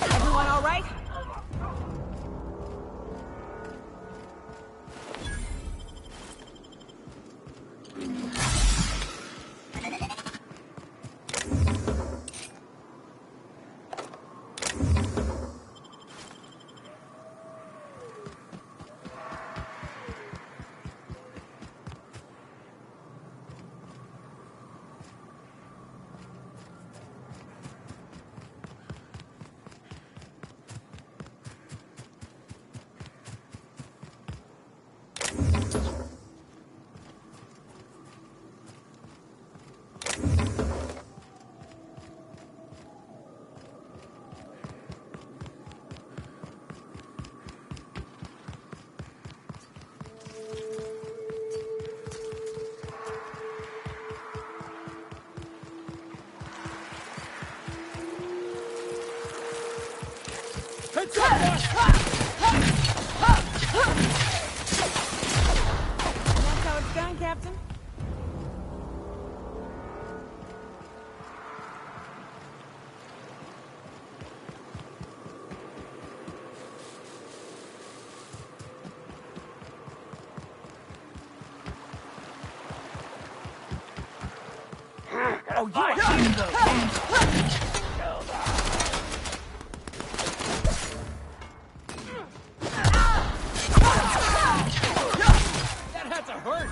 Everyone all right? Heads up, boss! That's how it's done, Captain? Oh, you that had to hurt!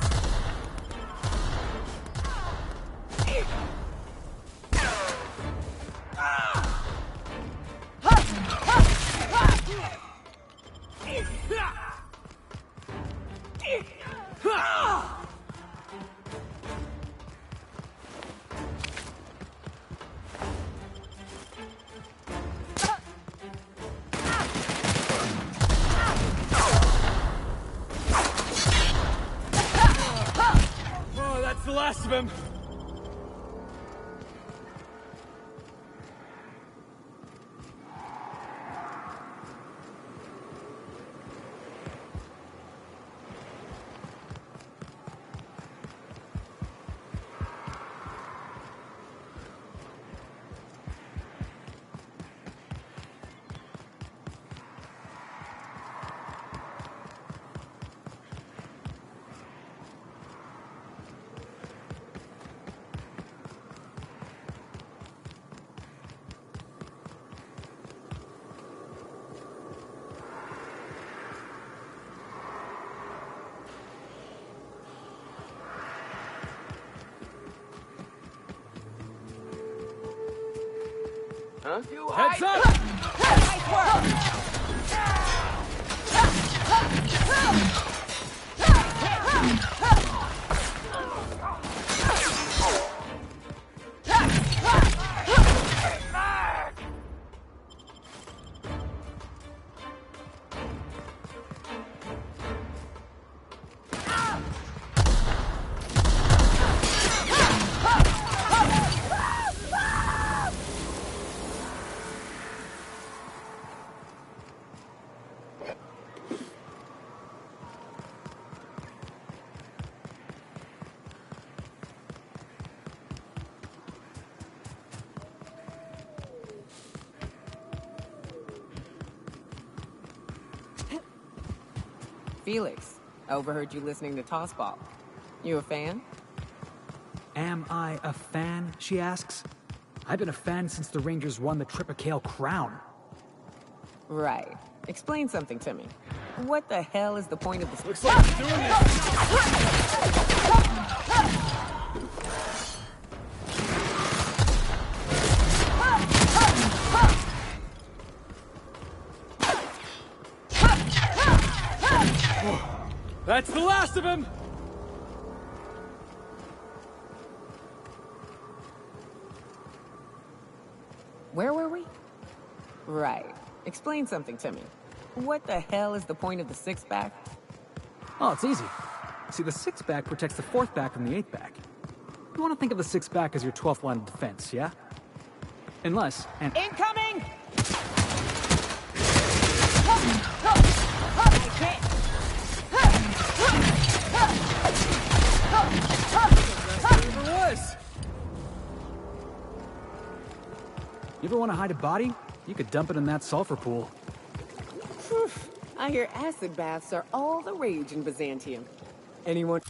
Oh, that's the last of him. Huh? Heads up! Nice work! Felix, I overheard you listening to Tossball. You a fan? Am I a fan, she asks. I've been a fan since the Rangers won the Tripicale Crown. Right. Explain something to me. What the hell is the point of this? Looks like he's doing this. That's the last of him! Where were we? Right. Explain something to me. What the hell is the point of the six-pack? Oh, it's easy. See, the six-back protects the fourth back from the eighth back. You want to think of the six-back as your 12th line of defense, yeah? Unless, and... Incoming! was! You ever want to hide a body? You could dump it in that sulfur pool. Phew. I hear acid baths are all the rage in Byzantium. Anyone?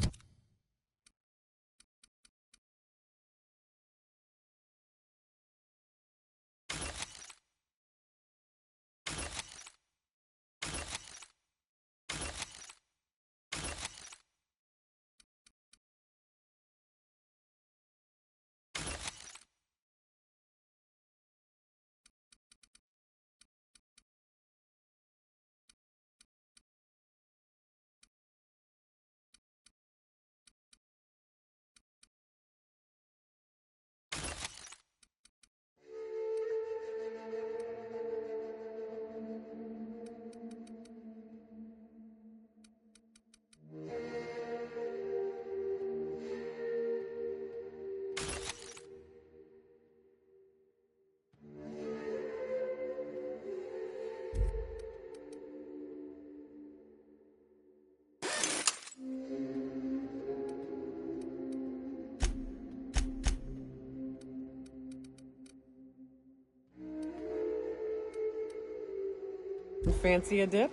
Fancy a dip?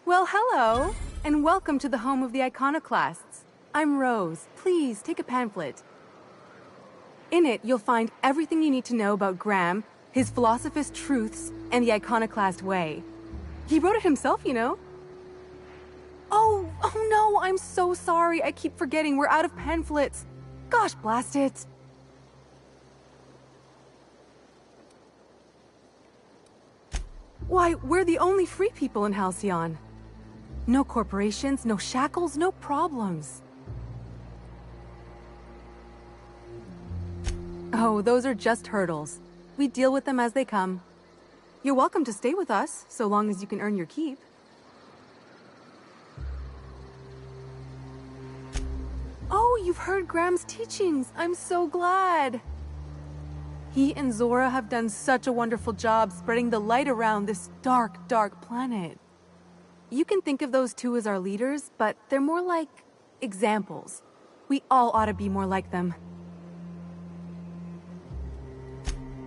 Well, hello, and welcome to the home of the Iconoclasts. I'm Rose. Please, take a pamphlet. In it, you'll find everything you need to know about Graham, his Philosophist truths, and the Iconoclast way. He wrote it himself, you know. Oh no, I'm so sorry. I keep forgetting we're out of pamphlets. Gosh, blast it. Why, we're the only free people in Halcyon. No corporations, no shackles, no problems. Oh, those are just hurdles. We deal with them as they come. You're welcome to stay with us, so long as you can earn your keep. Oh, you've heard Graham's teachings. I'm so glad. He and Zora have done such a wonderful job spreading the light around this dark, dark planet. You can think of those two as our leaders, but they're more like examples. We all ought to be more like them.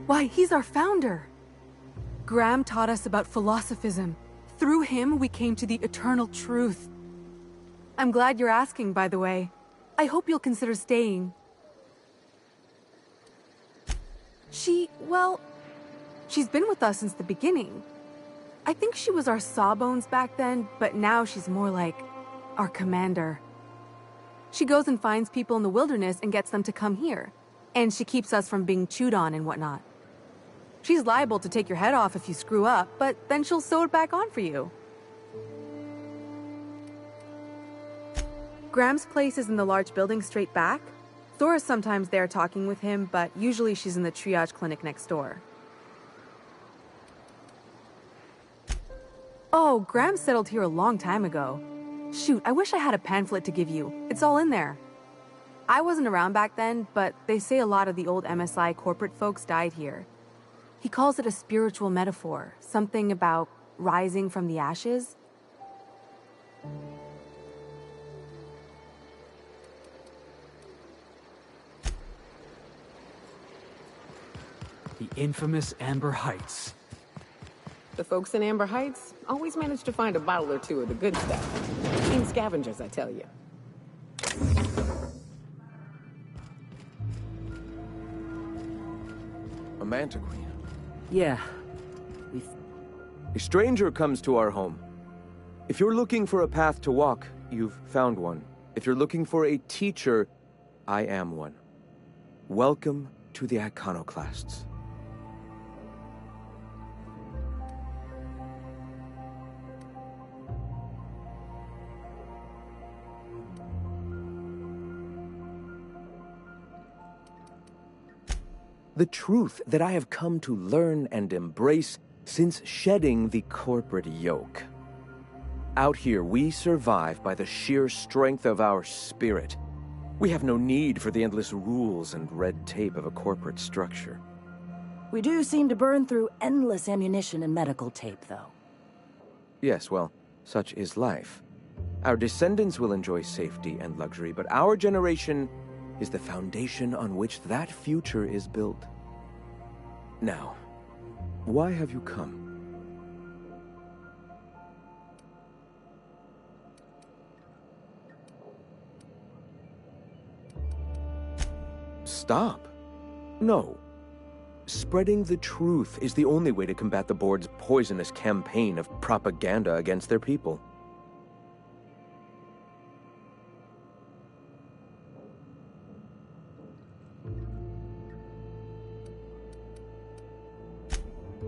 Why, he's our founder. Graham taught us about philosophism. Through him, we came to the eternal truth. I'm glad you're asking, by the way. I hope you'll consider staying. Well, she's been with us since the beginning. I think she was our sawbones back then, but now she's more like our commander. She goes and finds people in the wilderness and gets them to come here. And she keeps us from being chewed on and whatnot. She's liable to take your head off if you screw up, but then she'll sew it back on for you. Graham's place is in the large building straight back. Zora's sometimes there talking with him, but usually she's in the triage clinic next door. Oh, Graham settled here a long time ago. Shoot, I wish I had a pamphlet to give you. It's all in there. I wasn't around back then, but they say a lot of the old MSI corporate folks died here. He calls it a spiritual metaphor, something about rising from the ashes. The infamous Amber Heights. The folks in Amber Heights always manage to find a bottle or two of the good stuff. Team scavengers, I tell you. A Mantiqueen. Yeah. A stranger comes to our home. If you're looking for a path to walk, you've found one. If you're looking for a teacher, I am one. Welcome to the Iconoclasts. The truth that I have come to learn and embrace since shedding the corporate yoke. Out here, we survive by the sheer strength of our spirit. We have no need for the endless rules and red tape of a corporate structure. We do seem to burn through endless ammunition and medical tape, though. Yes, well, such is life. Our descendants will enjoy safety and luxury, but our generation is the foundation on which that future is built. Now, why have you come? Stop. No. Spreading the truth is the only way to combat the board's poisonous campaign of propaganda against their people.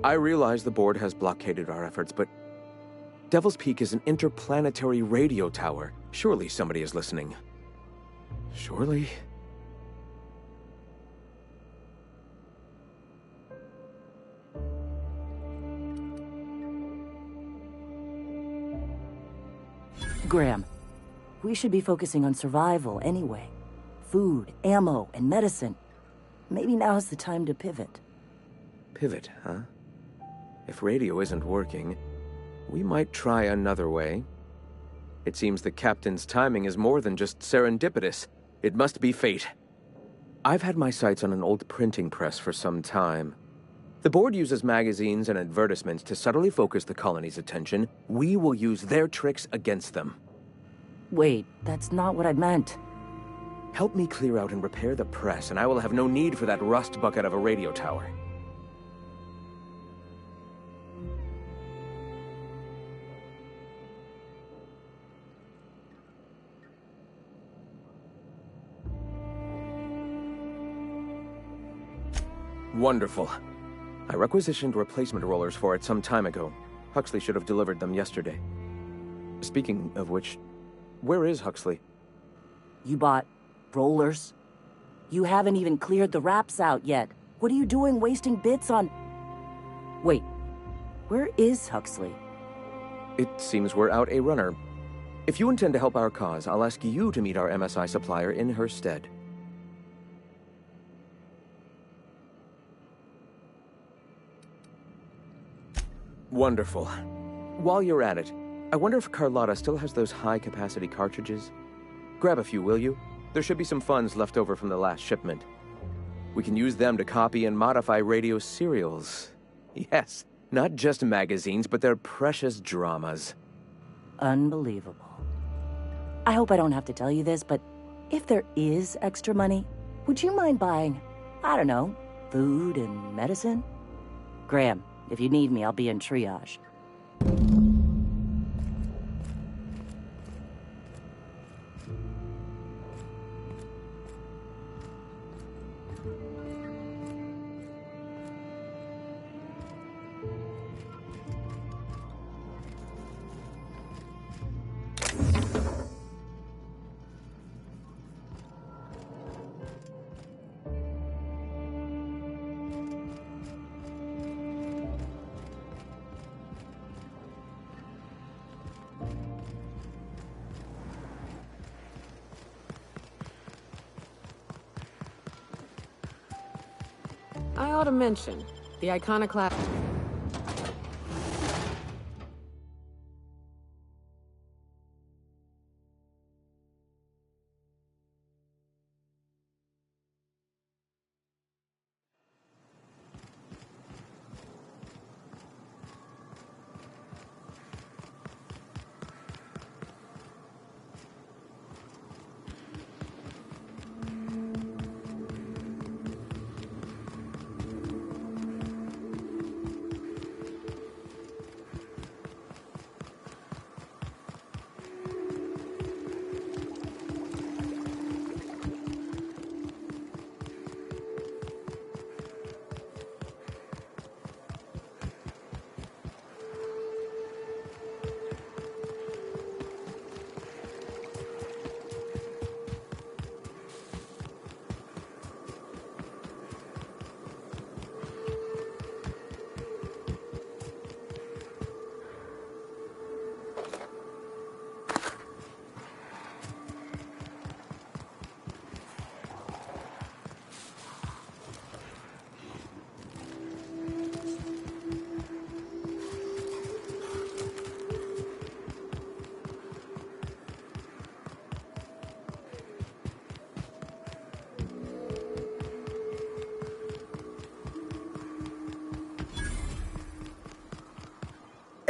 I realize the board has blockaded our efforts, but Devil's Peak is an interplanetary radio tower. Surely somebody is listening. Surely? Graham, we should be focusing on survival anyway. Food, ammo, and medicine. Maybe now's the time to pivot. Pivot, huh? If radio isn't working, we might try another way. It seems the captain's timing is more than just serendipitous. It must be fate. I've had my sights on an old printing press for some time. The board uses magazines and advertisements to subtly focus the colony's attention. We will use their tricks against them. Wait, that's not what I meant. Help me clear out and repair the press, and I will have no need for that rust bucket of a radio tower. Wonderful. I requisitioned replacement rollers for it some time ago. Huxley should have delivered them yesterday. Speaking of which, where is Huxley? You bought rollers? You haven't even cleared the wraps out yet. What are you doing wasting bits on... Wait, where is Huxley? It seems we're out a runner. If you intend to help our cause, I'll ask you to meet our MSI supplier in her stead. Wonderful. While you're at it, I wonder if Carlotta still has those high-capacity cartridges? Grab a few, will you? There should be some funds left over from the last shipment. We can use them to copy and modify radio serials. Yes, not just magazines, but their precious dramas. Unbelievable. I hope I don't have to tell you this, but if there is extra money, would you mind buying, I don't know, food and medicine? Graham, if you need me, I'll be in triage. I ought to mention, the Iconoclast...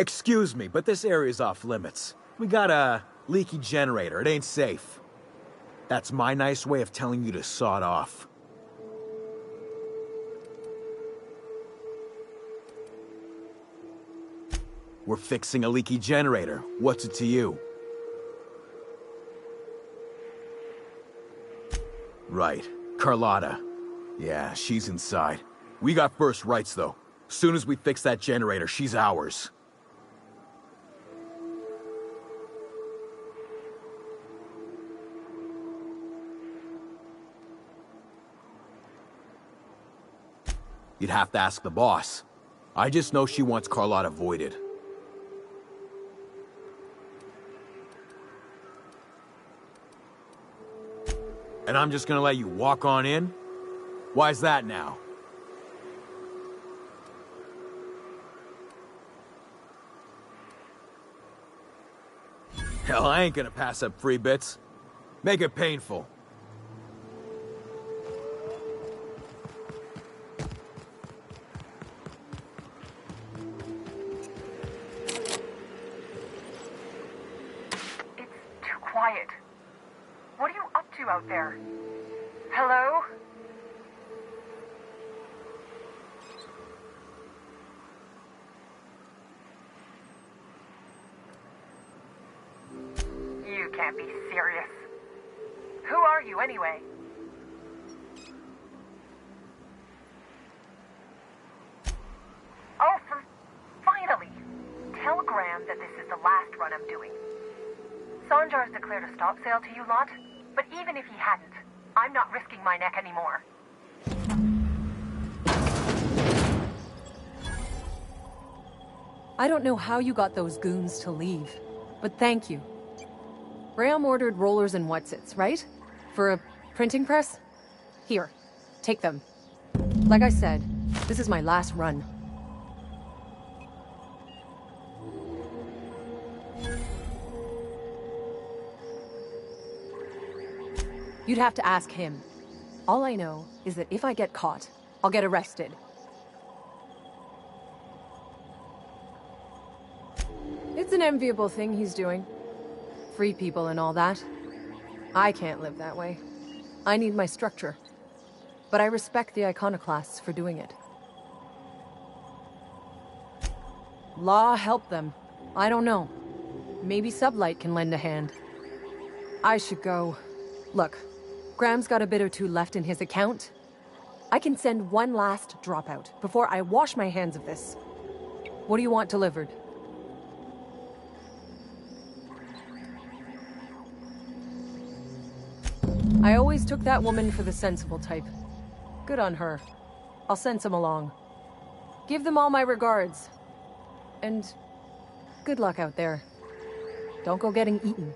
Excuse me, but this area's off limits. We got a leaky generator. It ain't safe. That's my nice way of telling you to sod off. We're fixing a leaky generator. What's it to you? Right. Carlotta. Yeah, she's inside. We got first rights, though. Soon as we fix that generator, she's ours. You'd have to ask the boss. I just know she wants Carlotta voided. And I'm just gonna let you walk on in? Why's that now? Hell, I ain't gonna pass up free bits. Make it painful. It's too quiet. What are you up to out there? Hello? You can't be serious. Who are you, anyway? Oh, finally! Tell Graham that this is the last run I'm doing. Sanjar's declared a stop sale to you lot, but even if he hadn't, I'm not risking my neck anymore. I don't know how you got those goons to leave, but thank you. Graham ordered rollers and whatsits, right? For a printing press? Here, take them. Like I said, this is my last run. You'd have to ask him. All I know is that if I get caught, I'll get arrested. It's an enviable thing he's doing. Free people and all that. I can't live that way. I need my structure. But I respect the iconoclasts for doing it. Law help them. I don't know. Maybe Sublight can lend a hand. I should go. Look, Graham's got a bit or two left in his account. I can send one last dropout before I wash my hands of this. What do you want delivered? I always took that woman for the sensible type. Good on her. I'll send some along. Give them all my regards. And good luck out there. Don't go getting eaten.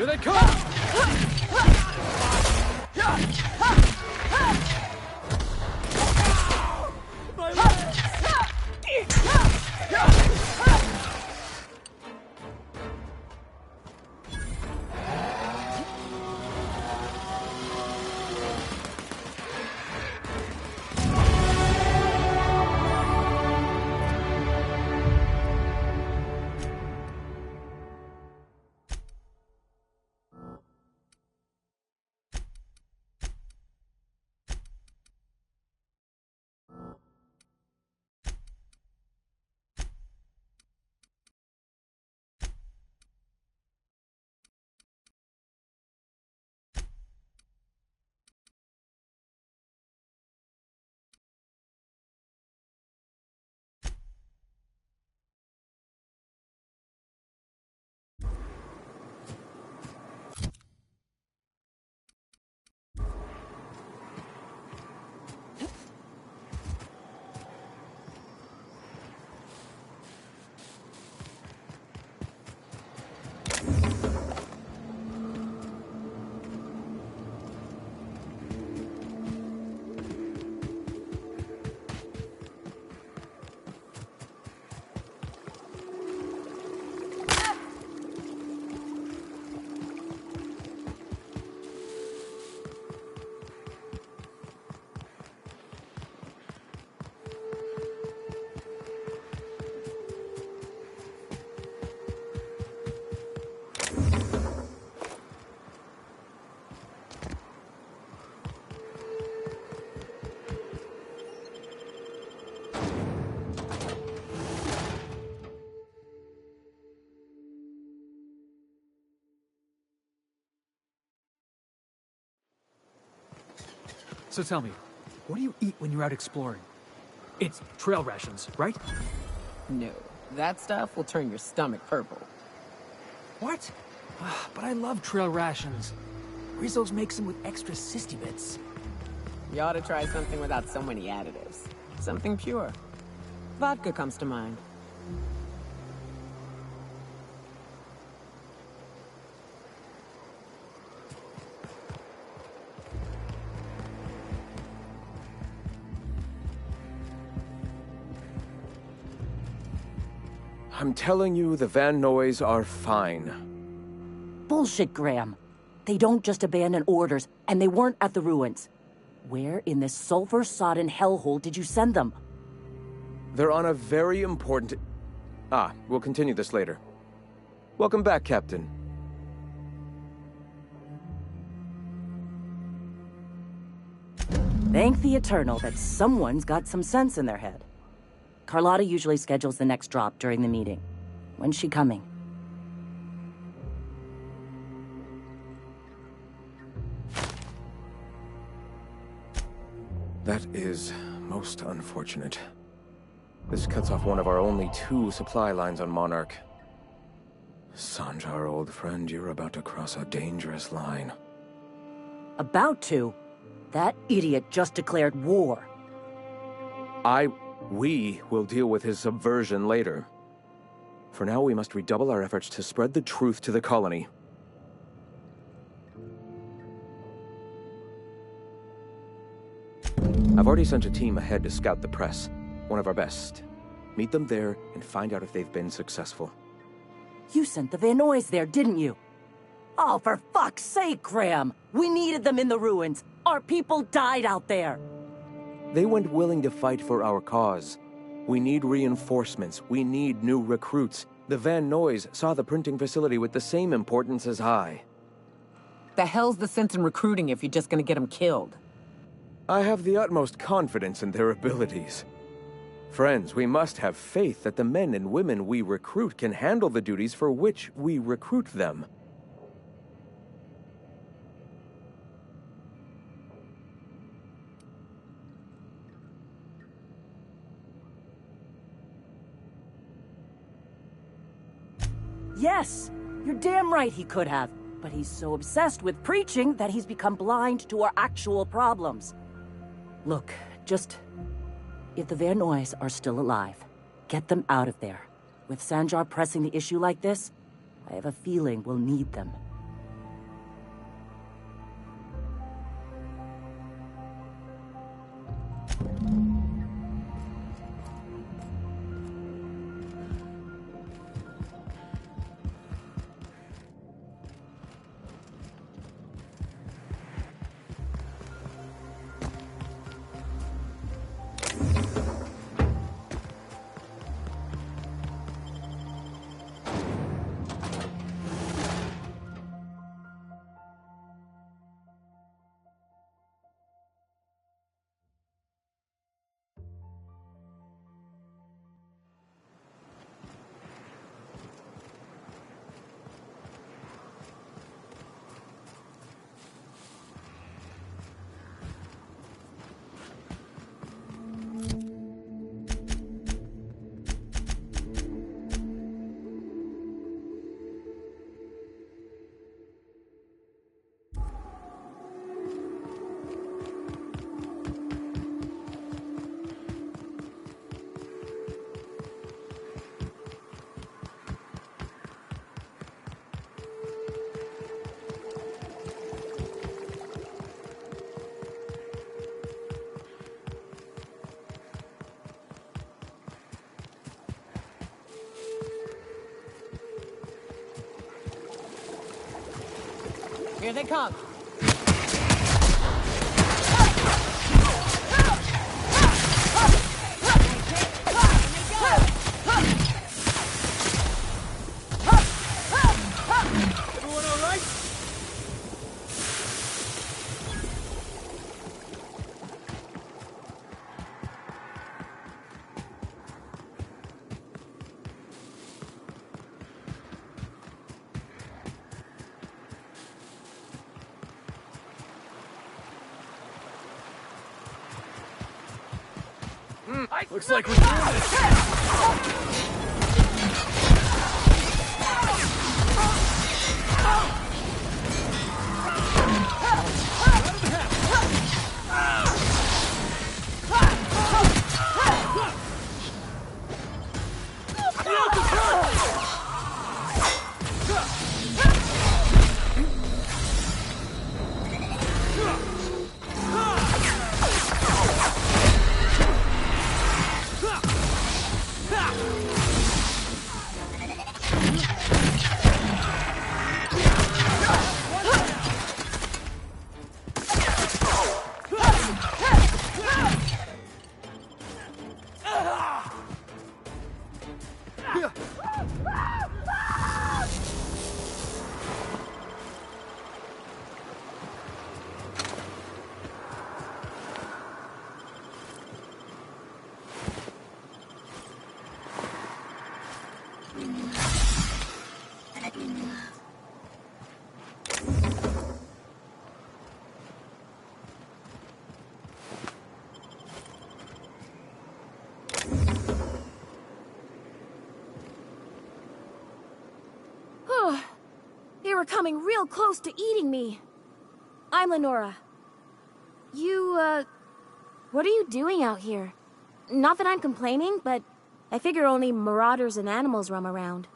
Here they come! My legs! So tell me, what do you eat when you're out exploring? It's trail rations, right? No, that stuff will turn your stomach purple. What? But I love trail rations. Rizzo's makes them with extra cysty bits. You ought to try something without so many additives. Something pure. Vodka comes to mind. I'm telling you, the Van Noys are fine. Bullshit, Graham. They don't just abandon orders, and they weren't at the ruins. Where in this sulfur-sodden hellhole did you send them? They're on a very important... we'll continue this later. Welcome back, Captain. Thank the Eternal that someone's got some sense in their head. Carlotta usually schedules the next drop during the meeting. When's she coming? That is most unfortunate. This cuts off one of our only 2 supply lines on Monarch. Sanjar, old friend, you're about to cross a dangerous line. About to? That idiot just declared war. We will deal with his subversion later. For now, we must redouble our efforts to spread the truth to the colony. I've already sent a team ahead to scout the press. One of our best. Meet them there and find out if they've been successful. You sent the Van Noys there, didn't you? Oh, for fuck's sake, Graham! We needed them in the ruins! Our people died out there! They went willing to fight for our cause. We need reinforcements. We need new recruits. The Van Noys saw the printing facility with the same importance as I. The hell's the sense in recruiting if you're just gonna get them killed? I have the utmost confidence in their abilities. Friends, we must have faith that the men and women we recruit can handle the duties for which we recruit them. Yes! You're damn right he could have. But he's so obsessed with preaching that he's become blind to our actual problems. Look, just... if the Van Noys are still alive, get them out of there. With Sanjar pressing the issue like this, I have a feeling we'll need them. Here they come. Everyone all right? Looks like we're doing this. They were coming real close to eating me. I'm Lenora. What are you doing out here? Not that I'm complaining, but I figure only marauders and animals roam around.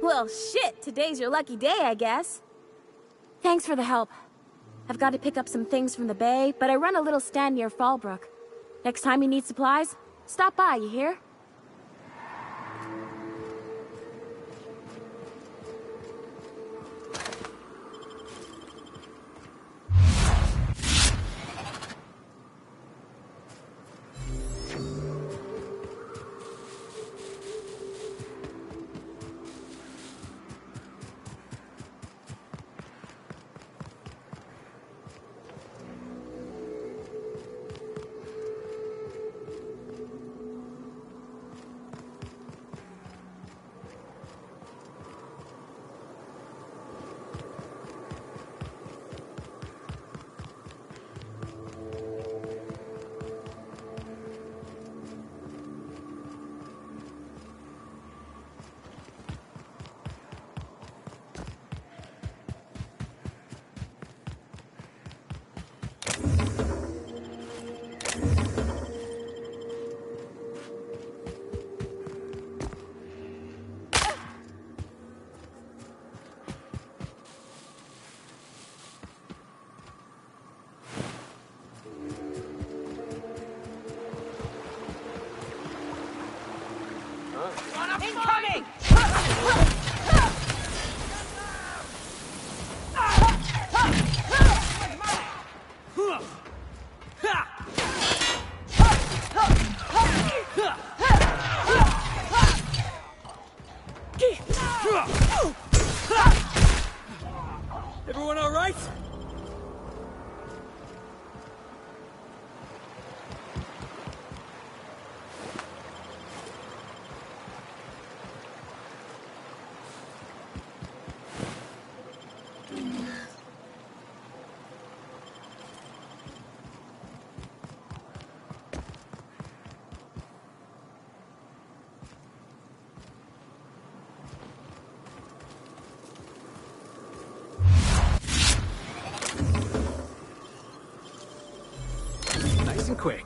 Well, shit, today's your lucky day, I guess. Thanks for the help. I've got to pick up some things from the bay, but I run a little stand near Fallbrook. Next time you need supplies, stop by, you hear? Incoming! Everyone all right? Nice and quick.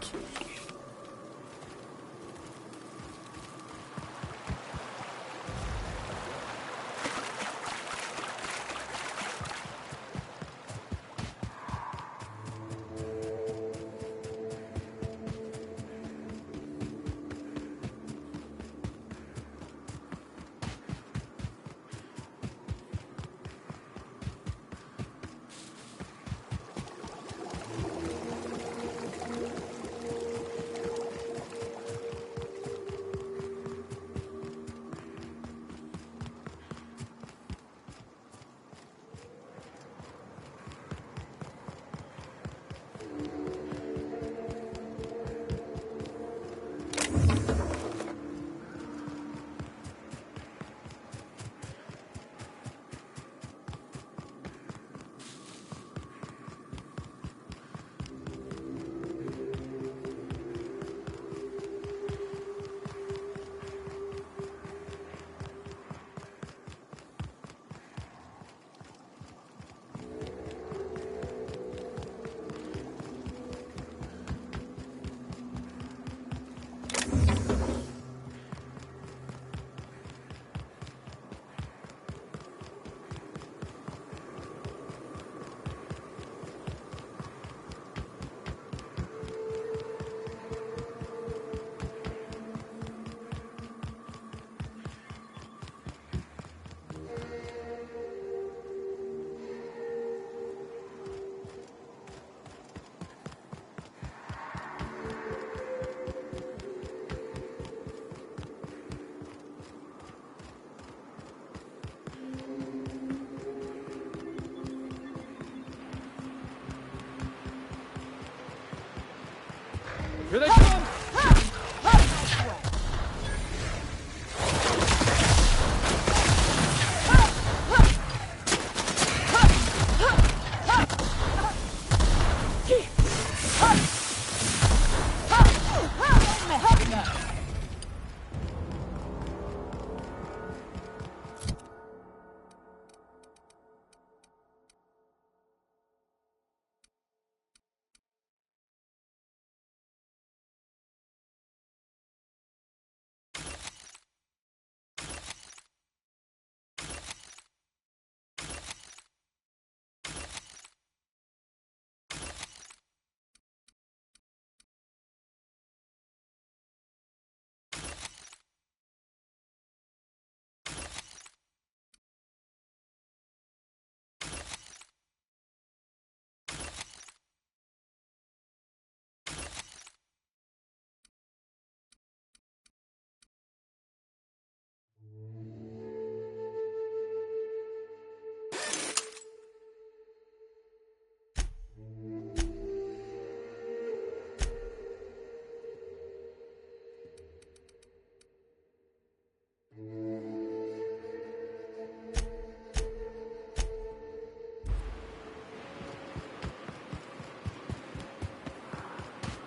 Here they come!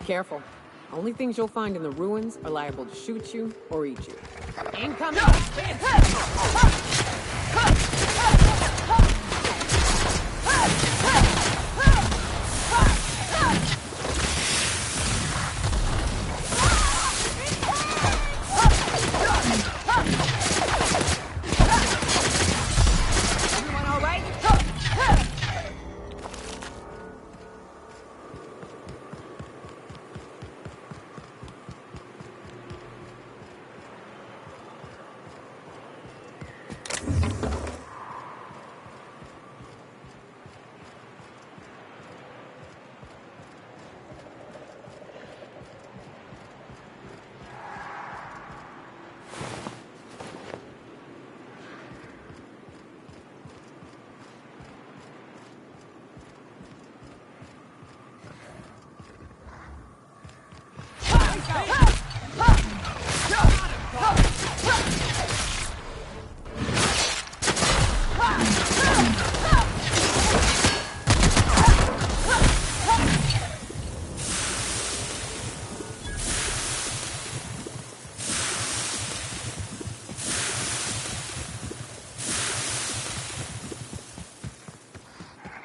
Careful. Only things you'll find in the ruins are liable to shoot you or eat you. Incoming! Everyone all right?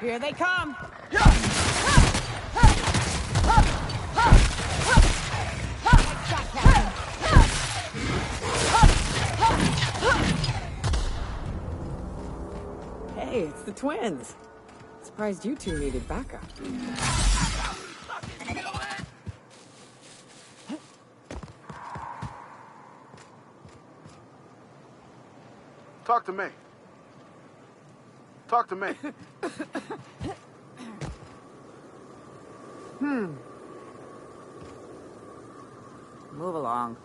Here they come! Hey, it's the twins. Surprised you two needed backup. Talk to me. Talk to me. Move along.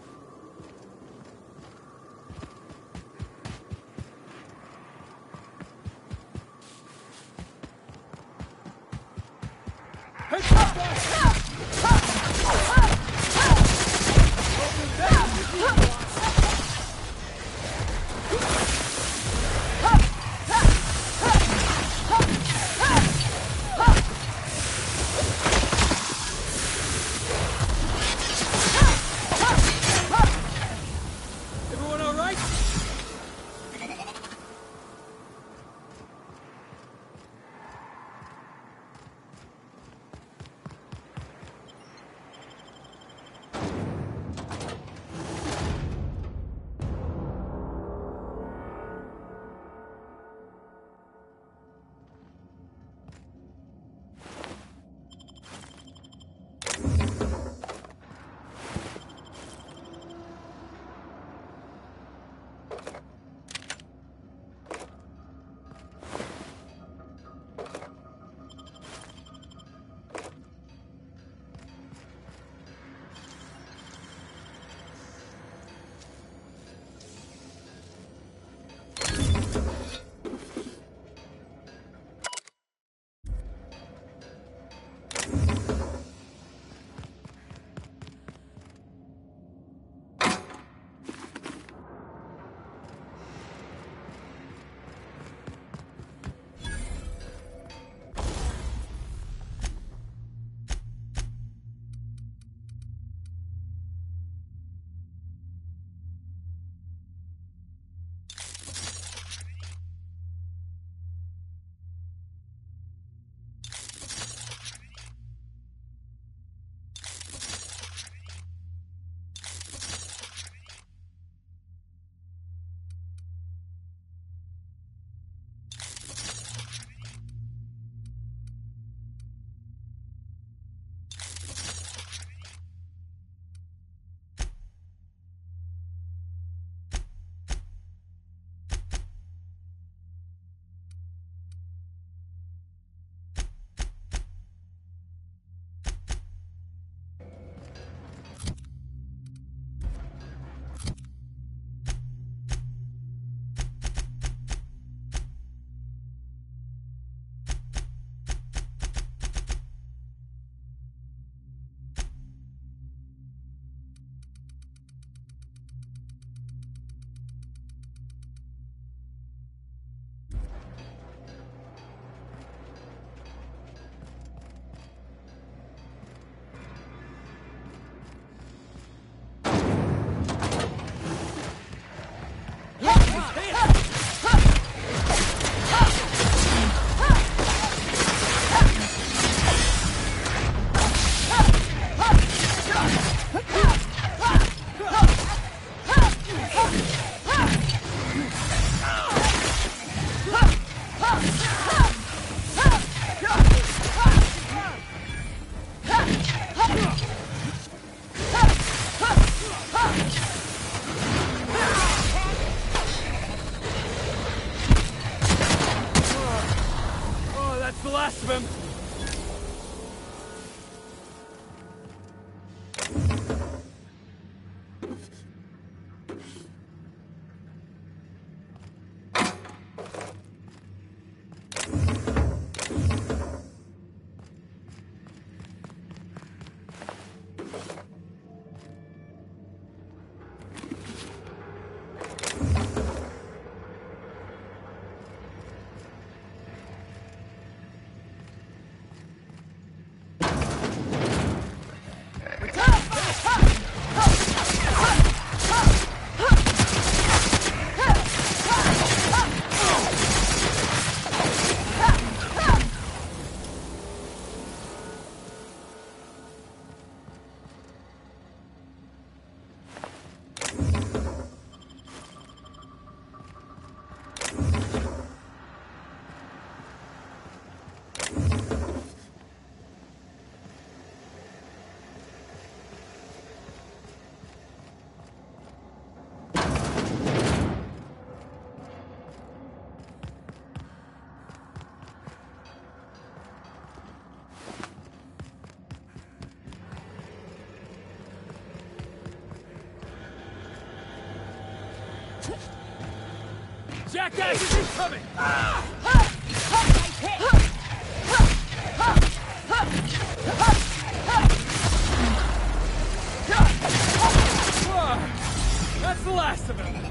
Jackass is incoming! That's the last of him!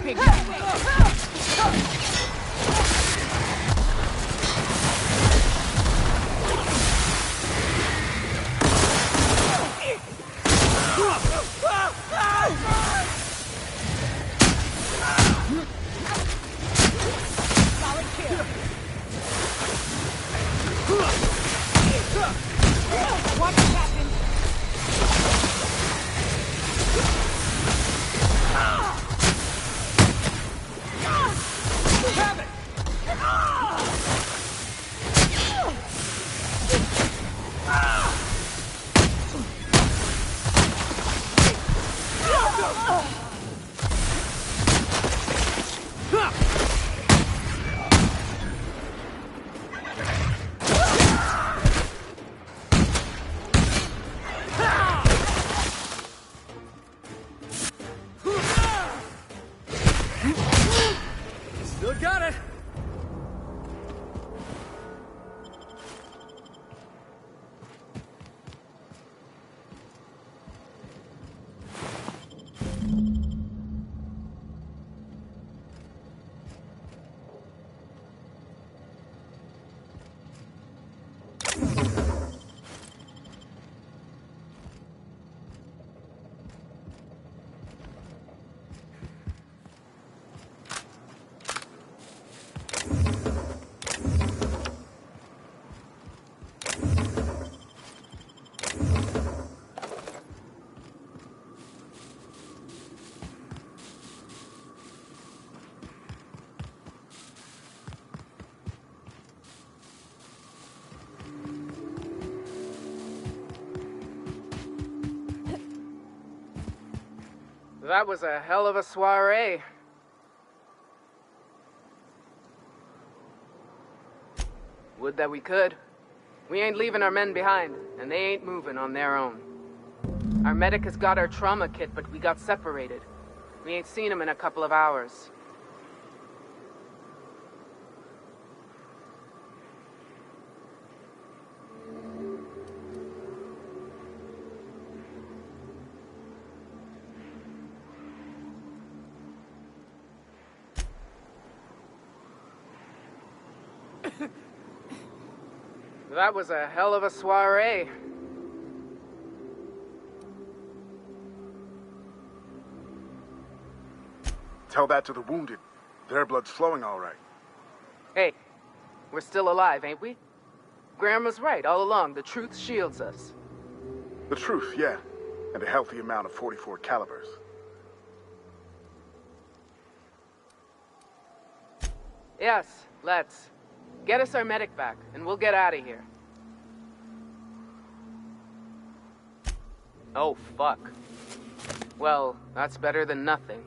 big solid kill. Watch it, Captain. Have it! Still got it! That was a hell of a soiree. Would that we could. We ain't leaving our men behind, and they ain't moving on their own. Our medic has got our trauma kit, but we got separated. We ain't seen him in a couple of hours. That was a hell of a soiree. Tell that to the wounded. Their blood's flowing all right. Hey, we're still alive, ain't we? Graham was right all along. The truth shields us. The truth, yeah. And a healthy amount of 44 calibers. Yes, let's. Get us our medic back, and we'll get out of here. Oh, fuck. Well, that's better than nothing.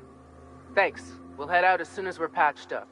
Thanks. We'll head out as soon as we're patched up.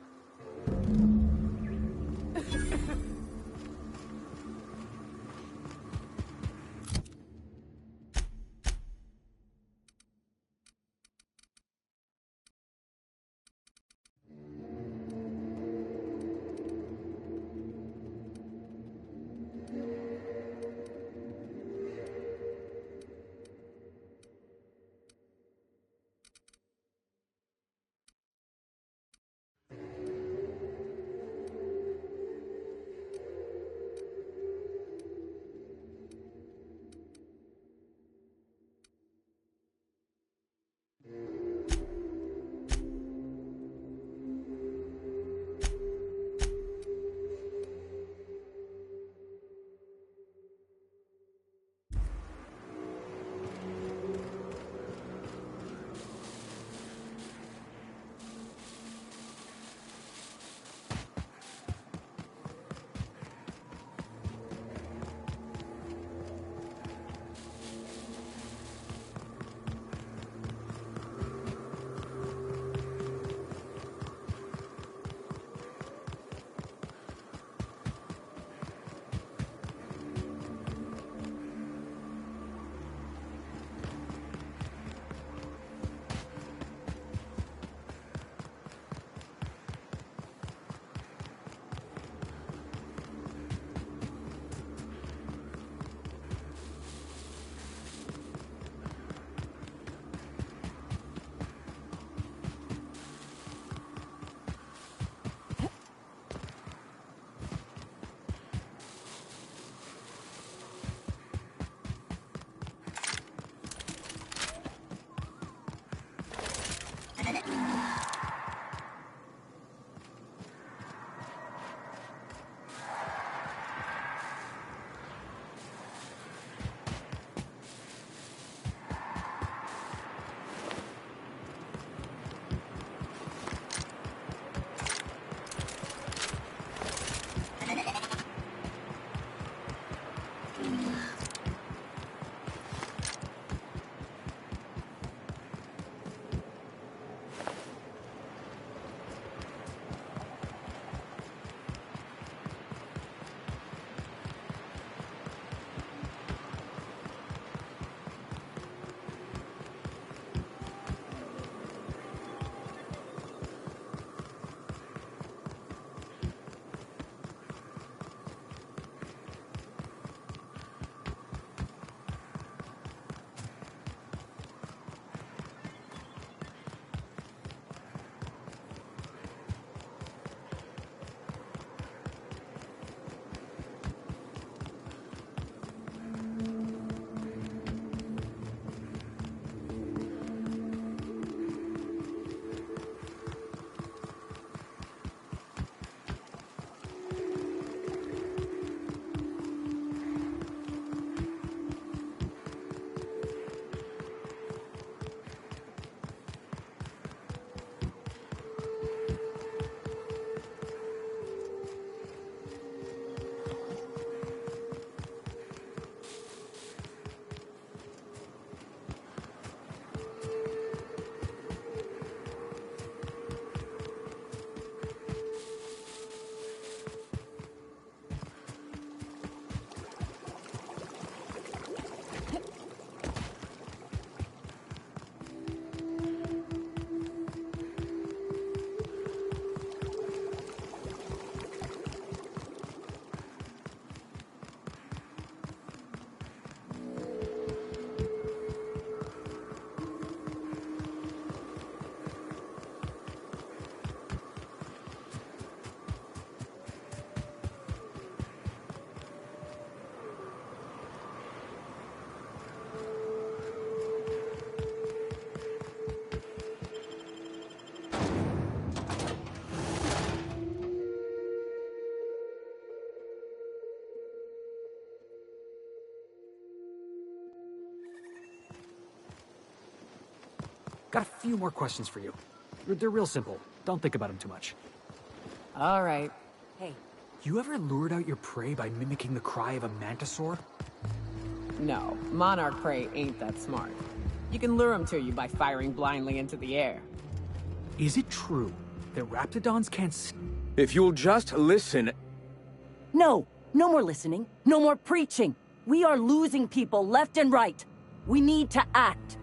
Got a few more questions for you. They're real simple. Don't think about them too much. All right. Hey. You ever lured out your prey by mimicking the cry of a mantisaur? No, monarch prey ain't that smart. You can lure them to you by firing blindly into the air. Is it true that raptidons can't see? If you'll just listen... No! No more listening. No more preaching. We are losing people left and right. We need to act.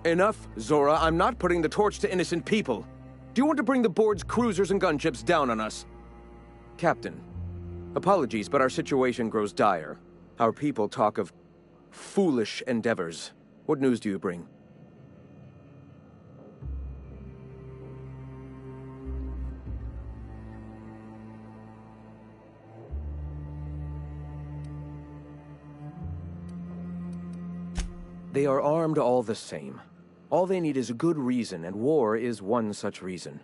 Enough, Zora. I'm not putting the torch to innocent people. Do you want to bring the board's cruisers and gunships down on us? Captain, apologies, but our situation grows dire. Our people talk of foolish endeavors. What news do you bring? They are armed all the same. All they need is a good reason, and war is one such reason.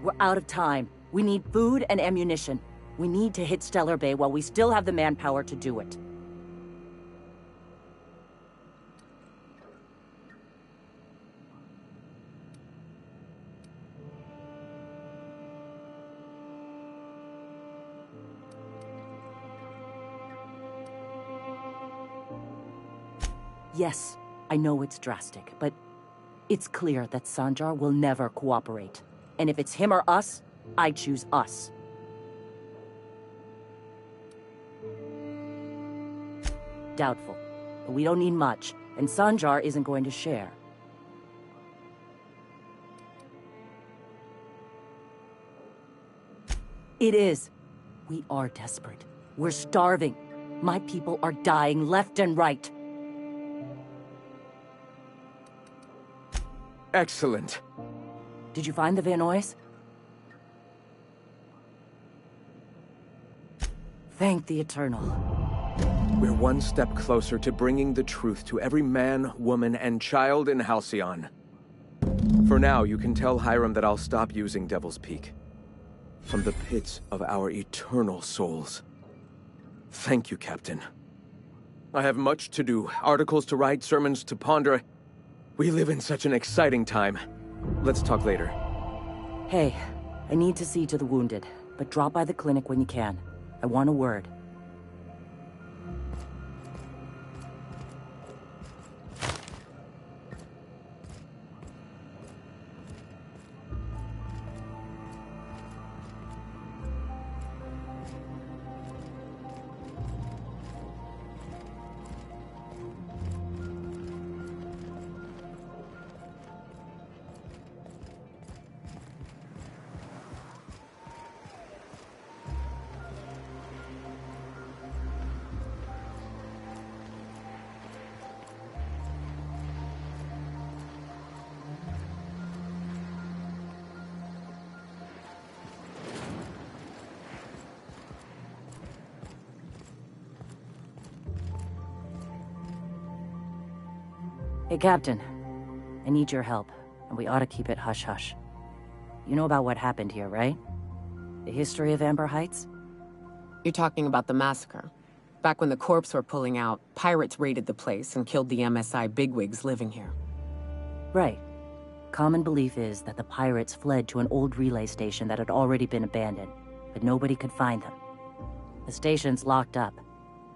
We're out of time. We need food and ammunition. We need to hit Stellar Bay while we still have the manpower to do it. Yes, I know it's drastic, but it's clear that Sanjar will never cooperate. And if it's him or us, I choose us. Doubtful. But we don't need much, and Sanjar isn't going to share. It is. We are desperate. We're starving. My people are dying left and right. Excellent. Did you find the Vanois? Thank the Eternal. We're one step closer to bringing the truth to every man, woman, and child in Halcyon. For now, you can tell Hiram that I'll stop using Devil's Peak. From the pits of our eternal souls. Thank you, Captain. I have much to do. Articles to write, sermons to ponder. We live in such an exciting time. Let's talk later. Hey, I need to see to the wounded, but drop by the clinic when you can. I want a word. Hey, Captain. I need your help, and we ought to keep it hush-hush. You know about what happened here, right? The history of Amber Heights? You're talking about the massacre. Back when the corps were pulling out, pirates raided the place and killed the MSI bigwigs living here. Right. Common belief is that the pirates fled to an old relay station that had already been abandoned, but nobody could find them. The station's locked up,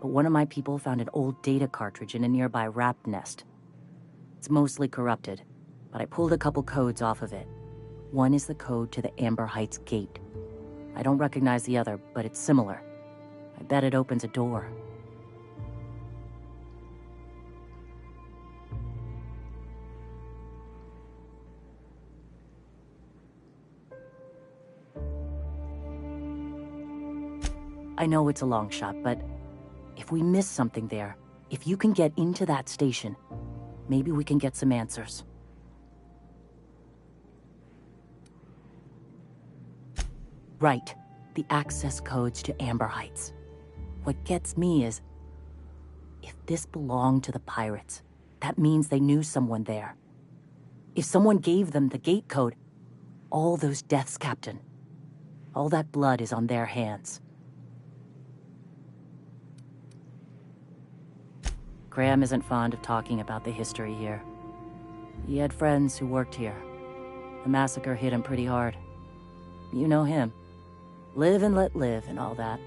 but one of my people found an old data cartridge in a nearby rat nest. It's mostly corrupted, but I pulled a couple codes off of it. One is the code to the Amber Heights gate. I don't recognize the other, but it's similar. I bet it opens a door. I know it's a long shot, but if we miss something there, if you can get into that station, maybe we can get some answers. Right. The access codes to Amber Heights. What gets me is, if this belonged to the pirates, that means they knew someone there. If someone gave them the gate code, all those deaths, Captain, all that blood is on their hands. Graham isn't fond of talking about the history here. He had friends who worked here. The massacre hit him pretty hard. You know him. Live and let live and all that.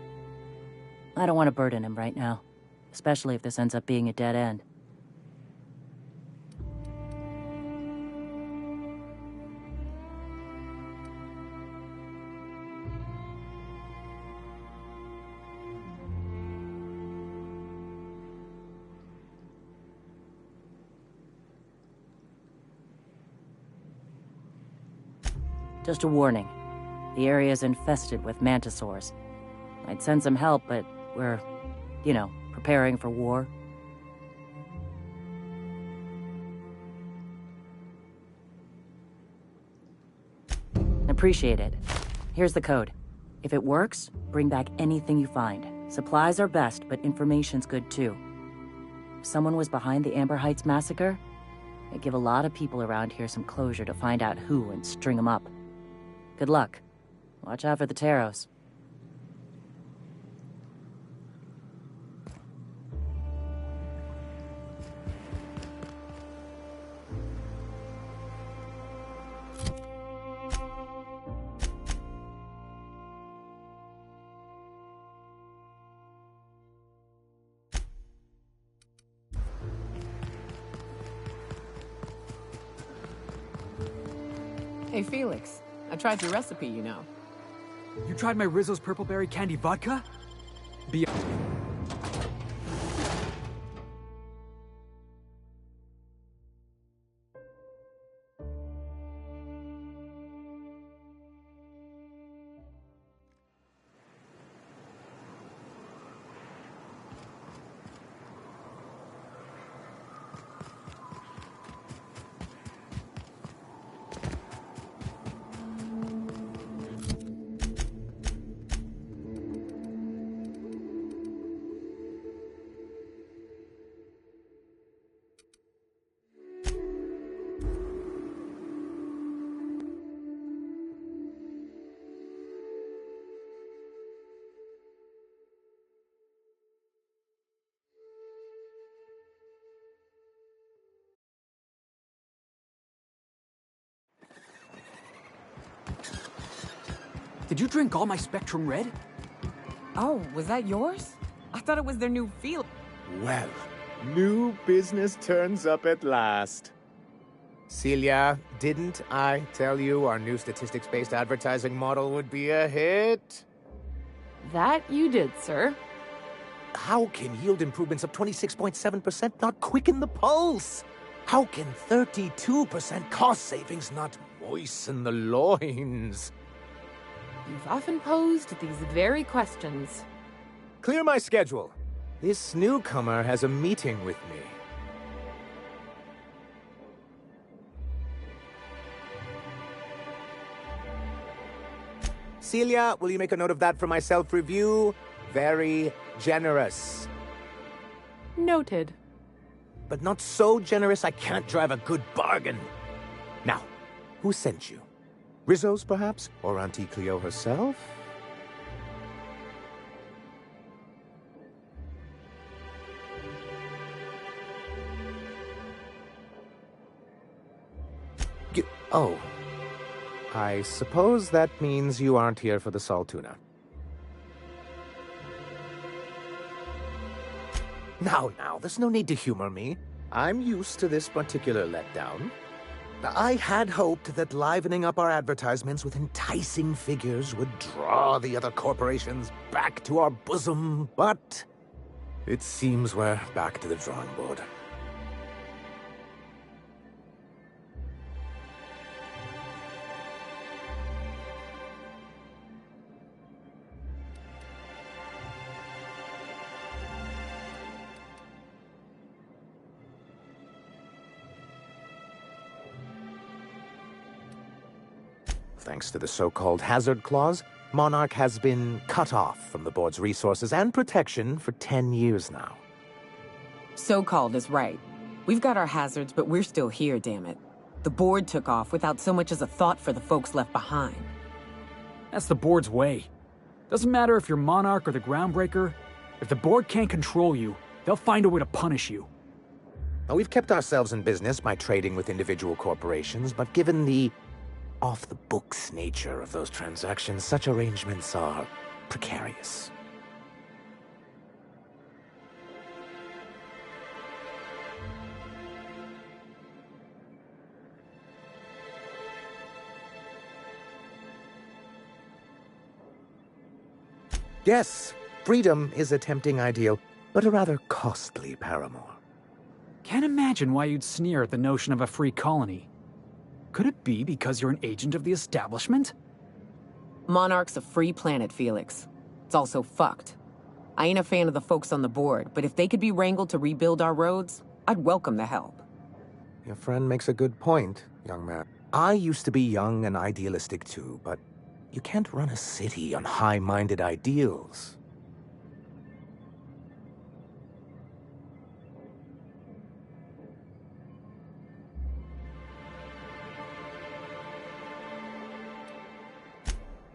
I don't want to burden him right now, especially if this ends up being a dead end. Just a warning. The area is infested with mantisaurs. I'd send some help, but we're, preparing for war. Appreciate it. Here's the code. If it works, bring back anything you find. Supplies are best, but information's good too. If someone was behind the Amber Heights massacre, it'd give a lot of people around here some closure to find out who and string them up. Good luck. Watch out for the Taros. Hey, Felix. I tried your recipe, you know. You tried my Rizzo's Purple Berry Candy Vodka? Did you drink all my Spectrum Red? Oh, was that yours? I thought it was their new field. Well, new business turns up at last. Celia, didn't I tell you our new statistics-based advertising model would be a hit? That you did, sir. How can yield improvements of 26.7% not quicken the pulse? How can 32% cost savings not moisten the loins? You've often posed these very questions. Clear my schedule. This newcomer has a meeting with me. Celia, will you make a note of that for my self-review? Very generous. Noted. But not so generous I can't drive a good bargain. Now, who sent you? Rizzo's, perhaps? Or Auntie Cleo herself? Oh. I suppose that means you aren't here for the Saltuna. Now, there's no need to humor me. I'm used to this particular letdown. I had hoped that livening up our advertisements with enticing figures would draw the other corporations back to our bosom, but it seems we're back to the drawing board. Thanks to the so-called hazard clause, Monarch has been cut off from the board's resources and protection for 10 years now. So-called is right. We've got our hazards, but we're still here, damn it. The board took off without so much as a thought for the folks left behind. That's the board's way. Doesn't matter if you're Monarch or the Groundbreaker. If the board can't control you, they'll find a way to punish you. Now, we've kept ourselves in business by trading with individual corporations, but given the off-the-books nature of those transactions, such arrangements are precarious. Yes, freedom is a tempting ideal, but a rather costly paramour. Can't imagine why you'd sneer at the notion of a free colony. Could it be because you're an agent of the establishment? Monarch's a free planet, Felix. It's also fucked. I ain't a fan of the folks on the board, but if they could be wrangled to rebuild our roads, I'd welcome the help. Your friend makes a good point, young man. I used to be young and idealistic too, but you can't run a city on high-minded ideals.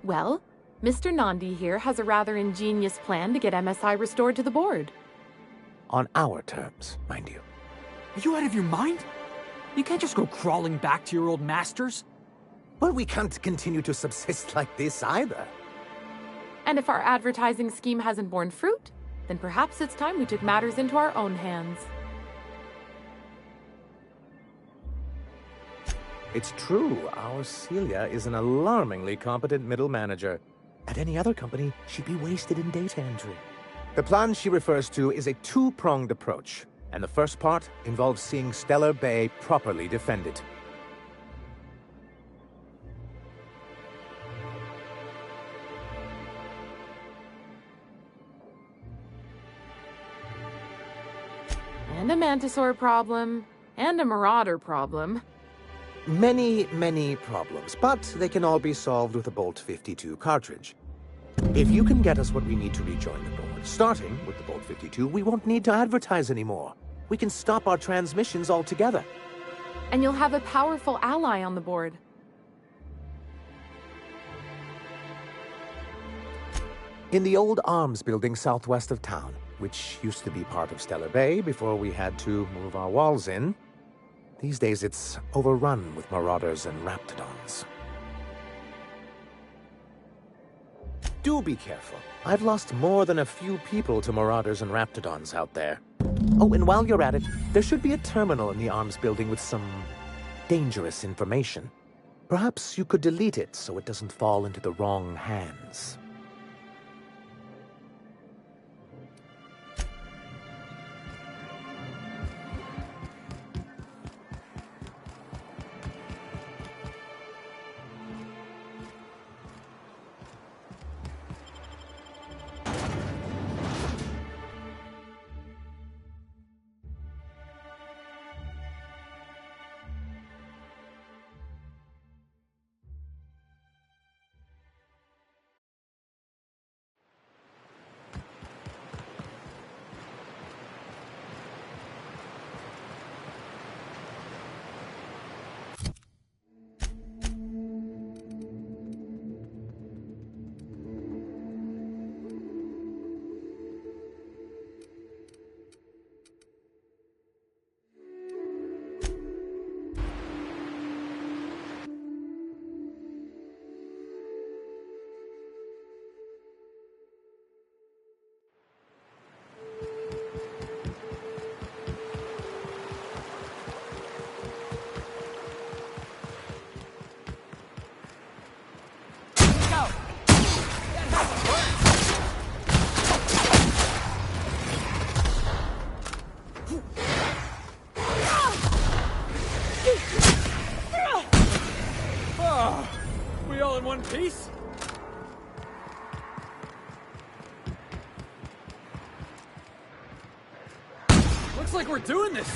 Well, Mr. Nandi here has a rather ingenious plan to get MSI restored to the board. On our terms, mind you. Are you out of your mind? You can't just go crawling back to your old masters. Well, we can't continue to subsist like this either. And if our advertising scheme hasn't borne fruit, then perhaps it's time we took matters into our own hands. It's true, our Celia is an alarmingly competent middle manager. At any other company, she'd be wasted in data entry. The plan she refers to is a two-pronged approach, and the first part involves seeing Stellar Bay properly defended. And a Mantisaur problem, and a Marauder problem. Many, many problems, but they can all be solved with a Bolt 52 cartridge. If you can get us what we need to rejoin the board, starting with the Bolt 52, we won't need to advertise anymore. We can stop our transmissions altogether. And you'll have a powerful ally on the board. In the old arms building southwest of town, which used to be part of Stellar Bay before we had to move our walls in, these days it's overrun with marauders and raptidons. Do be careful. I've lost more than a few people to marauders and raptidons out there. Oh, and while you're at it, there should be a terminal in the arms building with some dangerous information. Perhaps you could delete it so it doesn't fall into the wrong hands. One piece? Looks like we're doing this.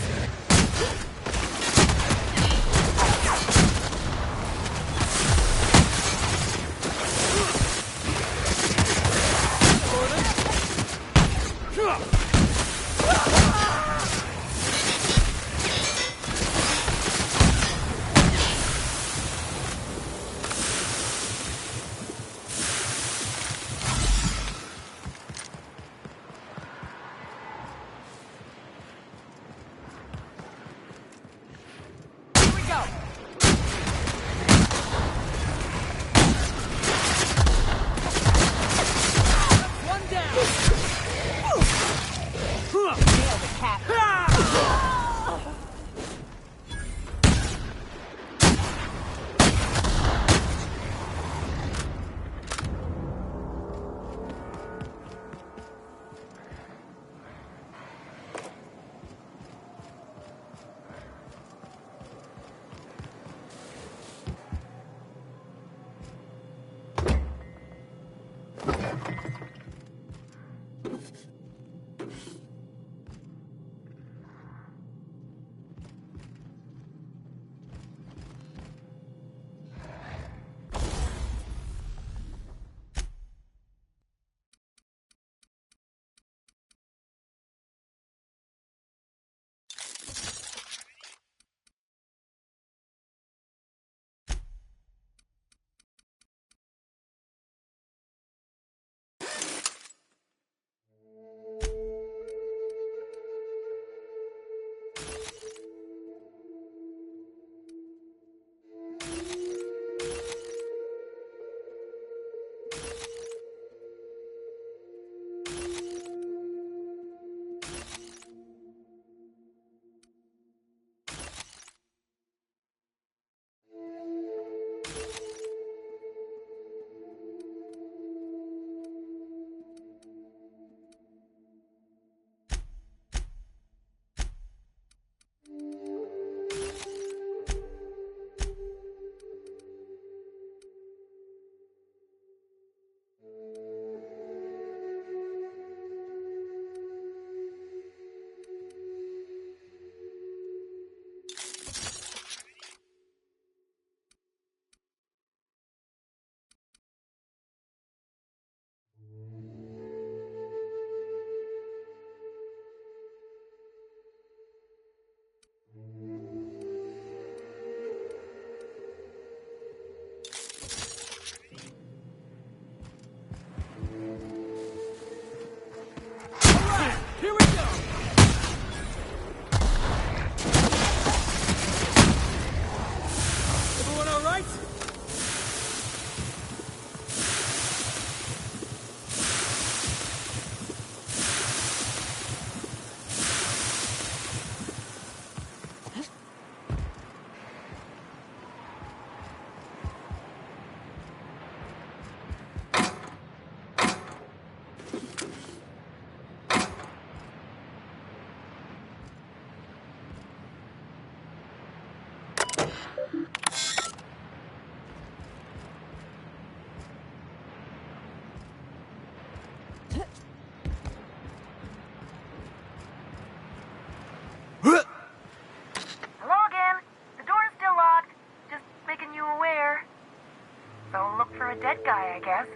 Go look for a dead guy, I guess.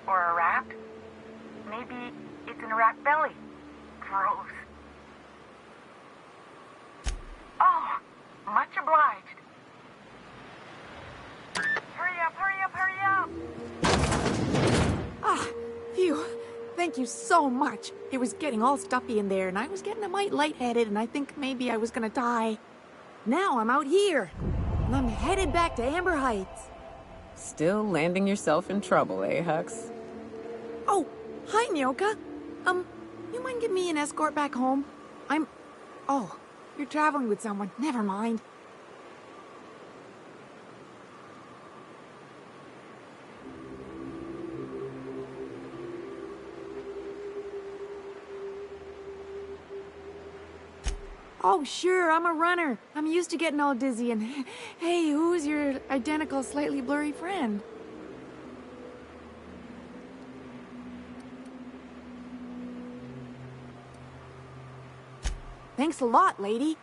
Or a rat. Maybe it's in a rat belly. Gross. Oh, much obliged. Hurry up, hurry up, hurry up! Ah, phew. Thank you so much. It was getting all stuffy in there, and I was getting a mite lightheaded, and I think maybe I was gonna die. Now I'm out here, and I'm headed back to Amber Heights. Still landing yourself in trouble, eh, Hux? Oh, hi, Nyoka. You mind giving me an escort back home? Oh, you're traveling with someone. Never mind. Oh, sure, I'm a runner. I'm used to getting all dizzy and... Hey, who's your identical, slightly blurry friend? Thanks a lot, lady.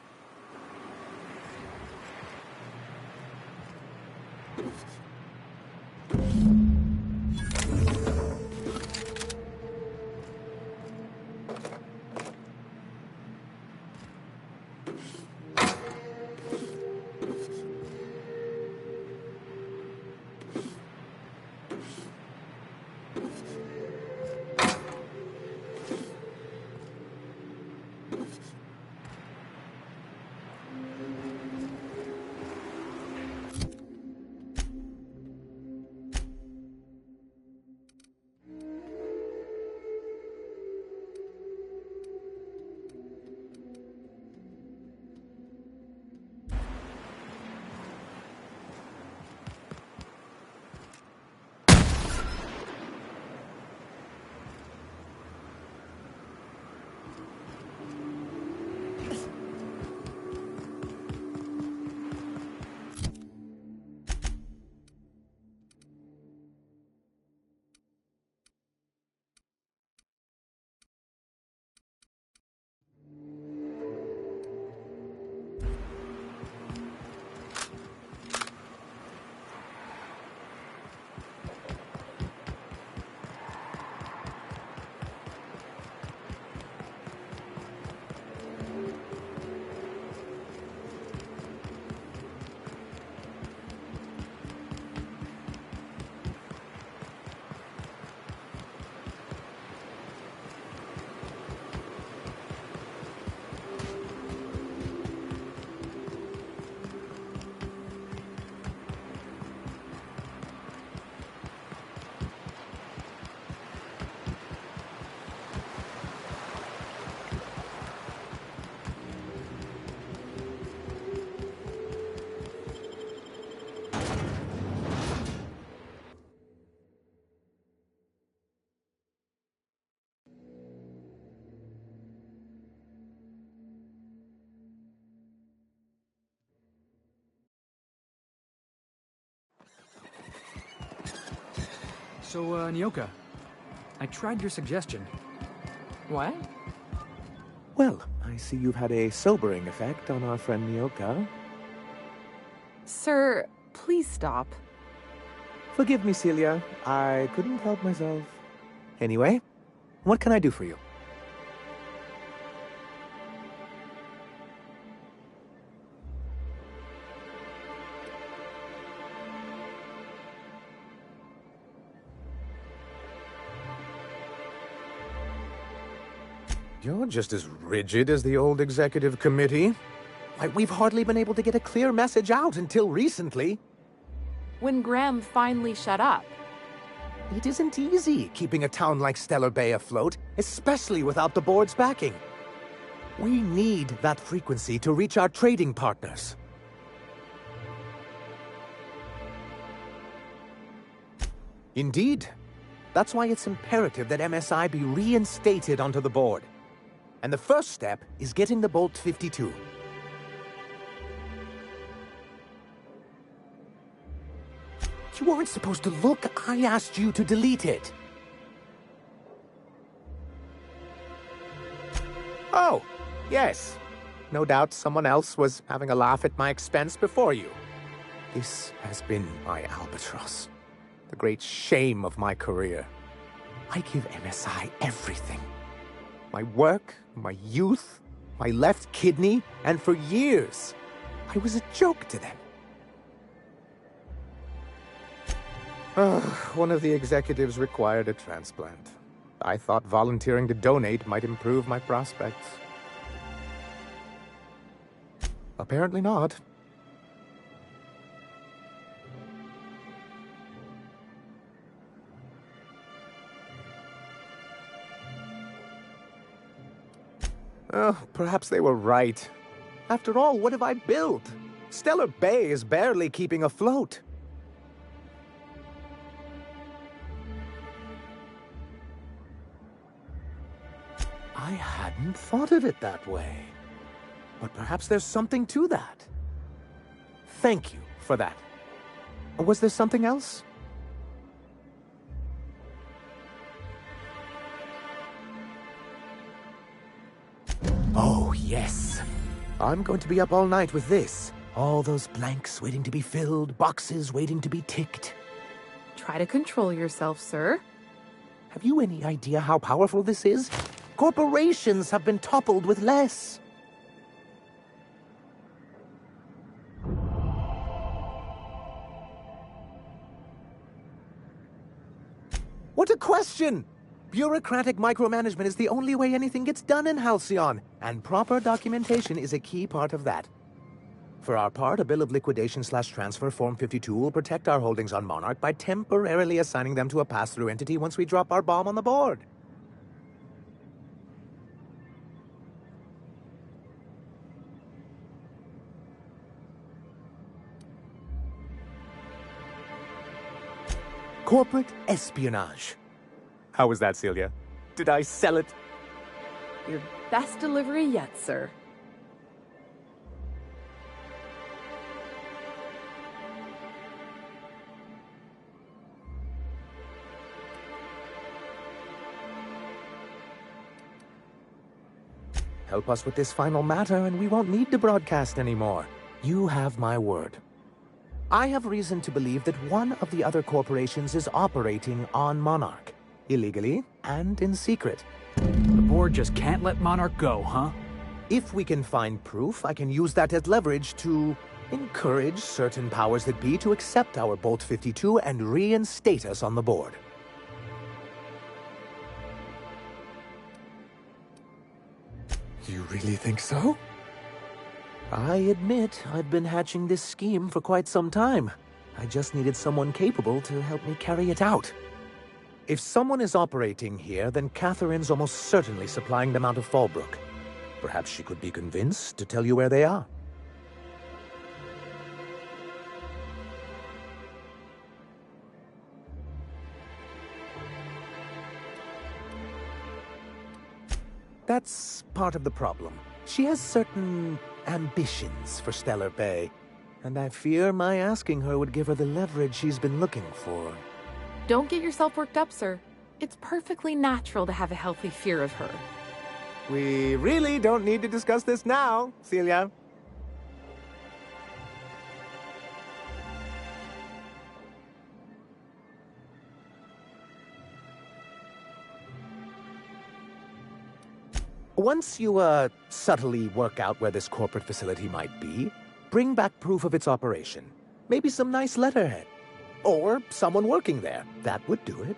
So, Nyoka, I tried your suggestion. What? Well, I see you've had a sobering effect on our friend Nyoka. Sir, please stop. Forgive me, Celia. I couldn't help myself. Anyway, what can I do for you? You're just as rigid as the old executive committee. Why, we've hardly been able to get a clear message out until recently. When Graham finally shut up. It isn't easy keeping a town like Stellar Bay afloat, especially without the board's backing. We need that frequency to reach our trading partners. Indeed. That's why it's imperative that MSI be reinstated onto the board. And the first step is getting the Bolt 52. You weren't supposed to look. I asked you to delete it. Oh, yes. No doubt someone else was having a laugh at my expense before you. This has been my albatross. The great shame of my career. I give MSI everything. My work, my youth, my left kidney, and for years, I was a joke to them. One of the executives required a transplant. I thought volunteering to donate might improve my prospects. Apparently not. Oh, perhaps they were right. After all, what have I built? Stellar Bay is barely keeping afloat. I hadn't thought of it that way. But perhaps there's something to that. Thank you for that. Was there something else? Oh, yes. I'm going to be up all night with this. All those blanks waiting to be filled, boxes waiting to be ticked. Try to control yourself, sir. Have you any idea how powerful this is? Corporations have been toppled with less. What a question! Bureaucratic micromanagement is the only way anything gets done in Halcyon, and proper documentation is a key part of that. For our part, a bill of liquidation/transfer Form 52 will protect our holdings on Monarch by temporarily assigning them to a pass-through entity once we drop our bomb on the board. Corporate espionage. How was that, Celia? Did I sell it? Your best delivery yet, sir. Help us with this final matter and we won't need to broadcast anymore. You have my word. I have reason to believe that one of the other corporations is operating on Monarch. Illegally and in secret. The board just can't let Monarch go, huh? If we can find proof, I can use that as leverage to encourage certain powers that be to accept our Bolt 52 and reinstate us on the board. You really think so? I admit I've been hatching this scheme for quite some time. I just needed someone capable to help me carry it out. If someone is operating here, then Catherine's almost certainly supplying them out of Fallbrook. Perhaps she could be convinced to tell you where they are. That's part of the problem. She has certain ambitions for Stellar Bay, and I fear my asking her would give her the leverage she's been looking for. Don't get yourself worked up, sir. It's perfectly natural to have a healthy fear of her. We really don't need to discuss this now, Celia. Once you, subtly work out where this corporate facility might be, bring back proof of its operation. Maybe some nice letterhead. Or someone working there. That would do it.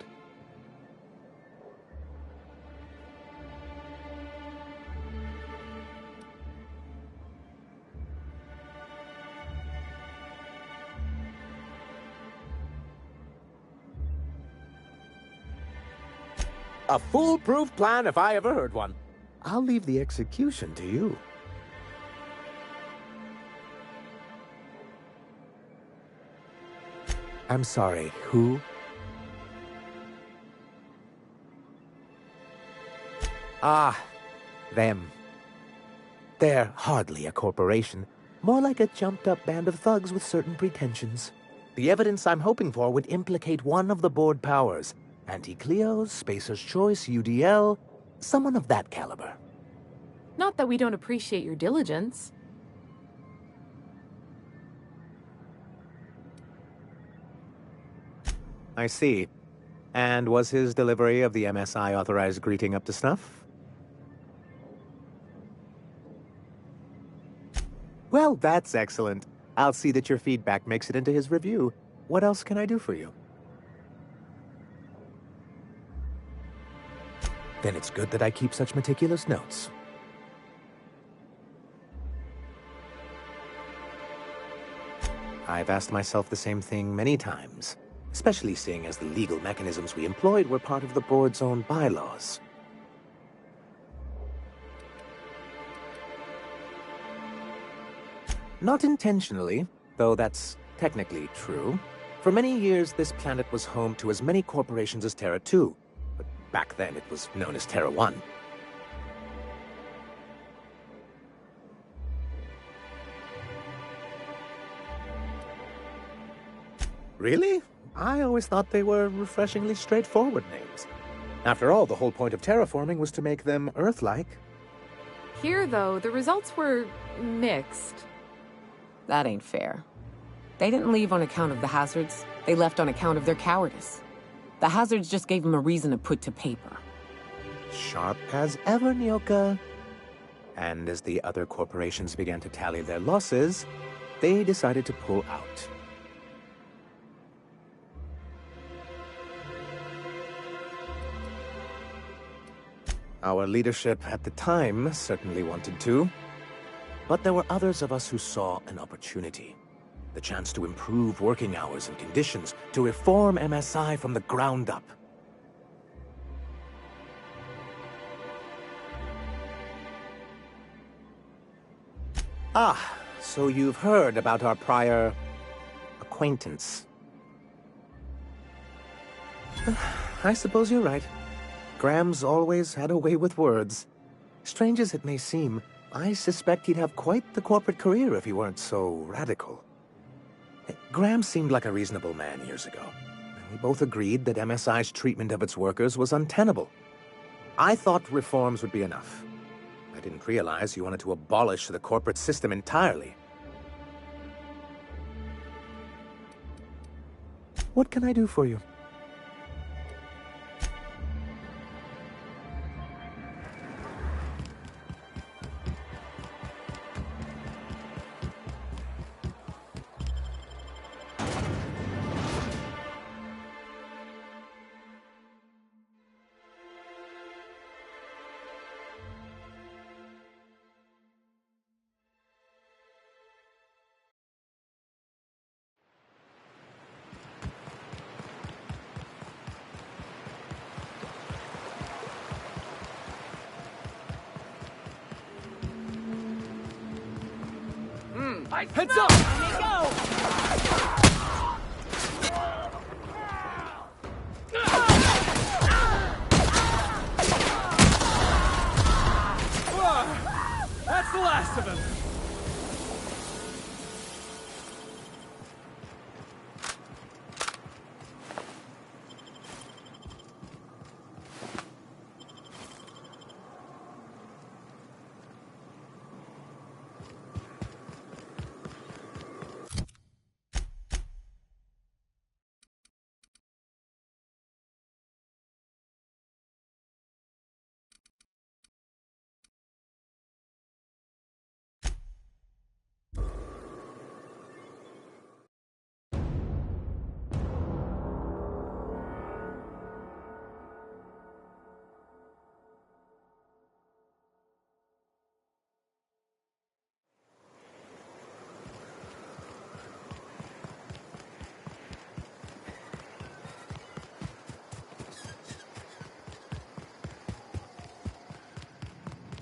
A foolproof plan if I ever heard one. I'll leave the execution to you. I'm sorry, who? Ah, them. They're hardly a corporation. More like a jumped-up band of thugs with certain pretensions. The evidence I'm hoping for would implicate one of the board powers. Anti-Cleos, Spacer's Choice, UDL, someone of that caliber. Not that we don't appreciate your diligence. I see. And was his delivery of the MSI authorized greeting up to snuff? Well, that's excellent. I'll see that your feedback makes it into his review. What else can I do for you? Then it's good that I keep such meticulous notes. I've asked myself the same thing many times, especially seeing as the legal mechanisms we employed were part of the board's own bylaws. Not intentionally, though that's technically true. For many years, this planet was home to as many corporations as Terra 2, but back then it was known as Terra 1. Really? I always thought they were refreshingly straightforward names. After all, the whole point of terraforming was to make them Earth-like. Here, though, the results were mixed. That ain't fair. They didn't leave on account of the hazards. They left on account of their cowardice. The hazards just gave them a reason to put to paper. Sharp as ever, Nyoka. And as the other corporations began to tally their losses, they decided to pull out. Our leadership at the time certainly wanted to, but there were others of us who saw an opportunity. The chance to improve working hours and conditions, to reform MSI from the ground up. Ah, so you've heard about our prior acquaintance. I suppose you're right. Graham's always had a way with words. Strange as it may seem, I suspect he'd have quite the corporate career if he weren't so radical. Graham seemed like a reasonable man years ago, and we both agreed that MSI's treatment of its workers was untenable. I thought reforms would be enough. I didn't realize you wanted to abolish the corporate system entirely. What can I do for you? Heads up! Let me go! That's the last of him!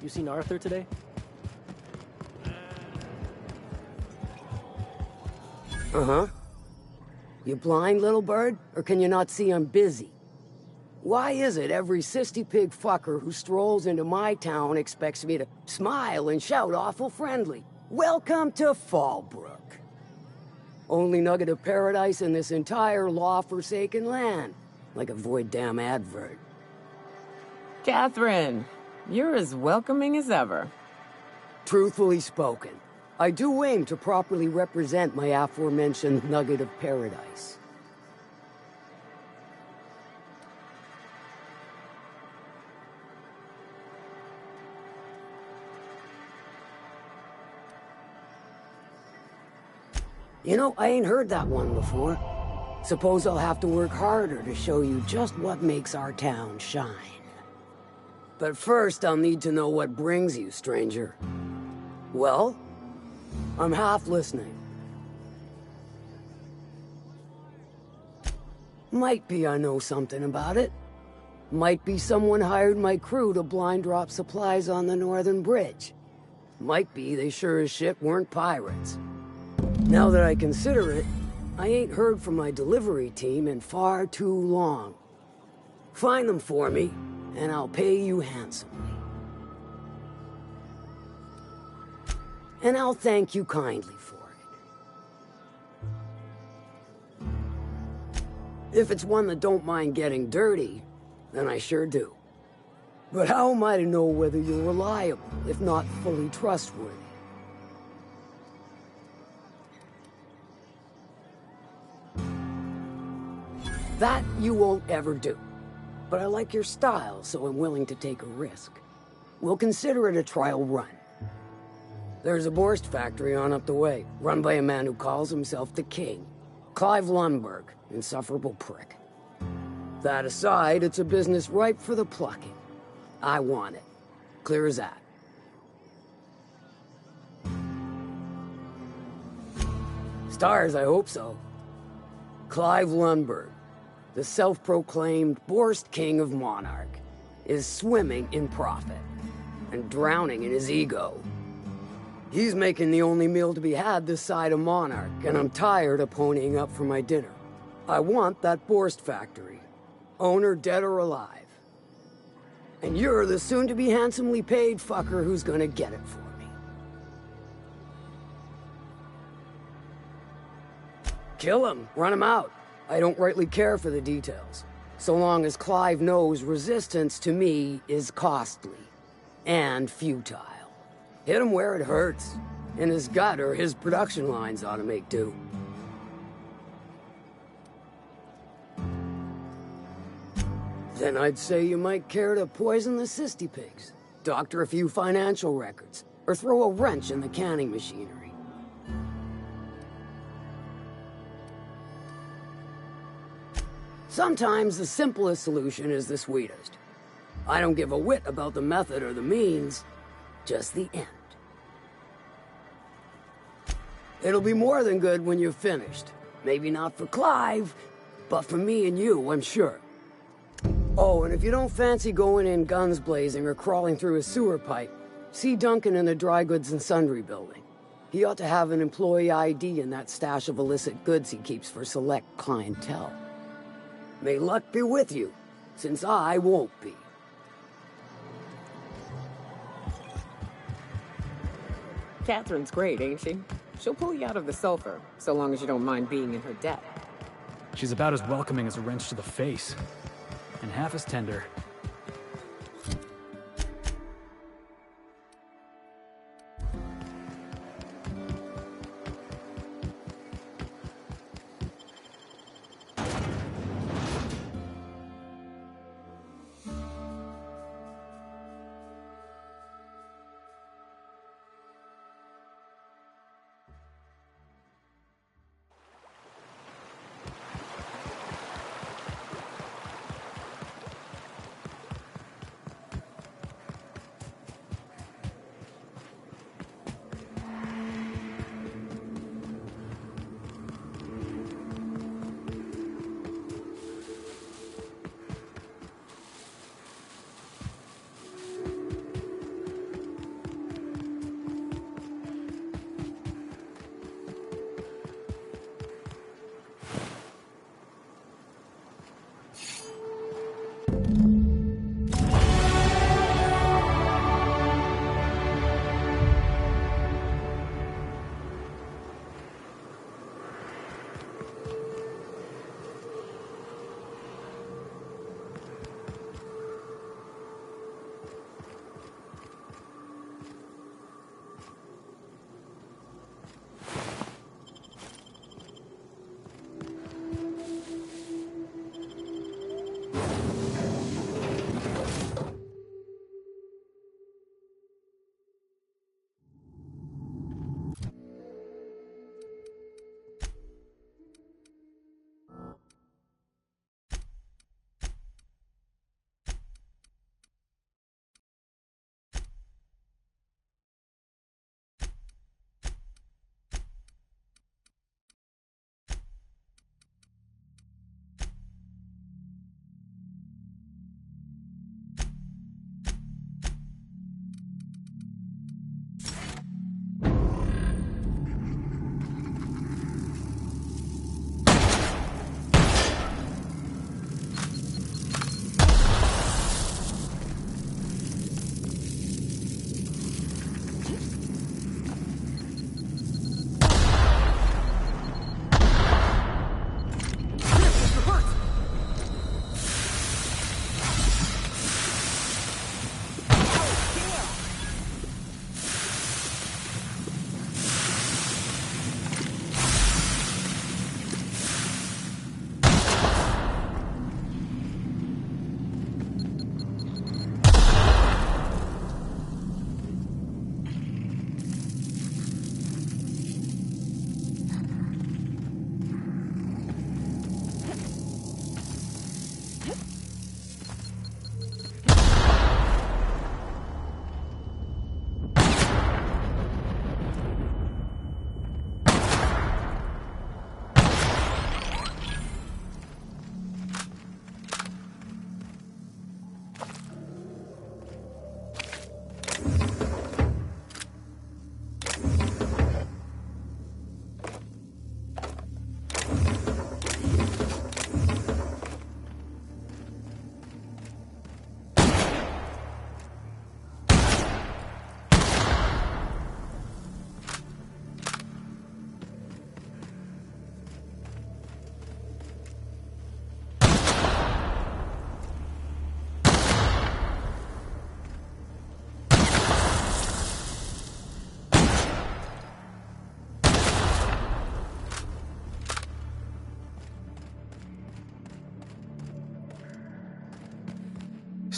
You seen Arthur today? Uh-huh. You blind, little bird? Or can you not see I'm busy? Why is it every sissy pig fucker who strolls into my town expects me to smile and shout awful friendly? Welcome to Fallbrook. Only nugget of paradise in this entire law-forsaken land. Like a void damn advert. Catherine, you're as welcoming as ever. Truthfully spoken, I do aim to properly represent my aforementioned nugget of paradise. You know, I ain't heard that one before. Suppose I'll have to work harder to show you just what makes our town shine. But first, I'll need to know what brings you, stranger. Well, I'm half listening. Might be I know something about it. Might be someone hired my crew to blind drop supplies on the Northern Bridge. Might be they sure as shit weren't pirates. Now that I consider it, I ain't heard from my delivery team in far too long. Find them for me, and I'll pay you handsomely. And I'll thank you kindly for it. If it's one that don't mind getting dirty, then I sure do. But how am I to know whether you're reliable, if not fully trustworthy? That you won't ever do. But I like your style, so I'm willing to take a risk. We'll consider it a trial run. There's a Borst factory on up the way, run by a man who calls himself the King. Clive Lundberg, insufferable prick. That aside, it's a business ripe for the plucking. I want it. Clear as that. Stars, I hope so. Clive Lundberg, the self-proclaimed Borst King of Monarch, is swimming in profit and drowning in his ego. He's making the only meal to be had this side of Monarch, and I'm tired of ponying up for my dinner. I want that Borst factory, owner dead or alive. And you're the soon-to-be handsomely paid fucker who's gonna get it for me. Kill him, run him out. I don't rightly care for the details, so long as Clive knows resistance to me is costly and futile. Hit him where it hurts. In his gut, or his production lines ought to make do. Then I'd say you might care to poison the cysty pigs, doctor a few financial records, or throw a wrench in the canning machinery. Sometimes the simplest solution is the sweetest. I don't give a whit about the method or the means, just the end. It'll be more than good when you're finished. Maybe not for Clive, but for me and you, I'm sure. Oh, and if you don't fancy going in guns blazing or crawling through a sewer pipe, see Duncan in the Dry Goods and Sundry building. He ought to have an employee ID in that stash of illicit goods he keeps for select clientele. May luck be with you, since I won't be. Catherine's great, ain't she? She'll pull you out of the sulfur, so long as you don't mind being in her debt. She's about as welcoming as a wrench to the face. And half as tender.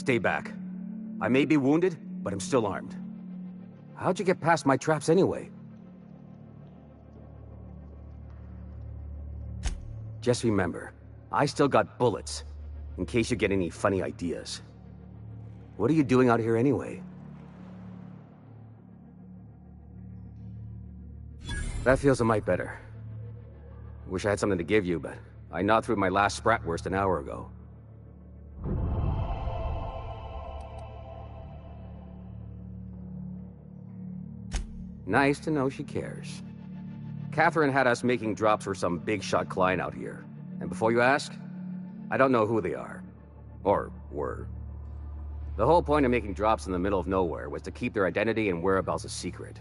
Stay back. I may be wounded, but I'm still armed. How'd you get past my traps anyway? Just remember, I still got bullets, in case you get any funny ideas. What are you doing out here anyway? That feels a mite better. Wish I had something to give you, but I gnawed through my last Spratwurst an hour ago. Nice to know she cares. Catherine had us making drops for some big-shot client out here. And before you ask, I don't know who they are. Or were. The whole point of making drops in the middle of nowhere was to keep their identity and whereabouts a secret.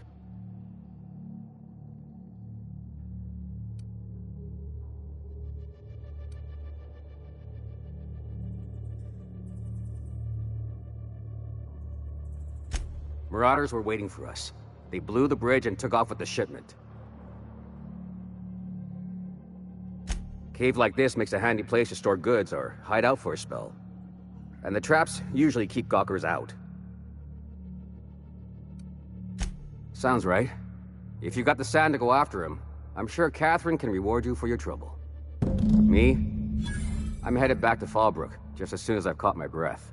Marauders were waiting for us. They blew the bridge and took off with the shipment. Cave like this makes a handy place to store goods or hide out for a spell. And the traps usually keep gawkers out. Sounds right. If you got the sand to go after him, I'm sure Catherine can reward you for your trouble. Me? I'm headed back to Fallbrook just as soon as I've caught my breath.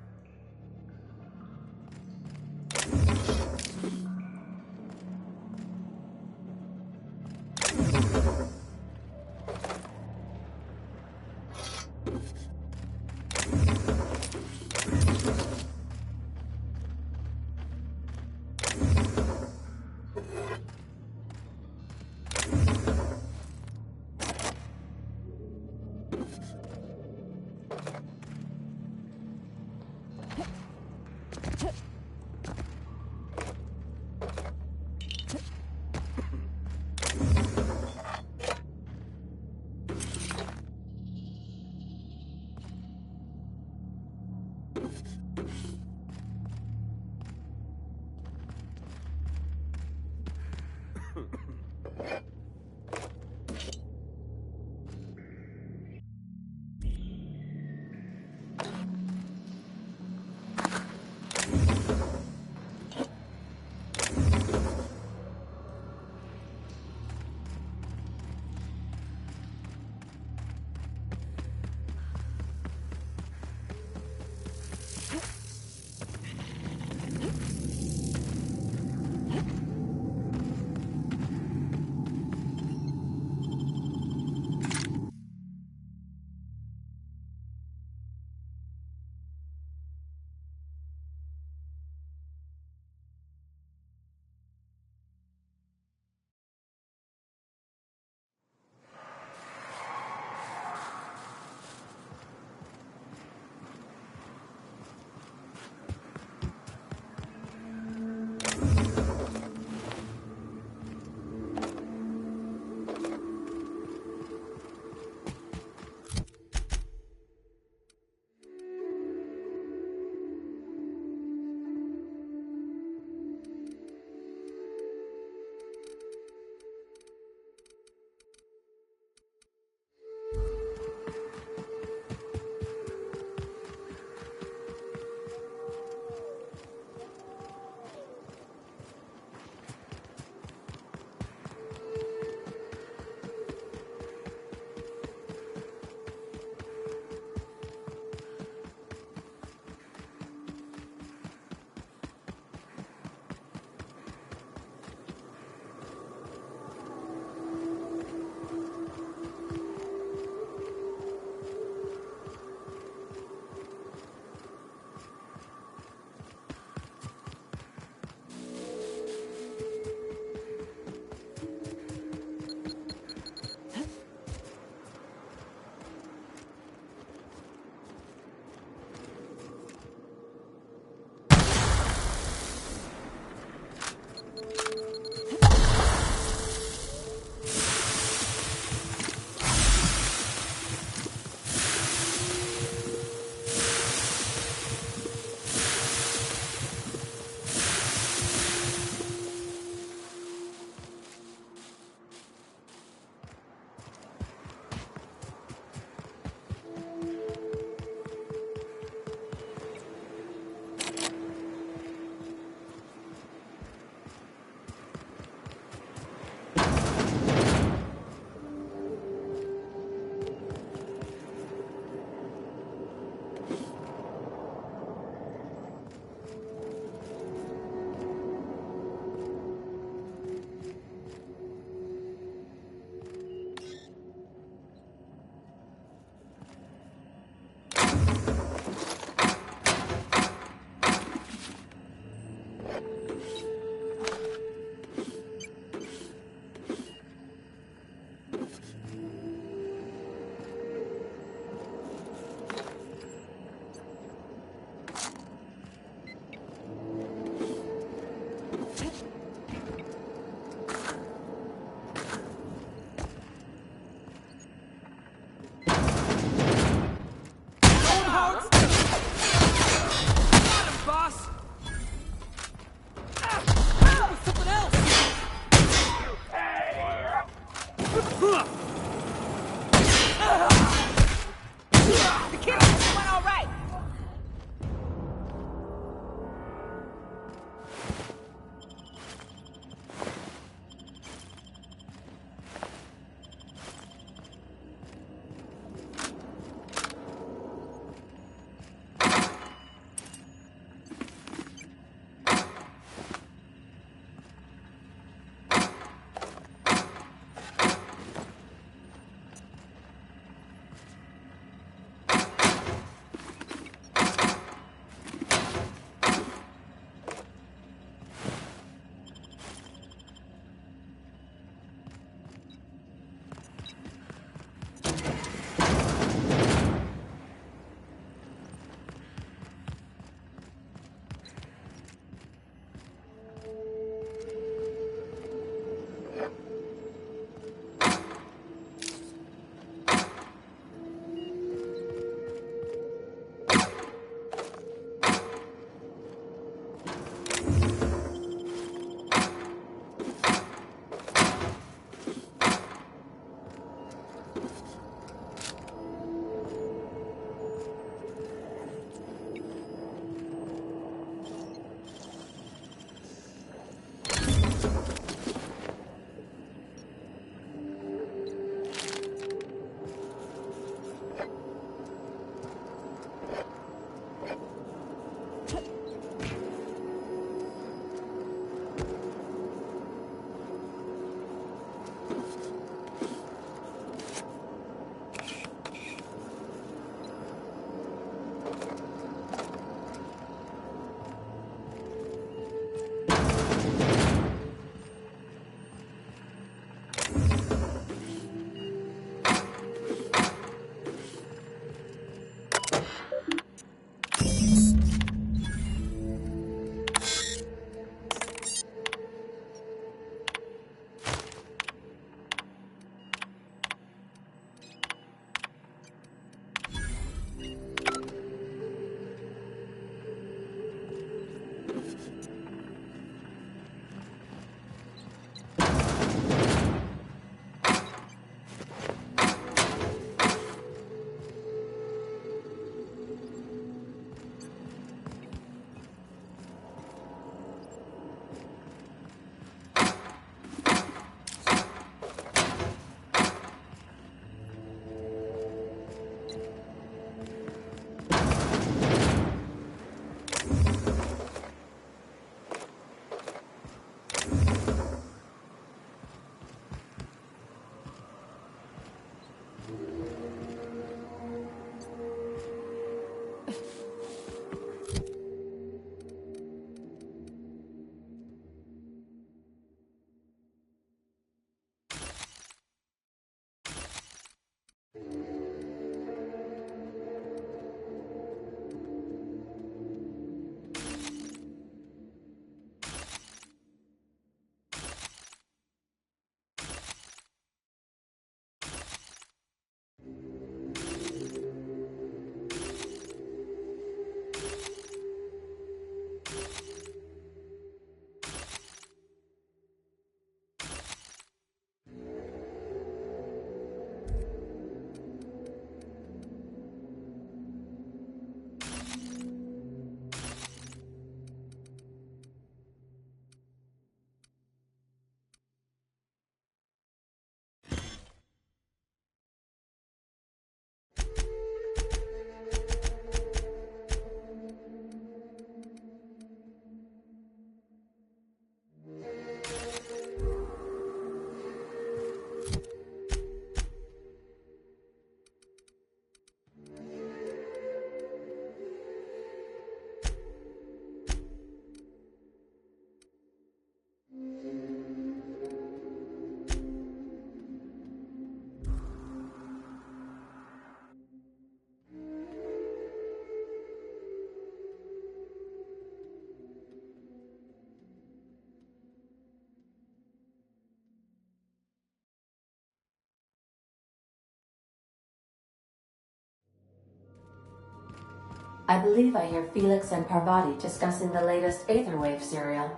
I believe I hear Felix and Parvati discussing the latest Aetherwave serial.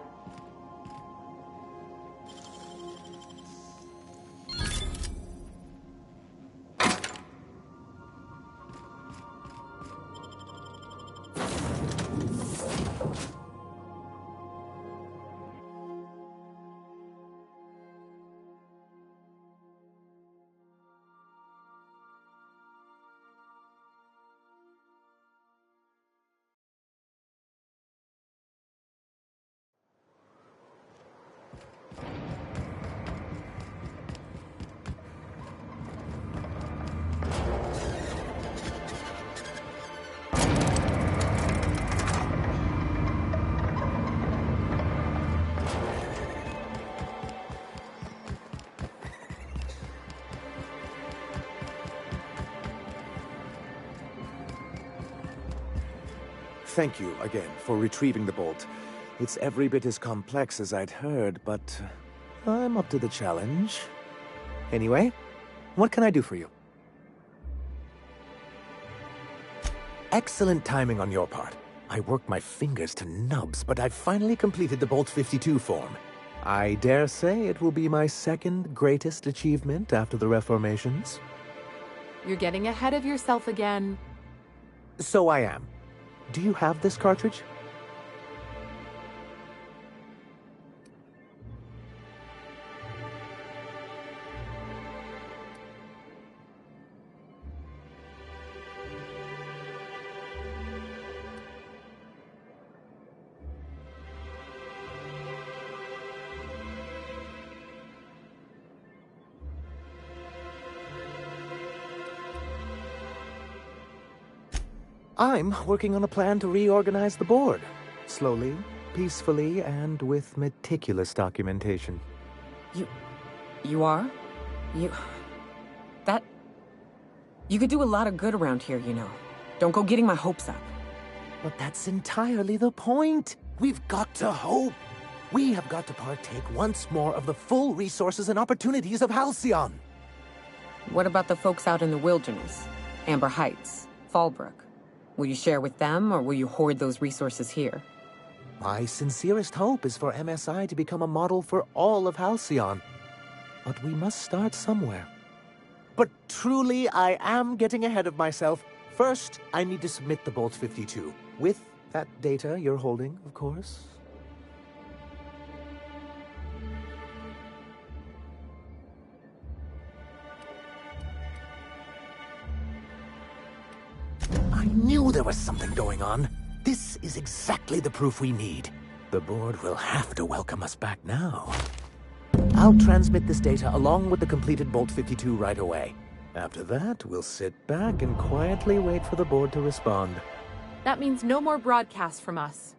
Thank you again for retrieving the bolt. It's every bit as complex as I'd heard, but I'm up to the challenge. Anyway, what can I do for you? Excellent timing on your part. I worked my fingers to nubs, but I've finally completed the Bolt 52 form. I dare say it will be my second greatest achievement after the Reformations. You're getting ahead of yourself again. So I am. Do you have this cartridge? I'm working on a plan to reorganize the board. Slowly, peacefully, and with meticulous documentation. You are? You could do a lot of good around here, you know. Don't go getting my hopes up. But that's entirely the point. We've got to hope. We have got to partake once more of the full resources and opportunities of Halcyon. What about the folks out in the wilderness? Amber Heights, Fallbrook? Will you share with them, or will you hoard those resources here? My sincerest hope is for MSI to become a model for all of Halcyon. But we must start somewhere. But truly, I am getting ahead of myself. First, I need to submit the Bolt 52. With that data you're holding, of course. I knew there was something going on. This is exactly the proof we need. The board will have to welcome us back now. I'll transmit this data along with the completed Bolt 52 right away. After that, we'll sit back and quietly wait for the board to respond. That means no more broadcasts from us.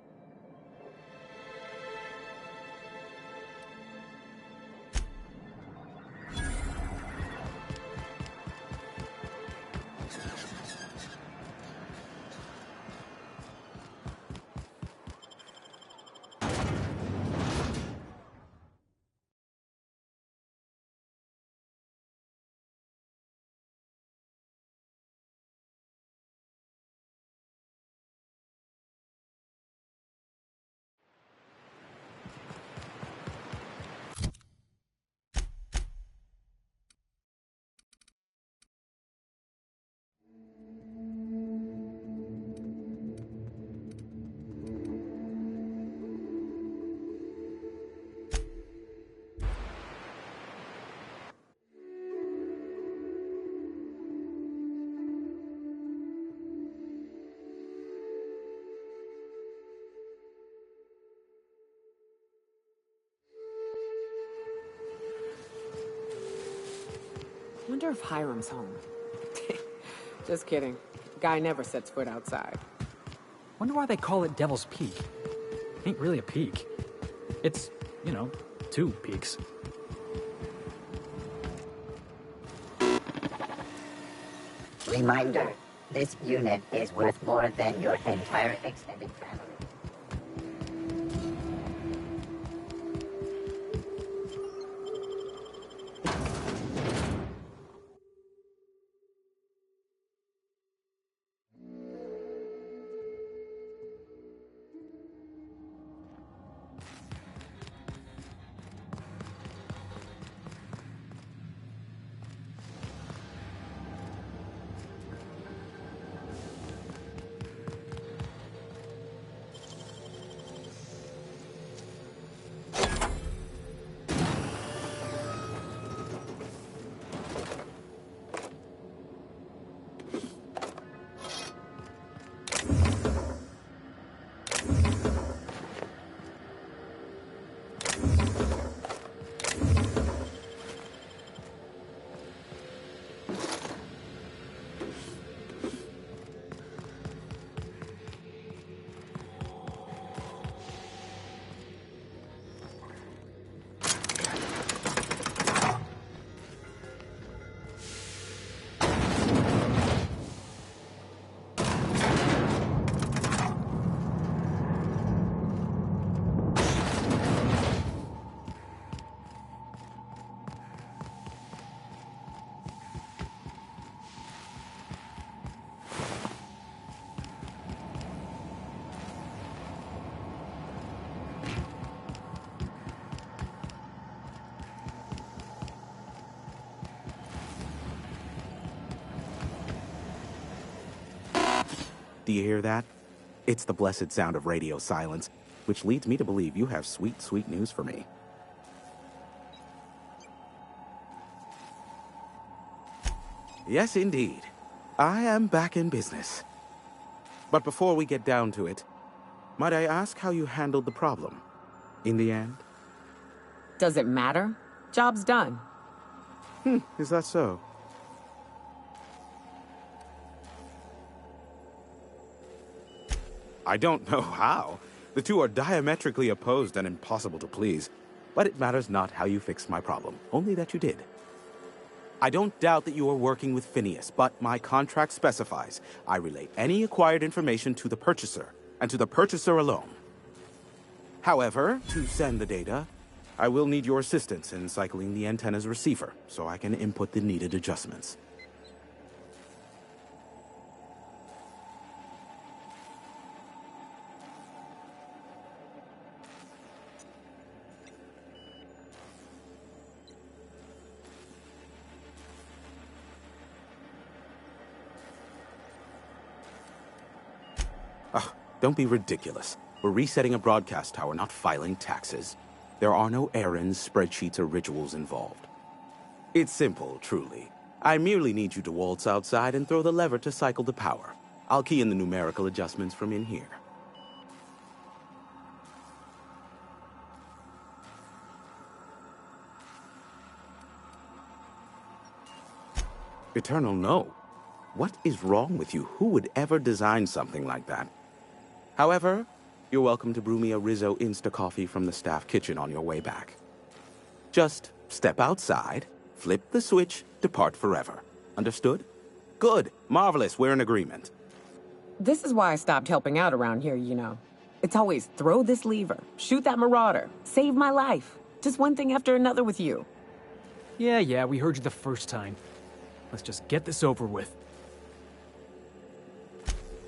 Wonder if Hiram's home. Just kidding. Guy never sets foot outside. Wonder why they call it Devil's Peak. Ain't really a peak. It's, you know, 2 peaks. Reminder, this unit is worth more than your entire extended family. Do you hear that? It's the blessed sound of radio silence, which leads me to believe you have sweet, sweet news for me. Yes, indeed. I am back in business. But before we get down to it, might I ask how you handled the problem? In the end? Does it matter? Job's done. Is that so? I don't know how. The two are diametrically opposed and impossible to please. But it matters not how you fixed my problem, only that you did. I don't doubt that you are working with Phineas, but my contract specifies I relay any acquired information to the purchaser, and to the purchaser alone. However, to send the data, I will need your assistance in cycling the antenna's receiver, so I can input the needed adjustments. Don't be ridiculous. We're resetting a broadcast tower, not filing taxes. There are no errands, spreadsheets, or rituals involved. It's simple, truly. I merely need you to waltz outside and throw the lever to cycle the power. I'll key in the numerical adjustments from in here. Eternal, no. What is wrong with you? Who would ever design something like that? However, you're welcome to brew me a Rizzo Insta-Coffee from the staff kitchen on your way back. Just step outside, flip the switch, depart forever. Understood? Good. Marvelous. We're in agreement. This is why I stopped helping out around here, you know. It's always throw this lever, shoot that marauder, save my life. Just one thing after another with you. Yeah, we heard you the first time. Let's just get this over with.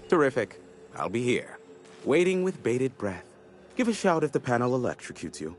Terrific. I'll be here, waiting with bated breath. Give a shout if the panel electrocutes you.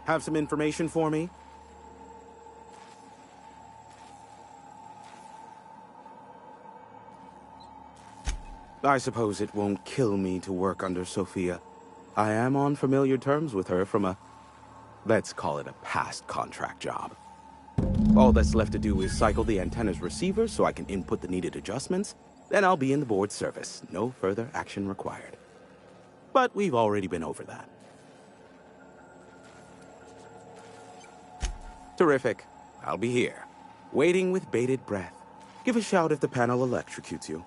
Have some information for me? I suppose it won't kill me to work under Sophia. I am on familiar terms with her from a, let's call it a past contract job. All that's left to do is cycle the antenna's receiver so I can input the needed adjustments, then I'll be in the board service. No further action required. But we've already been over that. Terrific. I'll be here, waiting with bated breath. Give a shout if the panel electrocutes you.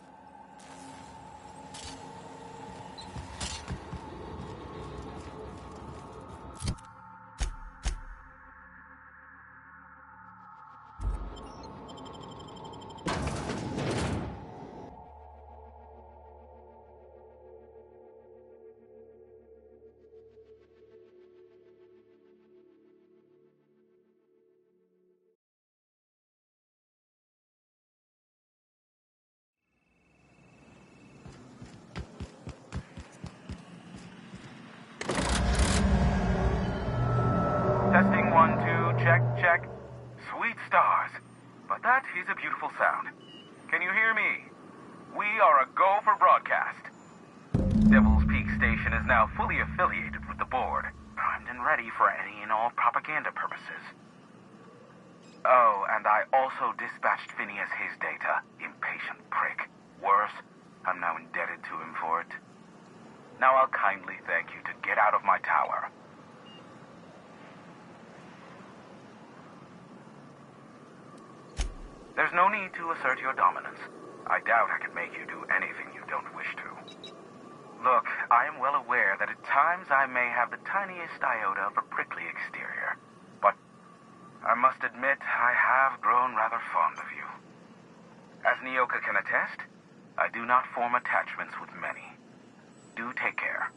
Testing 1, 2, check, check. Sweet stars. But that is a beautiful sound. Can you hear me? We are a go for broadcast. Devil's Peak Station is now fully affiliated with the board, primed and ready for any and all propaganda purposes. Oh, and I also dispatched Phineas his data. Impatient prick. Worse, I'm now indebted to him for it. Now I'll kindly thank you to get out of my tower. There's no need to assert your dominance. I doubt I could make you do anything you don't wish to. Look, I am well aware that at times I may have the tiniest iota of a prickly exterior, but I must admit I have grown rather fond of you. As Nyoka can attest, I do not form attachments with many. Do take care.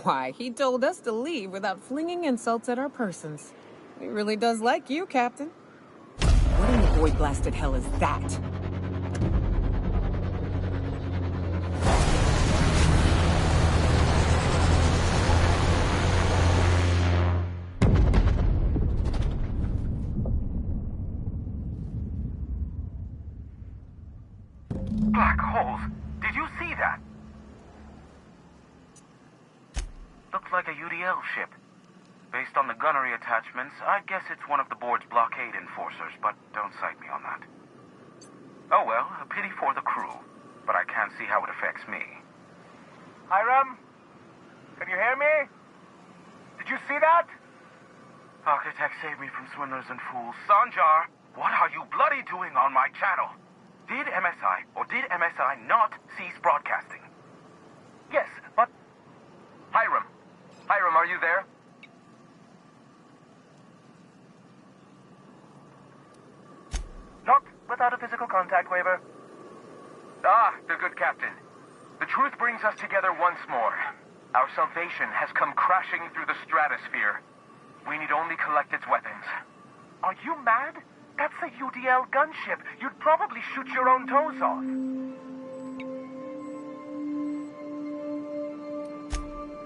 Why, he told us to leave without flinging insults at our persons. He really does like you, Captain. What in the boy-blasted hell is that? Black holes! Did you see that? Looks like a UDL ship. Based on the gunnery attachments, I guess it's one of the board's blockade enforcers, but don't cite me on that. Oh well, a pity for the crew, but I can't see how it affects me. Hiram? Can you hear me? Did you see that? Architect saved me from swindlers and fools. Sanjar, what are you bloody doing on my channel? Did MSI, or did MSI not cease broadcasting? Yes, but... Hiram, are you there? Not without a physical contact waiver. Ah, the good captain. The truth brings us together once more. Our salvation has come crashing through the stratosphere. We need only collect its weapons. Are you mad? That's a UDL gunship. You'd probably shoot your own toes off.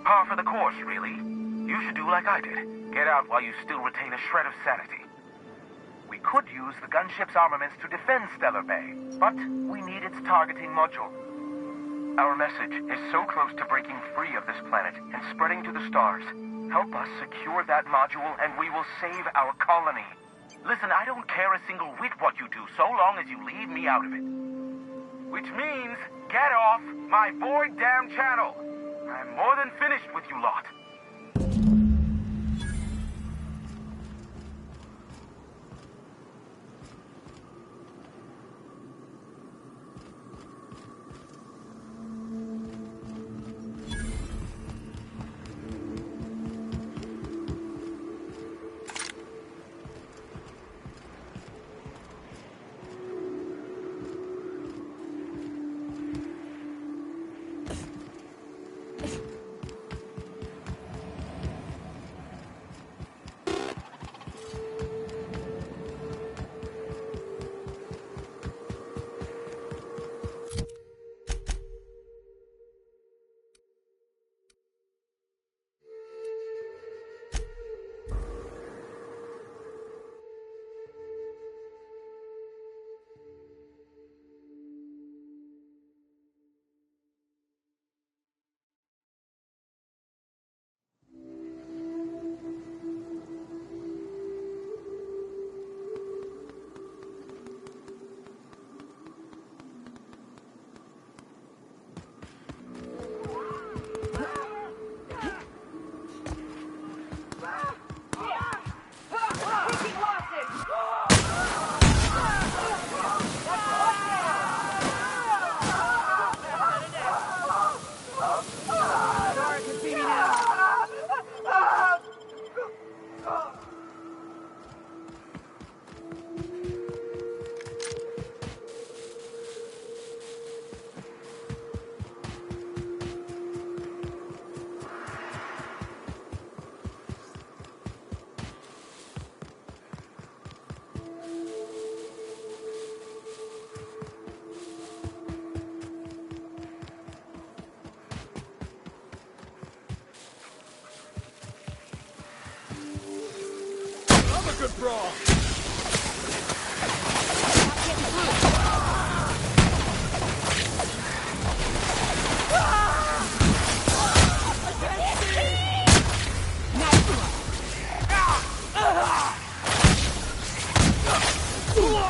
Par for the course, really. You should do like I did. Get out while you still retain a shred of sanity. We could use the gunship's armaments to defend Stellar Bay, but we need its targeting module. Our message is so close to breaking free of this planet and spreading to the stars. Help us secure that module and we will save our colony. Listen, I don't care a single whit what you do, so long as you leave me out of it. Which means, get off my boy damn channel. I'm more than finished with you lot. love a good brawl.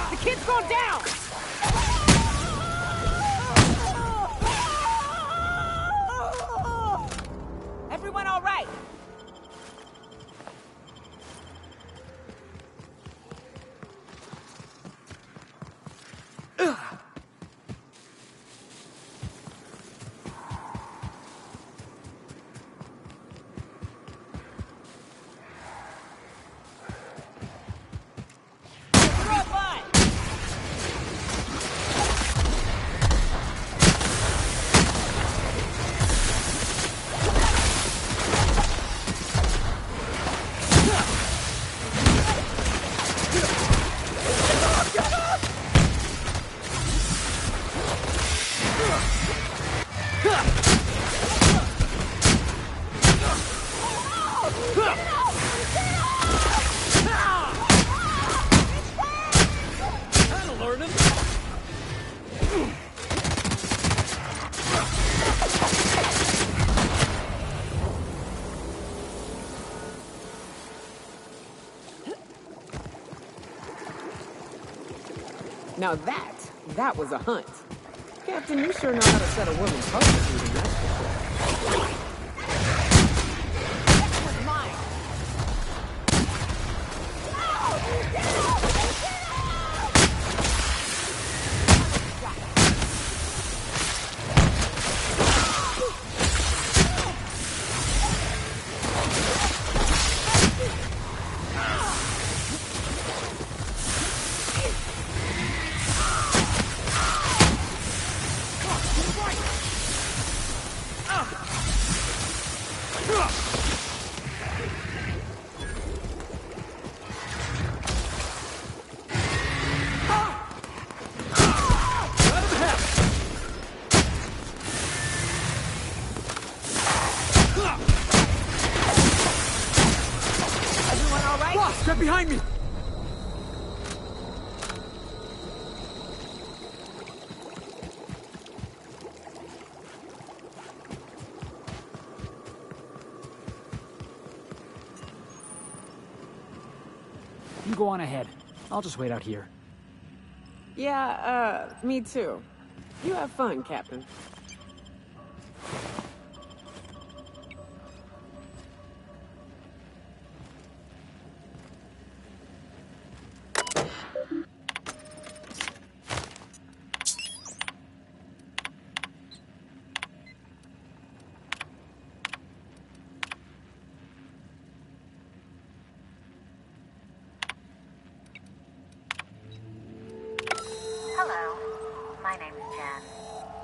The kid's going down! Everyone all right? Now that was a hunt. Captain, you sure know how to set a woman's heart beating, that's for sure. That was mine. Get behind me! You go on ahead. I'll just wait out here. Yeah, me too. You have fun, Captain. Hello, my name's Jen.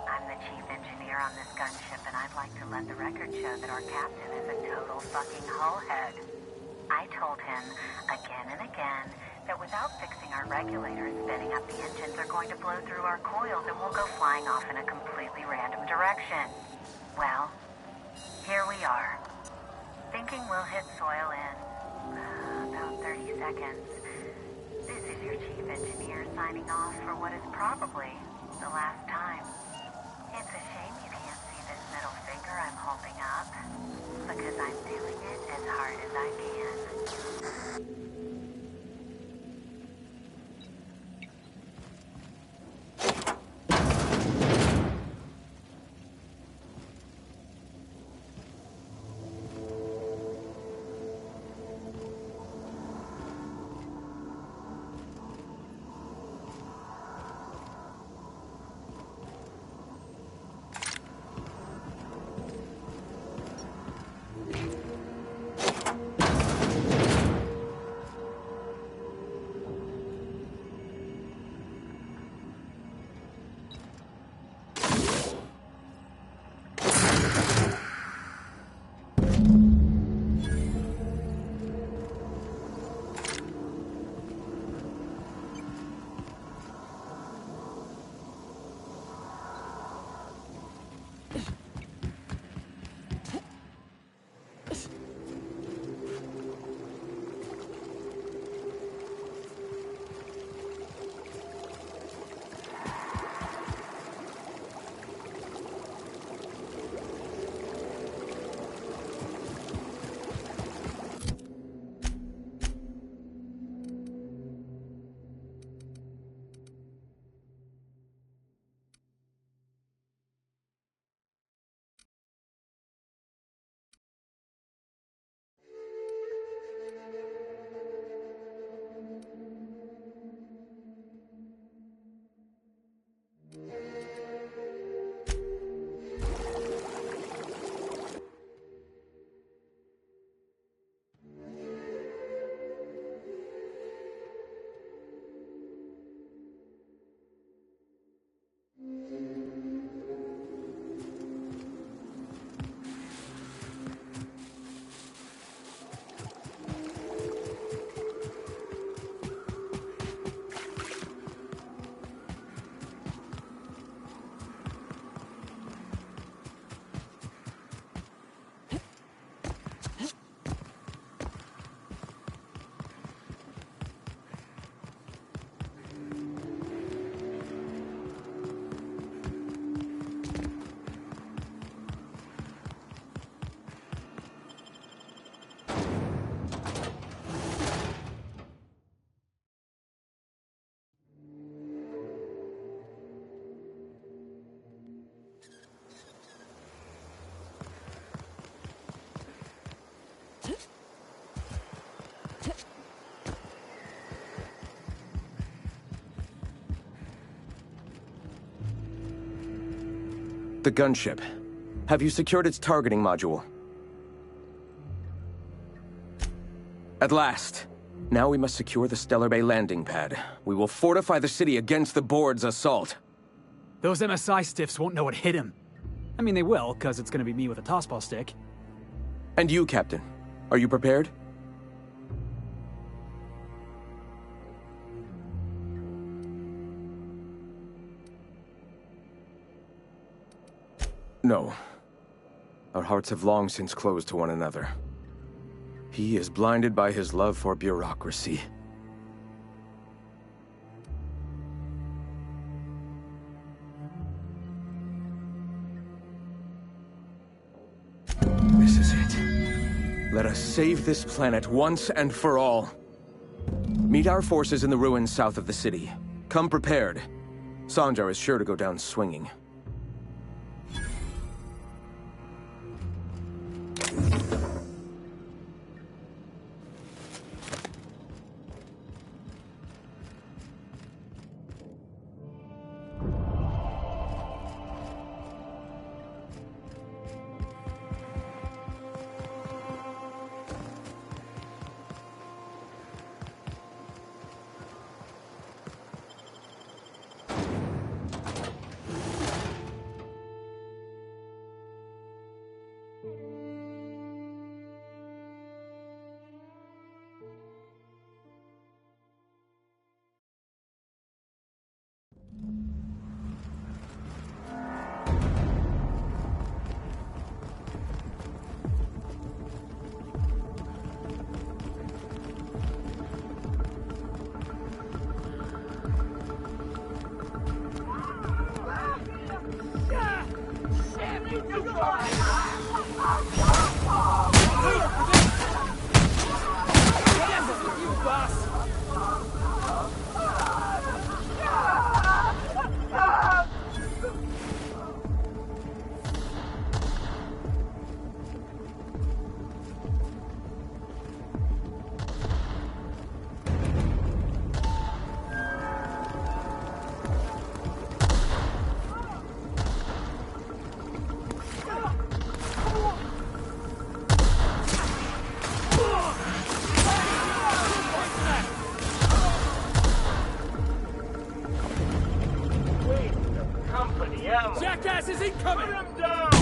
I'm the chief engineer on this gunship, and I'd like to let the record show that our captain is a total fucking hullhead. I told him again and again that without fixing our regulators, spinning up the engines are going to blow through our coils and we'll go flying off in a completely random direction. Well, here we are. Thinking we'll hit soil in about 30 seconds. This is your chief engineer signing off for what is probably the last time. It's a shame you can't see this middle finger I'm holding up, because I'm doing it as hard as I can. The gunship. Have you secured its targeting module? At last. Now we must secure the Stellar Bay landing pad. We will fortify the city against the Board's assault. Those MSI stiffs won't know what hit him. I mean, they will, because it's gonna be me with a tossball stick. And you, Captain. Are you prepared? No. Our hearts have long since closed to one another. He is blinded by his love for bureaucracy. This is it. Let us save this planet once and for all. Meet our forces in the ruins south of the city. Come prepared. Sanjar is sure to go down swinging. Jackass is incoming! Put him down!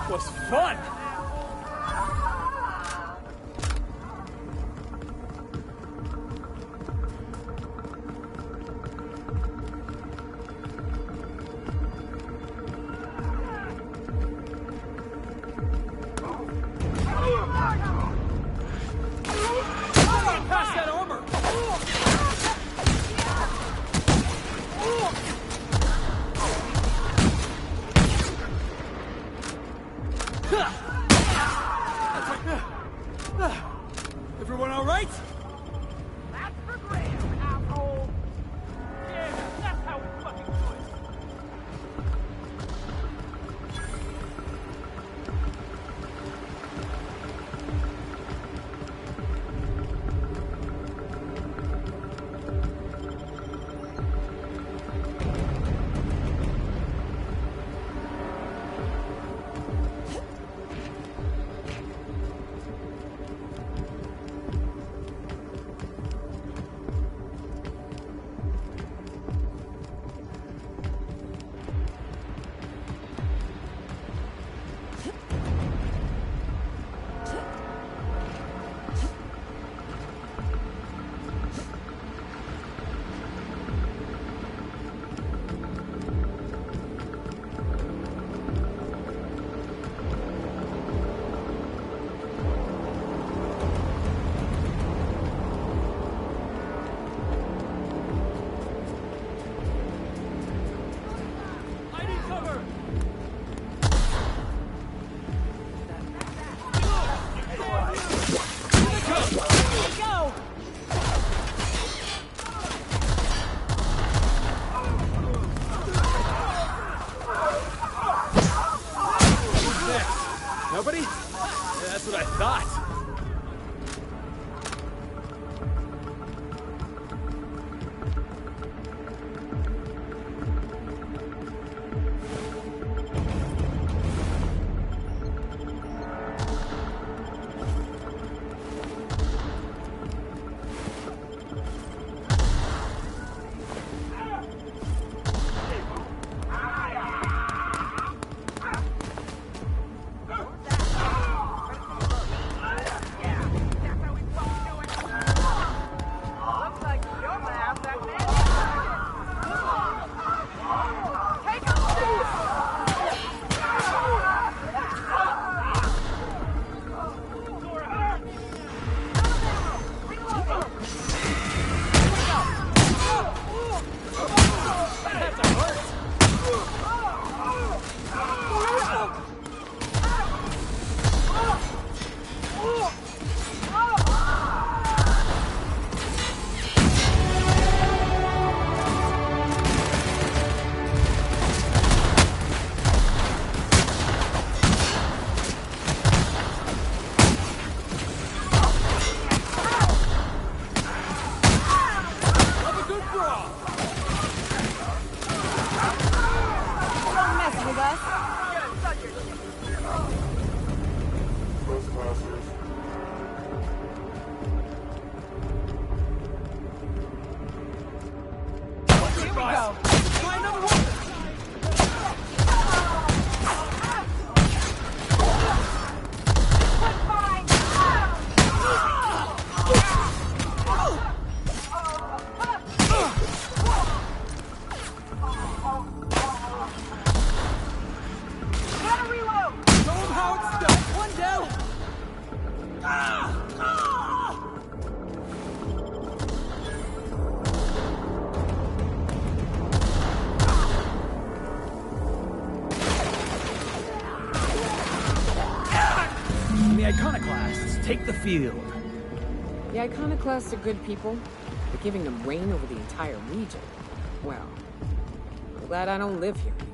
Was fun! go. Try another one. The Iconoclasts take the field. The Iconoclasts are good people, but giving them reign over the entire region, well, I'm glad I don't live here anymore.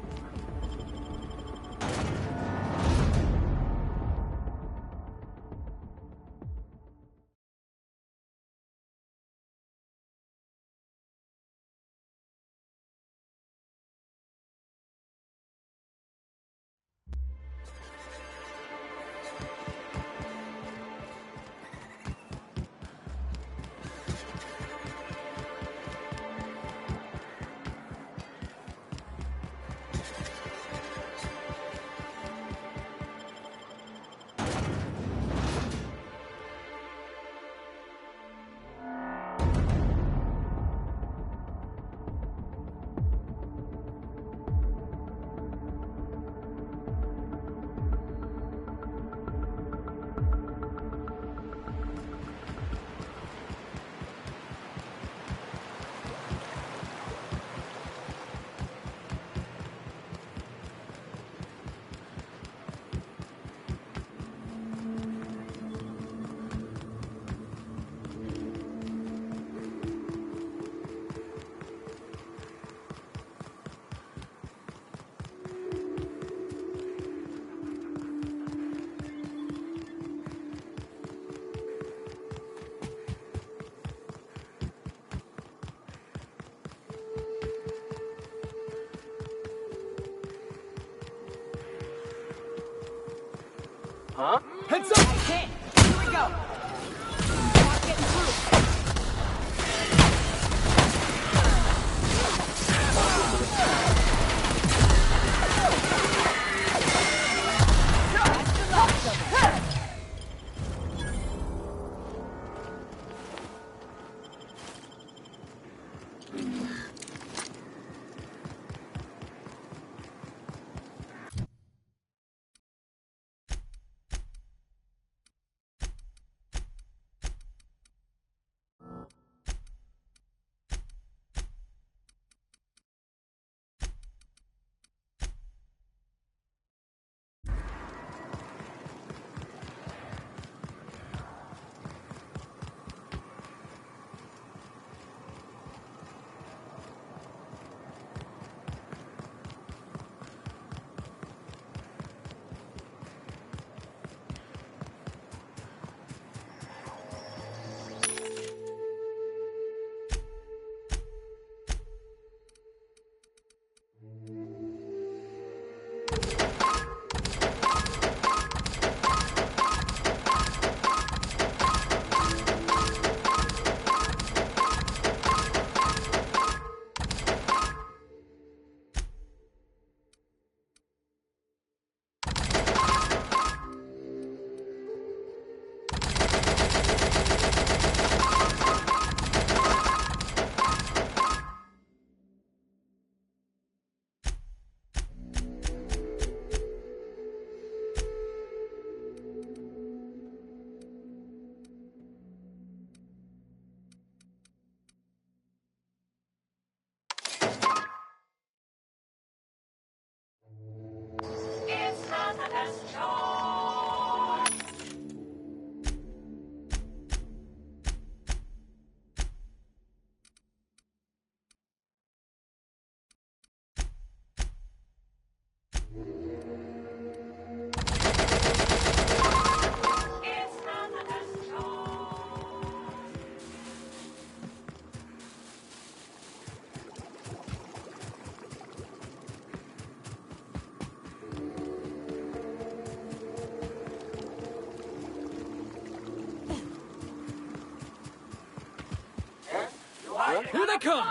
Huh? Heads up! Here we go. Not getting through. Here they come!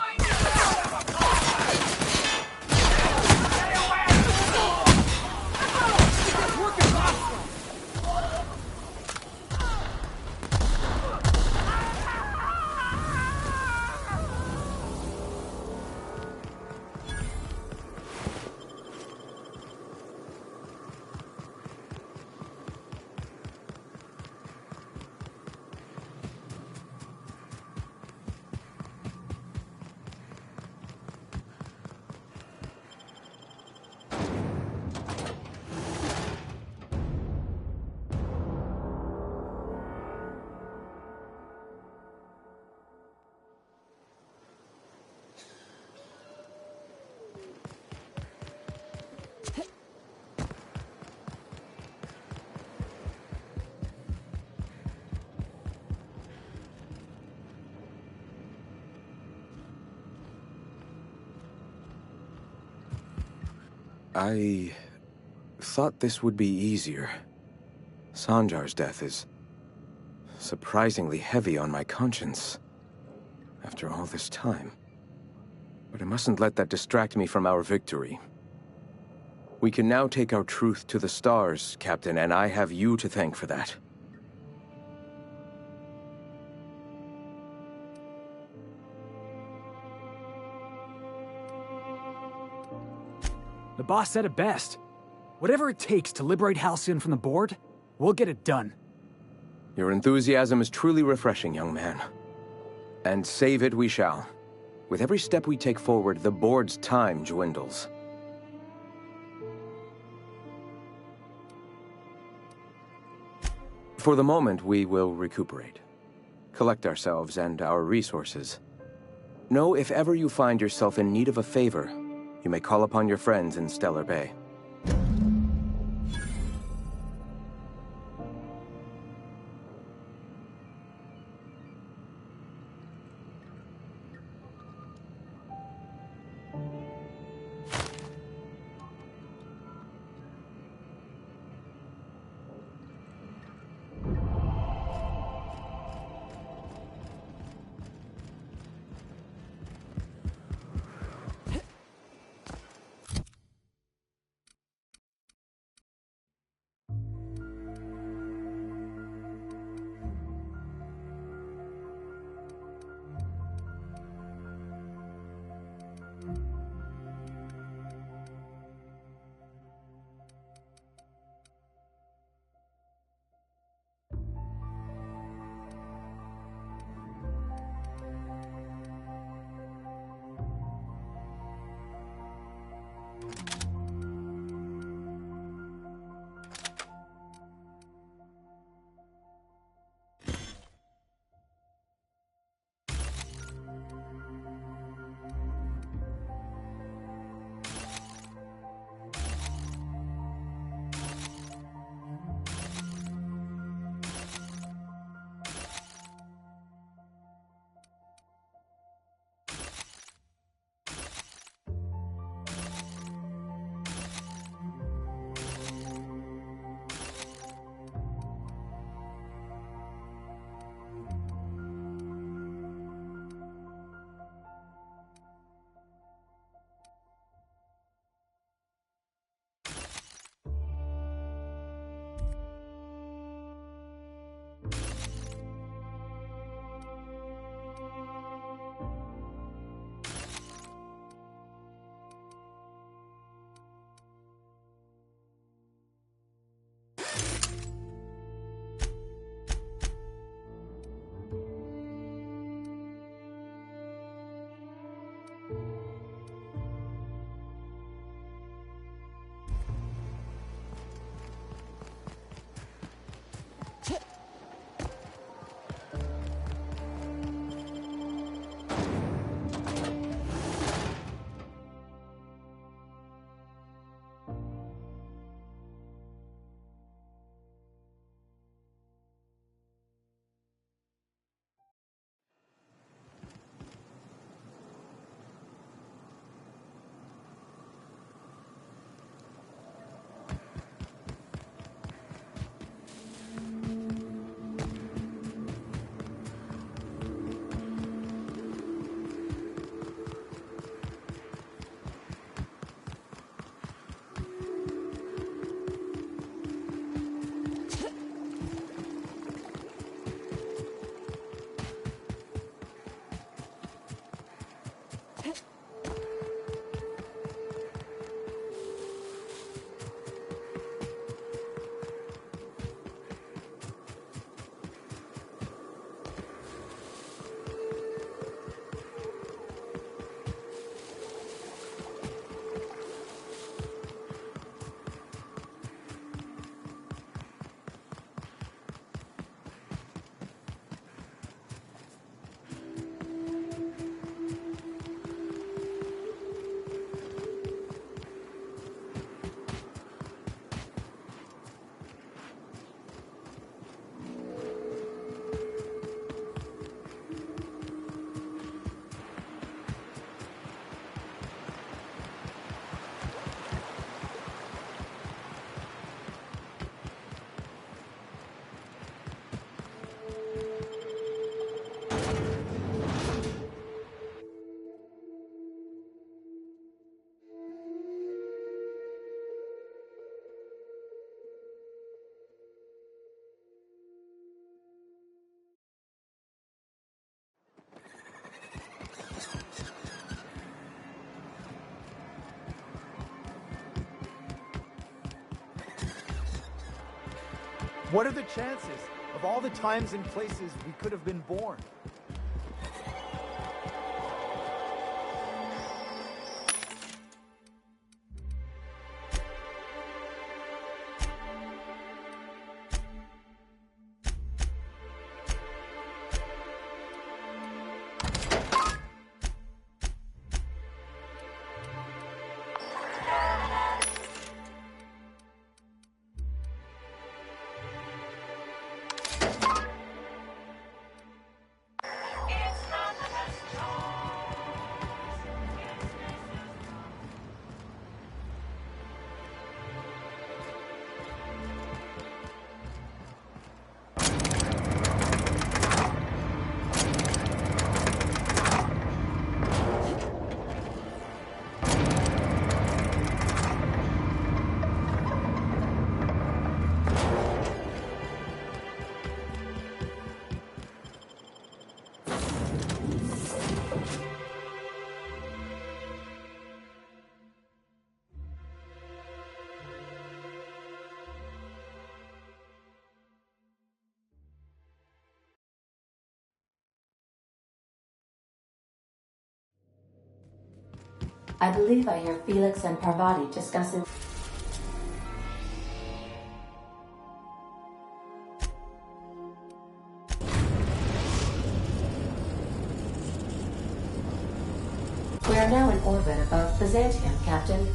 I thought this would be easier. Sanjar's death is surprisingly heavy on my conscience after all this time. But I mustn't let that distract me from our victory. We can now take our truth to the stars, Captain, and I have you to thank for that. The boss said it best. Whatever it takes to liberate Halcyon from the board, we'll get it done. Your enthusiasm is truly refreshing, young man. And save it we shall. With every step we take forward, the board's time dwindles. For the moment, we will recuperate. Collect ourselves and our resources. Know if ever you find yourself in need of a favor, you may call upon your friends in Stellar Bay. What are the chances of all the times and places we could have been born? I believe I hear Felix and Parvati discussing... We are now in orbit above Byzantium, Captain.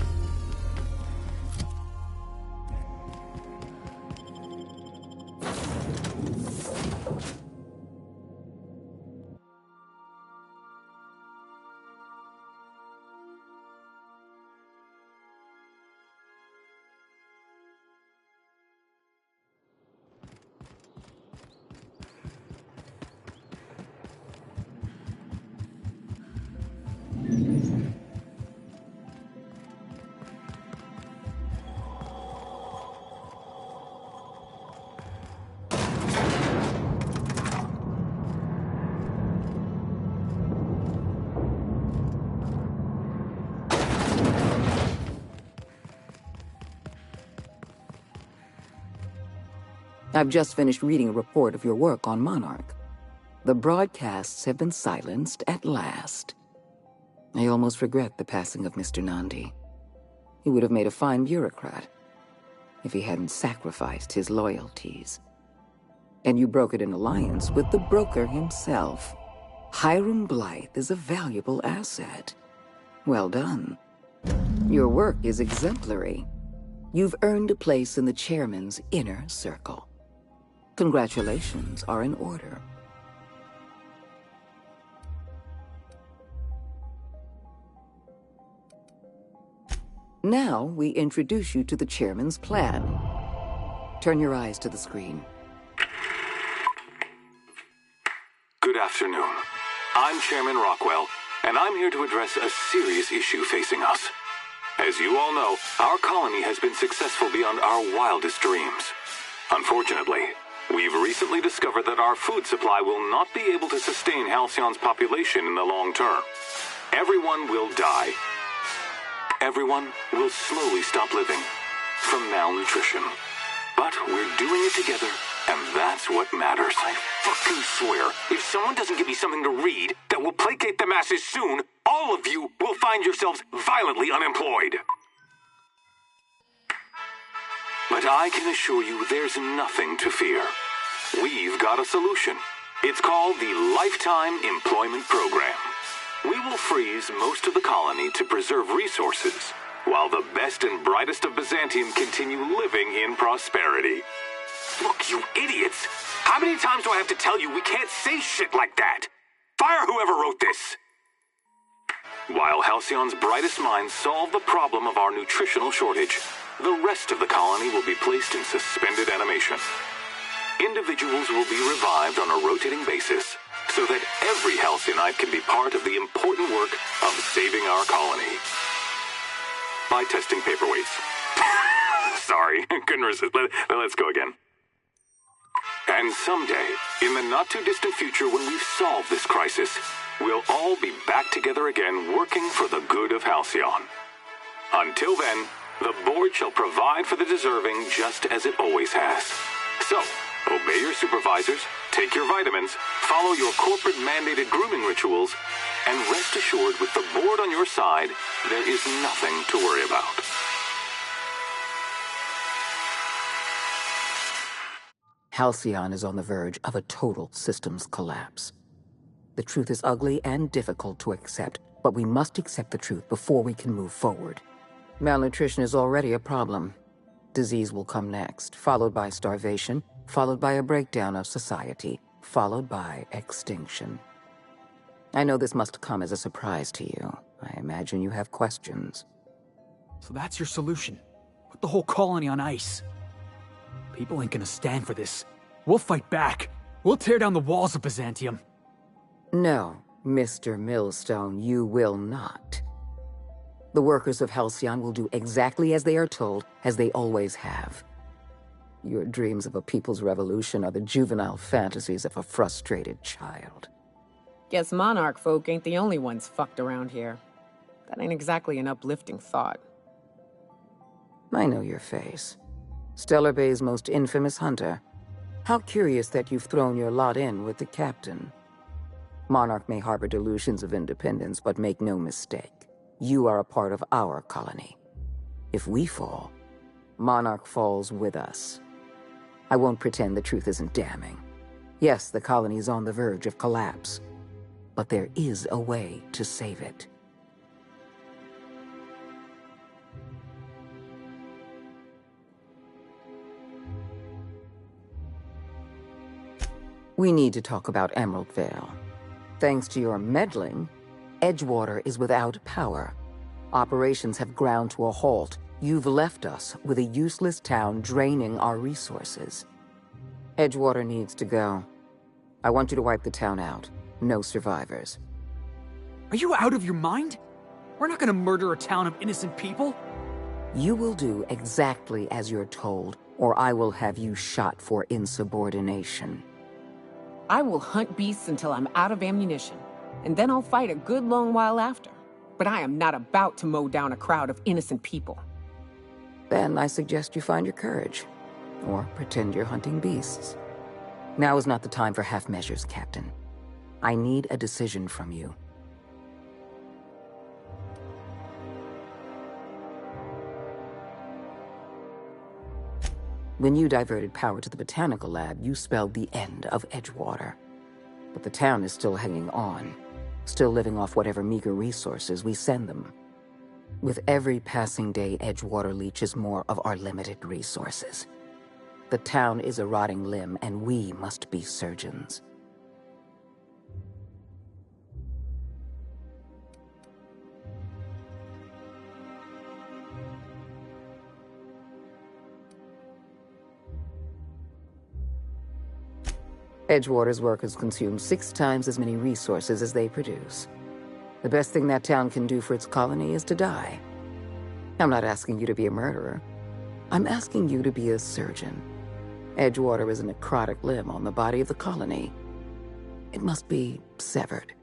I've just finished reading a report of your work on Monarch. The broadcasts have been silenced at last. I almost regret the passing of Mr. Nandi. He would have made a fine bureaucrat if he hadn't sacrificed his loyalties. And you brokered an alliance with the broker himself. Hiram Blythe is a valuable asset. Well done. Your work is exemplary. You've earned a place in the chairman's inner circle. Congratulations are in order. Now we introduce you to the chairman's plan. Turn your eyes to the screen. Good afternoon. I'm Chairman Rockwell, and I'm here to address a serious issue facing us. As you all know, our colony has been successful beyond our wildest dreams. Unfortunately, we've recently discovered that our food supply will not be able to sustain Halcyon's population in the long term. Everyone will die. Everyone will slowly stop living from malnutrition. But we're doing it together, and that's what matters. I fucking swear, if someone doesn't give me something to read that will placate the masses soon, all of you will find yourselves violently unemployed. But I can assure you there's nothing to fear. We've got a solution. It's called the Lifetime Employment Program. We will freeze most of the colony to preserve resources, while the best and brightest of Byzantium continue living in prosperity. Look, you idiots! How many times do I have to tell you we can't say shit like that? Fire whoever wrote this! While Halcyon's brightest minds solve the problem of our nutritional shortage, the rest of the colony will be placed in suspended animation. Individuals will be revived on a rotating basis, so that every Halcyonite can be part of the important work of saving our colony. By testing paperweights. Sorry, couldn't resist. Let's go again. And someday, in the not-too-distant future when we've solved this crisis, we'll all be back together again working for the good of Halcyon. Until then, the board shall provide for the deserving just as it always has. So, obey your supervisors, take your vitamins, follow your corporate-mandated grooming rituals, and rest assured with the board on your side, there is nothing to worry about. Halcyon is on the verge of a total systems collapse. The truth is ugly and difficult to accept, but we must accept the truth before we can move forward. Malnutrition is already a problem. Disease will come next, followed by starvation, followed by a breakdown of society, followed by extinction. I know this must come as a surprise to you. I imagine you have questions. So that's your solution? Put the whole colony on ice? People ain't gonna stand for this. We'll fight back. We'll tear down the walls of Byzantium. No, Mr. Millstone, you will not. The workers of Halcyon will do exactly as they are told, as they always have. Your dreams of a people's revolution are the juvenile fantasies of a frustrated child. Guess Monarch folk ain't the only ones fucked around here. That ain't exactly an uplifting thought. I know your face. Stellar Bay's most infamous hunter. How curious that you've thrown your lot in with the captain. Monarch may harbor delusions of independence, but make no mistake. You are a part of our colony. If we fall, Monarch falls with us. I won't pretend the truth isn't damning. Yes, the colony is on the verge of collapse, but there is a way to save it. We need to talk about Emerald Vale. Thanks to your meddling, Edgewater is without power. Operations have ground to a halt. You've left us with a useless town draining our resources. Edgewater needs to go. I want you to wipe the town out. No survivors. Are you out of your mind? We're not gonna murder a town of innocent people. You will do exactly as you're told, or I will have you shot for insubordination. I will hunt beasts until I'm out of ammunition, and then I'll fight a good long while after. But I am not about to mow down a crowd of innocent people. Then I suggest you find your courage, or pretend you're hunting beasts. Now is not the time for half measures, Captain. I need a decision from you. When you diverted power to the Botanical Lab, you spelled the end of Edgewater. But the town is still hanging on, still living off whatever meager resources we send them. With every passing day, Edgewater leeches more of our limited resources. The town is a rotting limb, and we must be surgeons. Edgewater's workers consume 6 times as many resources as they produce. The best thing that town can do for its colony is to die. I'm not asking you to be a murderer. I'm asking you to be a surgeon. Edgewater is a necrotic limb on the body of the colony. It must be severed.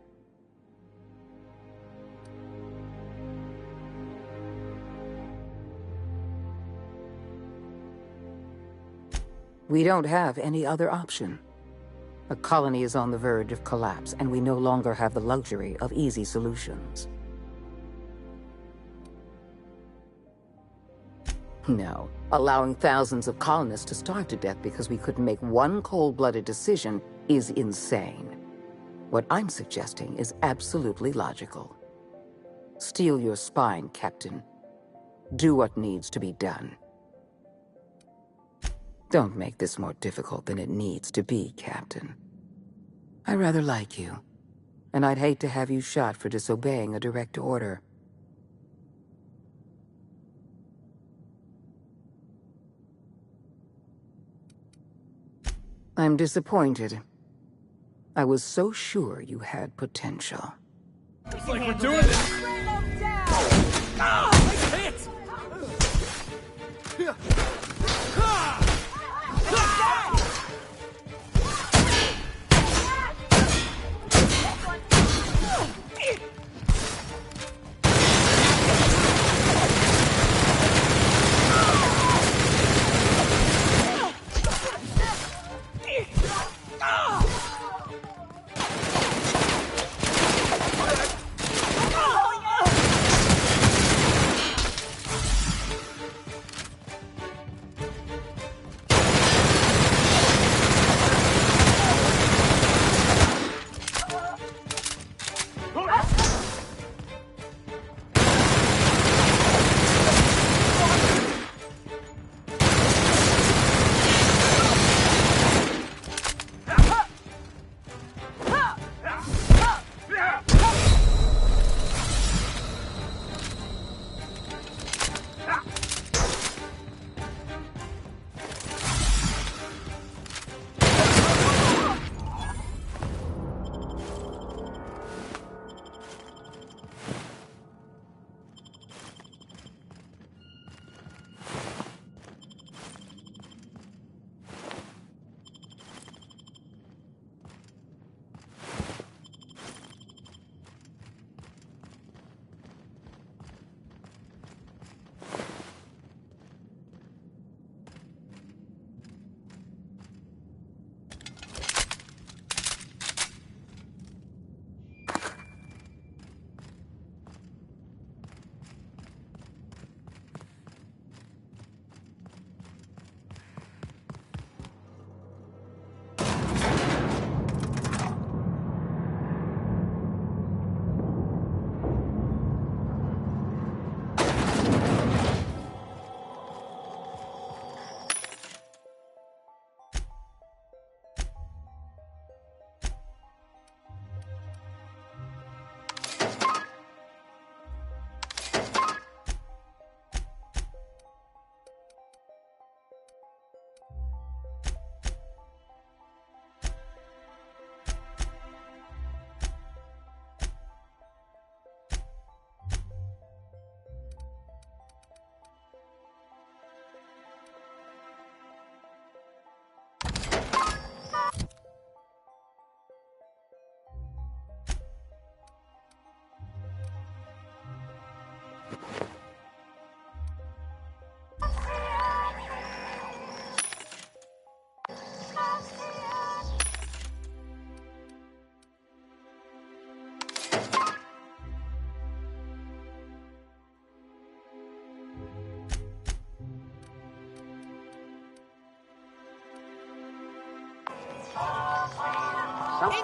We don't have any other option. The colony is on the verge of collapse, and we no longer have the luxury of easy solutions. No, allowing thousands of colonists to starve to death because we couldn't make one cold-blooded decision is insane. What I'm suggesting is absolutely logical. Steel your spine, Captain. Do what needs to be done. Don't make this more difficult than it needs to be, Captain. I rather like you, and I'd hate to have you shot for disobeying a direct order. I'm disappointed. I was so sure you had potential. Looks like we're doing this! Ah, I hit!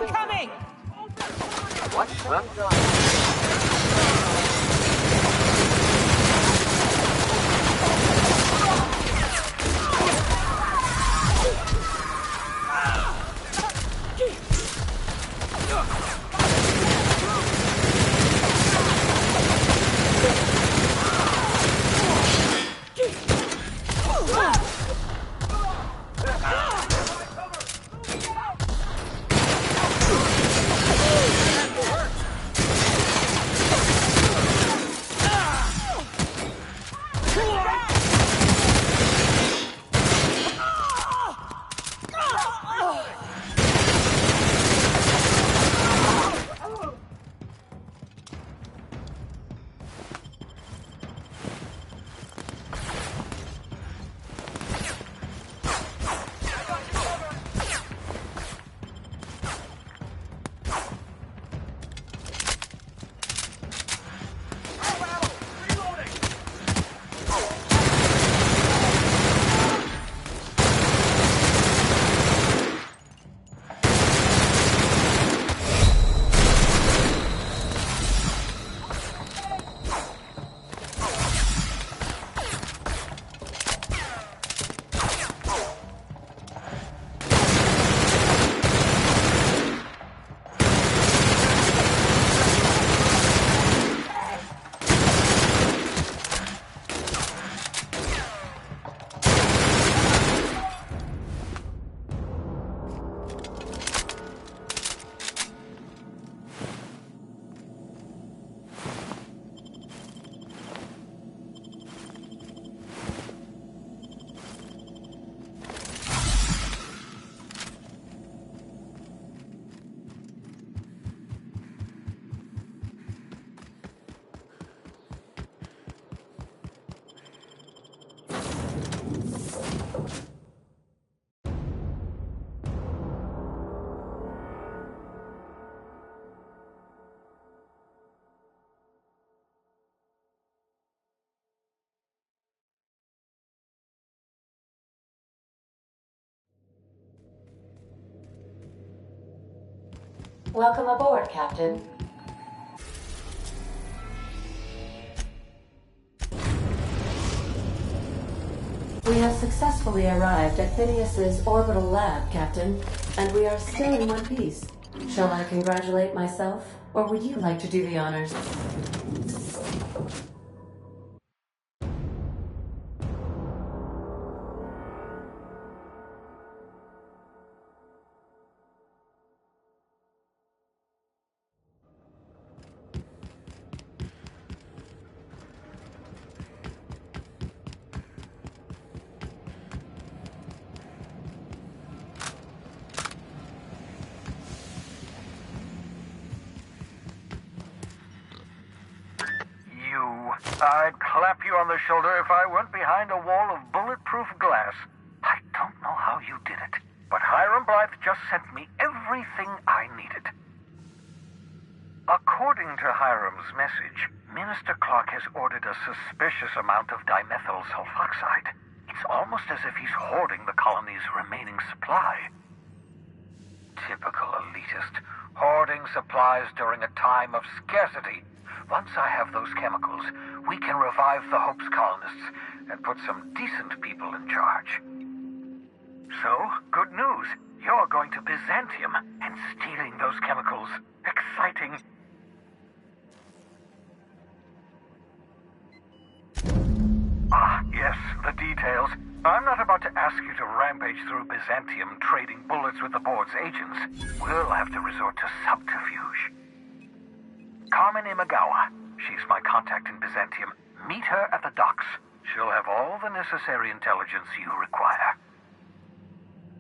Incoming! What's up? Welcome aboard, Captain. We have successfully arrived at Phineas's orbital lab, Captain, and we are still in one piece. Shall I congratulate myself, or would you like to do the honors? I'd clap you on the shoulder if I weren't behind a wall of bulletproof glass. I don't know how you did it, but Hiram Blythe just sent me everything I needed. According to Hiram's message, Minister Clark has ordered a suspicious amount of dimethyl sulfoxide. It's almost as if he's hoarding the colony's remaining supply. Typical elitist, hoarding supplies during a time of scarcity. Once I have those chemicals, we can revive the Hope's colonists and put some decent people in charge. So, good news. You're going to Byzantium and stealing those chemicals. Exciting. Ah, yes, the details. I'm not about to ask you to rampage through Byzantium trading bullets with the board's agents. We'll have to resort to subterfuge. Carmen Imagawa. She's my contact in Byzantium. Meet her at the docks. She'll have all the necessary intelligence you require.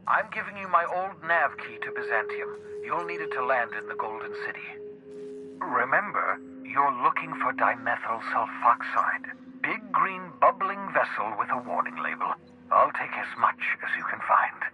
I'm giving you my old nav key to Byzantium. You'll need it to land in the Golden City. Remember, You're looking for dimethyl sulfoxide. Big green bubbling vessel with a warning label. I'll take as much as you can find.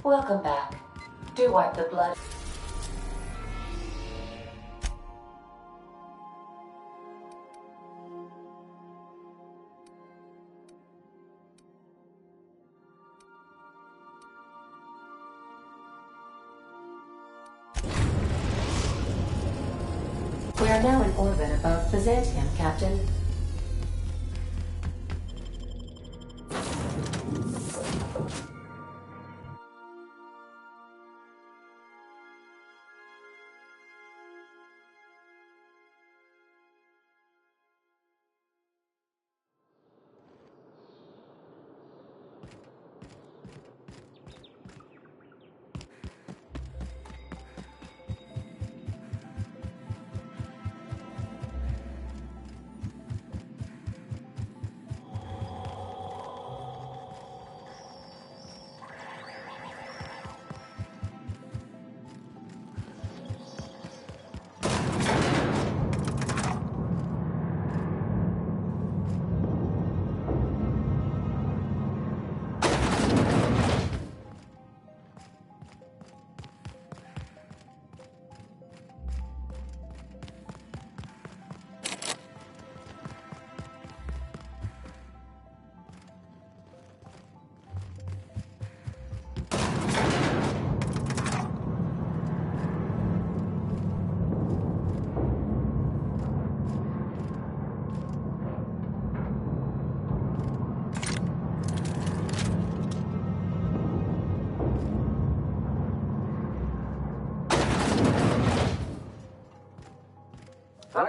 Welcome back. Do wipe the blood. We are now in orbit above Byzantium, Captain.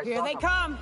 Here they come!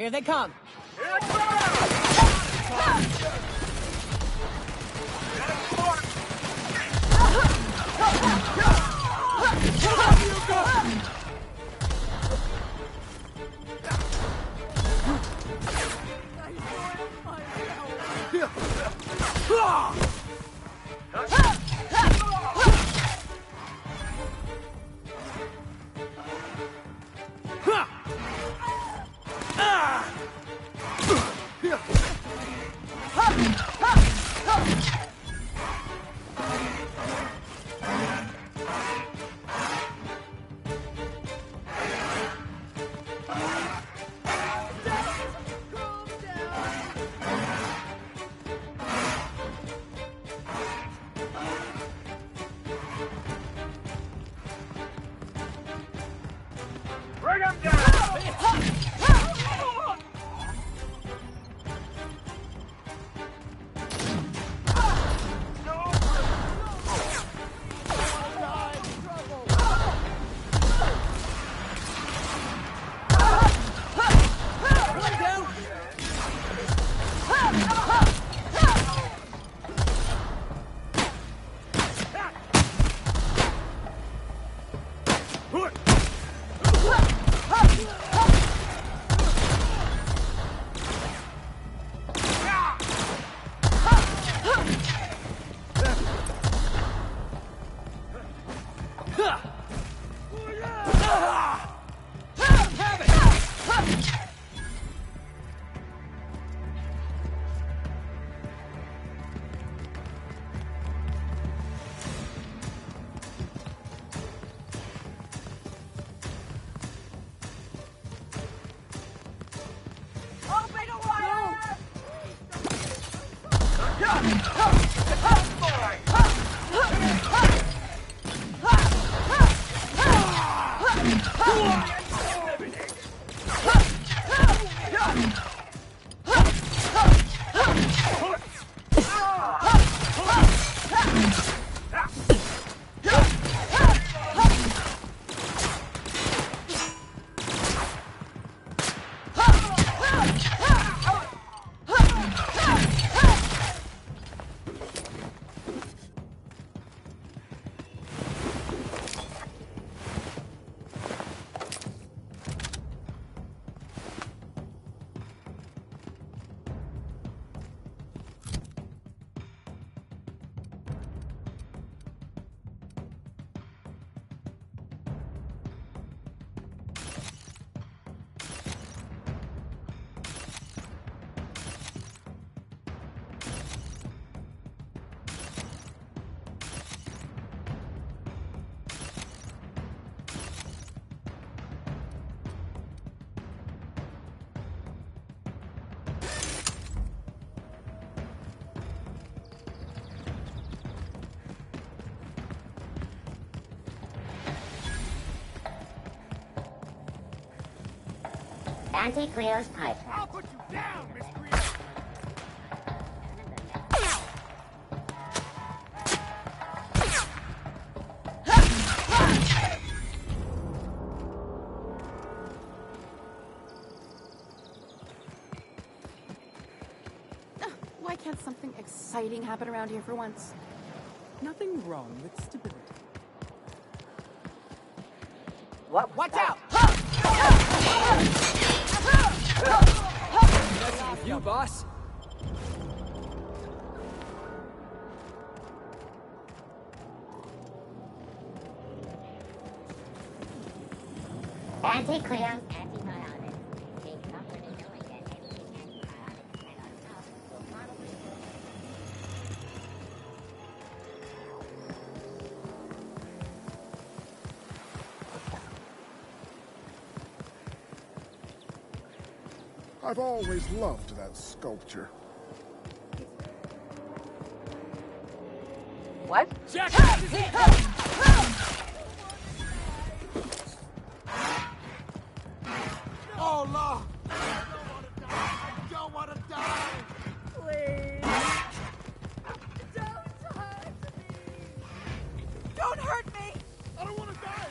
Here they come. Auntie Cleo's pipe. I'll put you down, Miss Cleo. Why can't something exciting happen around here for once? Nothing wrong with stability. Watch out! Messing with you, boss. Auntie Cleo's antibiotics. Take comfort in knowing that any antibiotics and ourselves will probably I've always loved that sculpture. What? Jackass is incoming! Oh, Lord! I don't want to die! Please. Don't hurt me. Don't hurt me. I don't want to die!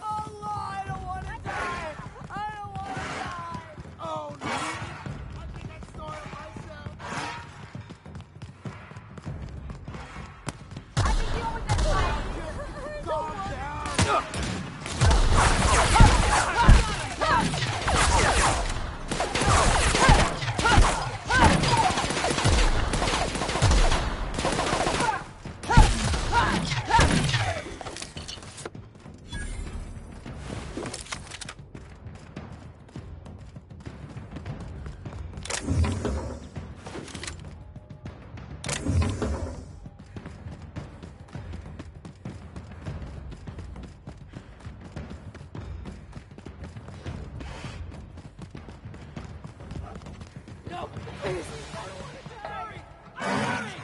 Oh, Lord, I don't want to die. I don't want to die. Oh, no! I think I started myself! I can deal with this. Calm down! No! Please! Hurry! Hurry!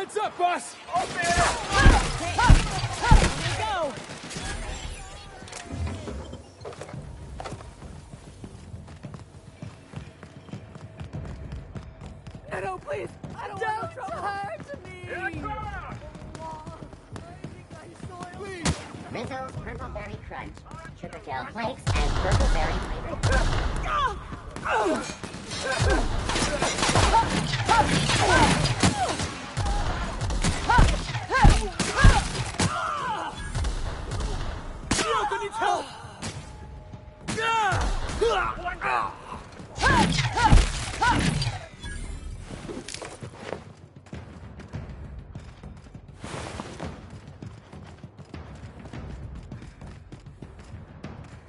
Heads up, boss! Go! No, please! I don't want no trouble! Hurt me! Rizzo's Purple Berry Crunch, Sugar Gel Flakes, and Purple Berry flavored. Rocco needs help!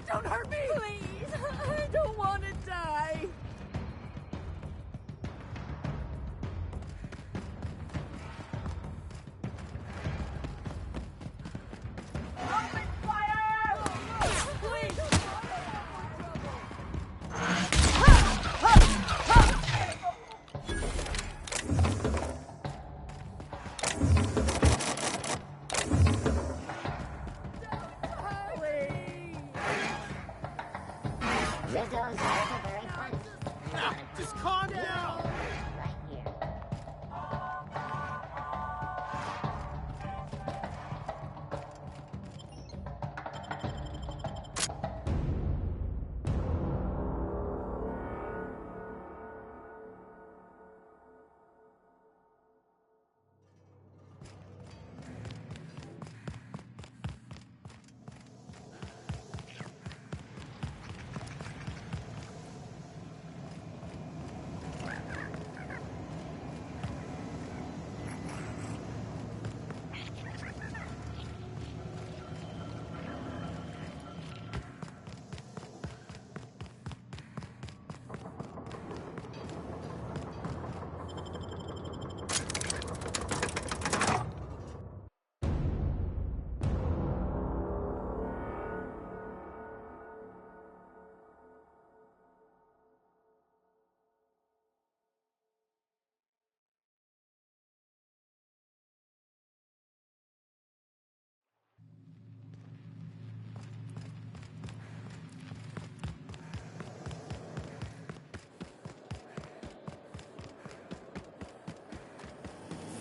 Don't hurt me! Please! I don't want to die! Open fire! Please! Rizzo's Purple Berry Crunch. Now, just calm down! Right here.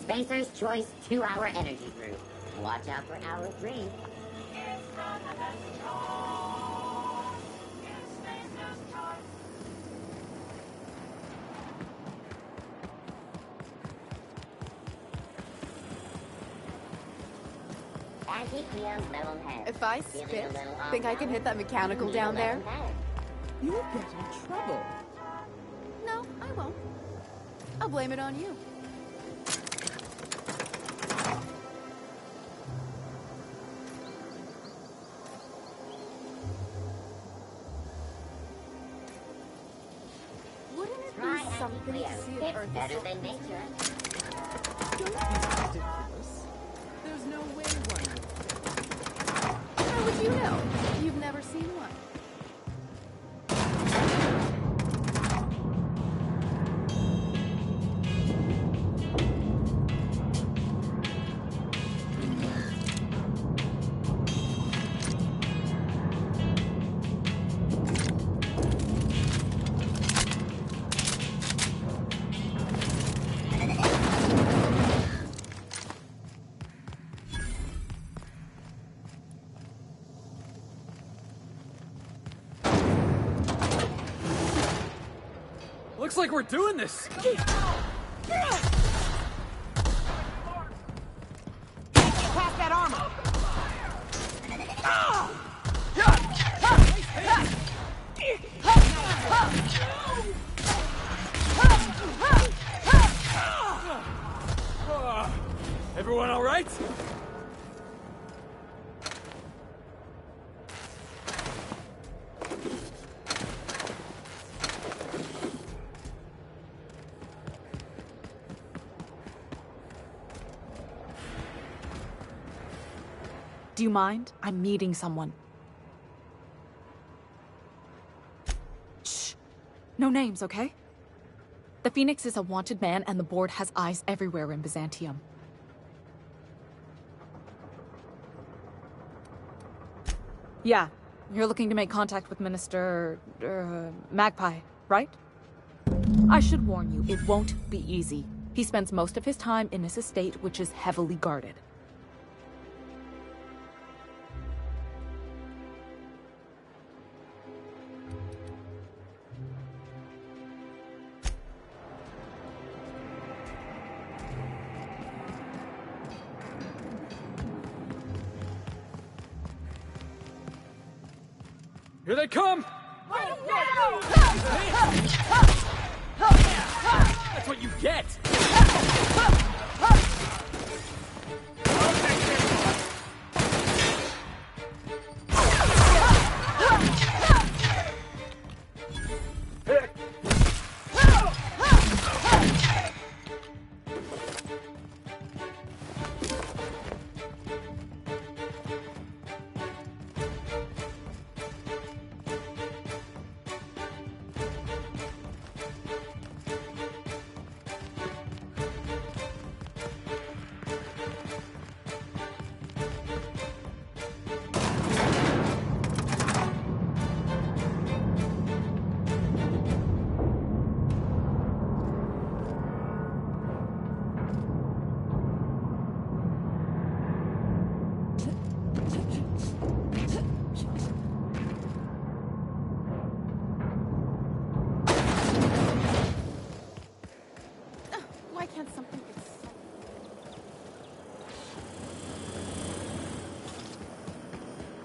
Spacer's Choice 2-hour energy group. Watch out for hour 3. If I spit, think I can hit that mechanical down there? You'll get in trouble. No, I won't. I'll blame it on you. Wouldn't it be something to see if Earth is better than nature. Don't be ridiculous. There's no way one would fit. How would you know? You've never seen one. Looks like we're doing this! Pass that armor! Everyone all right? Do you mind? I'm meeting someone. Shh. No names, okay? The Phoenix is a wanted man, and the board has eyes everywhere in Byzantium. Yeah, you're looking to make contact with Minister... Magpie, right? I should warn you, it won't be easy. He spends most of his time in his estate, which is heavily guarded. Here they come! That's what you get! Why can't something get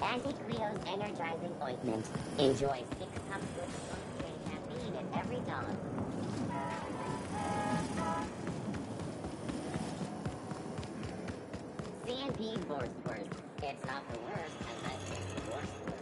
Anti-Creo's energizing ointment. Enjoy 6 cups with sunscreen caffeine in every dawn. CMP Vorstworth. It's not the worst unless it's Vorstworth.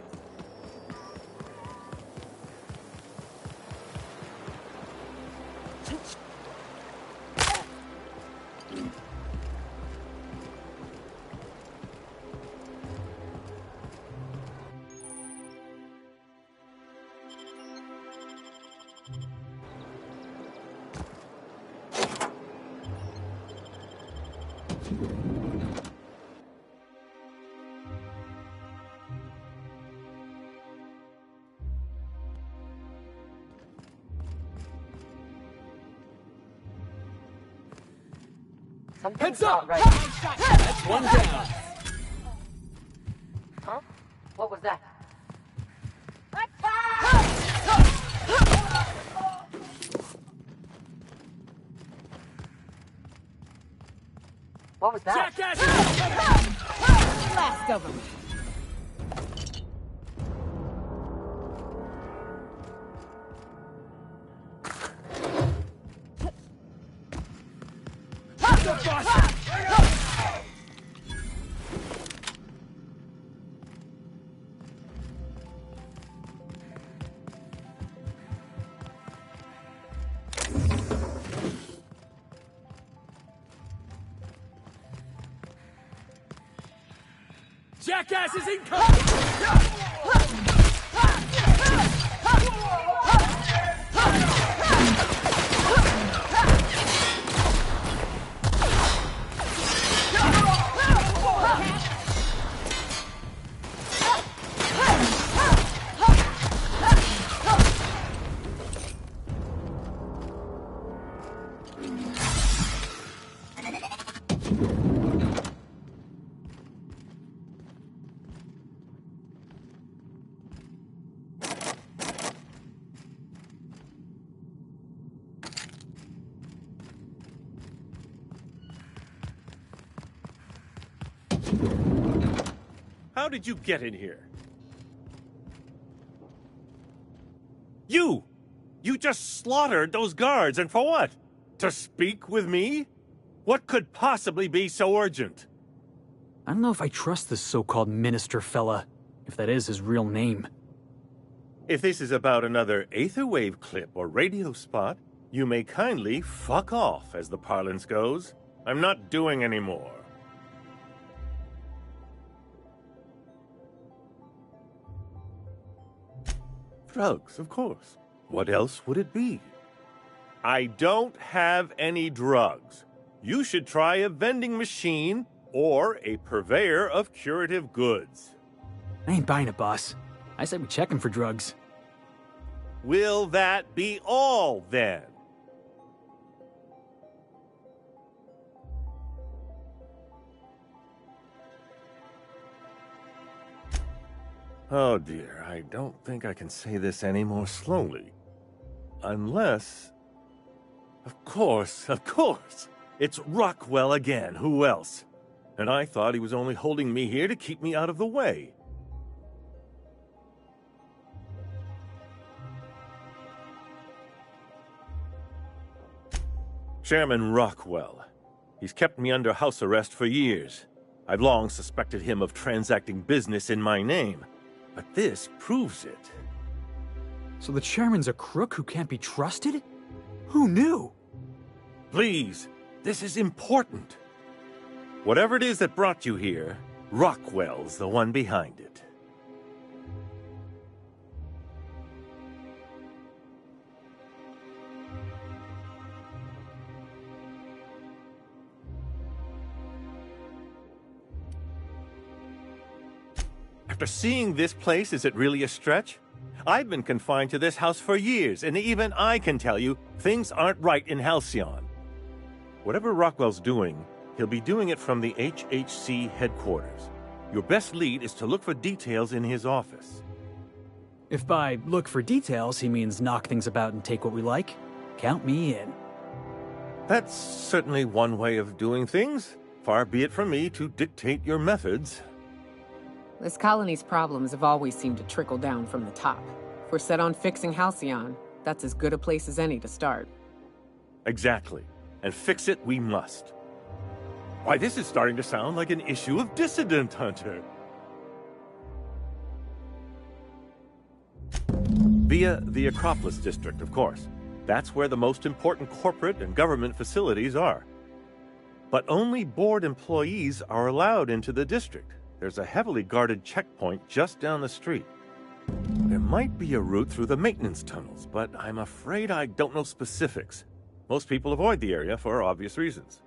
Heads up! That's one down. Huh? What was that? What was that? Last of them. Jackasses incoming! How did you get in here? You! You just slaughtered those guards, and for what? To speak with me? What could possibly be so urgent? I don't know if I trust this so-called minister fella, if that is his real name. If this is about another Aetherwave clip or radio spot, you may kindly fuck off, as the parlance goes. I'm not doing any more. Drugs, of course. What else would it be? I don't have any drugs. You should try a vending machine or a purveyor of curative goods. I ain't buying it, boss. I said we check him for drugs. Will that be all, then? Oh dear, I don't think I can say this any more slowly. Unless... Of course. It's Rockwell again, who else? And I thought he was only holding me here to keep me out of the way. Chairman Rockwell. He's kept me under house arrest for years. I've long suspected him of transacting business in my name. But this proves it. So the chairman's a crook who can't be trusted? Who knew? Please, this is important. Whatever it is that brought you here, Rockwell's the one behind it. After seeing this place, is it really a stretch? I've been confined to this house for years, and even I can tell you, things aren't right in Halcyon. Whatever Rockwell's doing, he'll be doing it from the HHC headquarters. Your best lead is to look for details in his office. If by look for details he means knock things about and take what we like, count me in. That's certainly one way of doing things. Far be it from me to dictate your methods. This colony's problems have always seemed to trickle down from the top. If we're set on fixing Halcyon, that's as good a place as any to start. Exactly. And fix it we must. Why, this is starting to sound like an issue of Dissident Hunter. Via the Acropolis District, of course. That's where the most important corporate and government facilities are. But only board employees are allowed into the district. There's a heavily guarded checkpoint just down the street. There might be a route through the maintenance tunnels, but I'm afraid I don't know specifics. Most people avoid the area for obvious reasons.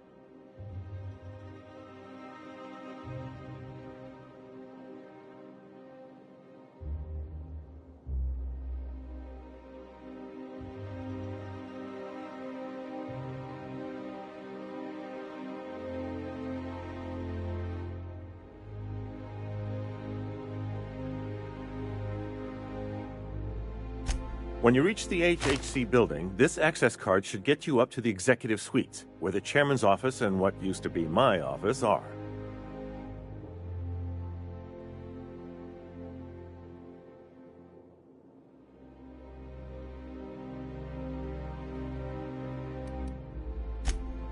When you reach the HHC building, this access card should get you up to the executive suites, where the chairman's office and what used to be my office are.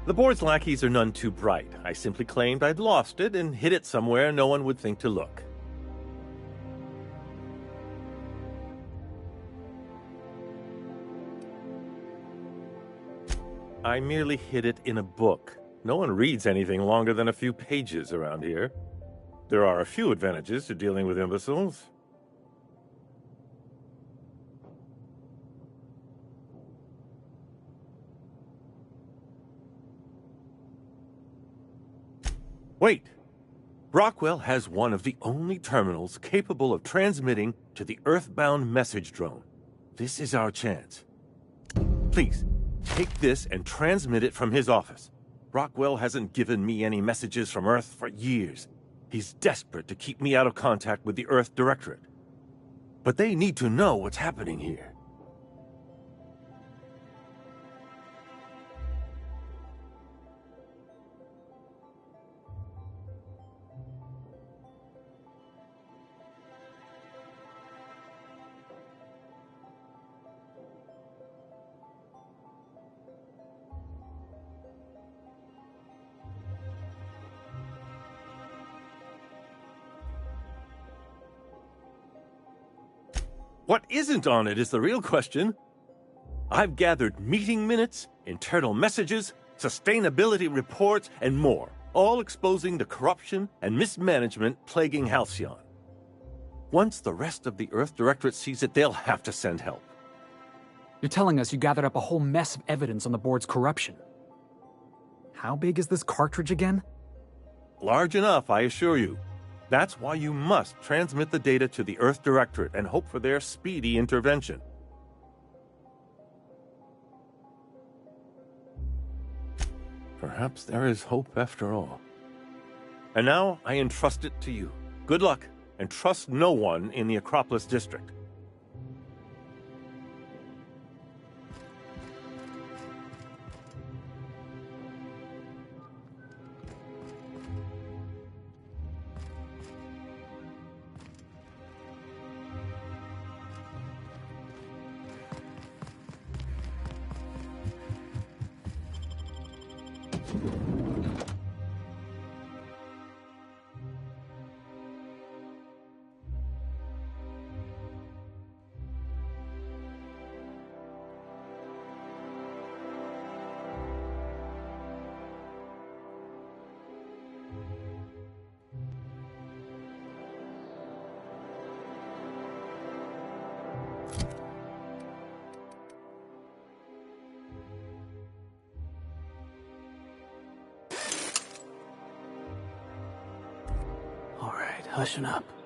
The board's lackeys are none too bright. I simply claimed I'd lost it and hid it somewhere no one would think to look. I merely hid it in a book. No one reads anything longer than a few pages around here. There are a few advantages to dealing with imbeciles. Wait! Rockwell has one of the only terminals capable of transmitting to the Earthbound message drone. This is our chance. Please, take this and transmit it from his office. Rockwell hasn't given me any messages from Earth for years. He's desperate to keep me out of contact with the Earth Directorate. But they need to know what's happening here. What isn't on it is the real question. I've gathered meeting minutes, internal messages, sustainability reports, and more, all exposing the corruption and mismanagement plaguing Halcyon. Once the rest of the Earth Directorate sees it, they'll have to send help. You're telling us you gathered up a whole mess of evidence on the board's corruption. How big is this cartridge again? Large enough, I assure you. That's why you must transmit the data to the Earth Directorate and hope for their speedy intervention. Perhaps there is hope after all. And now I entrust it to you. Good luck, and trust no one in the Acropolis District. Hushing up.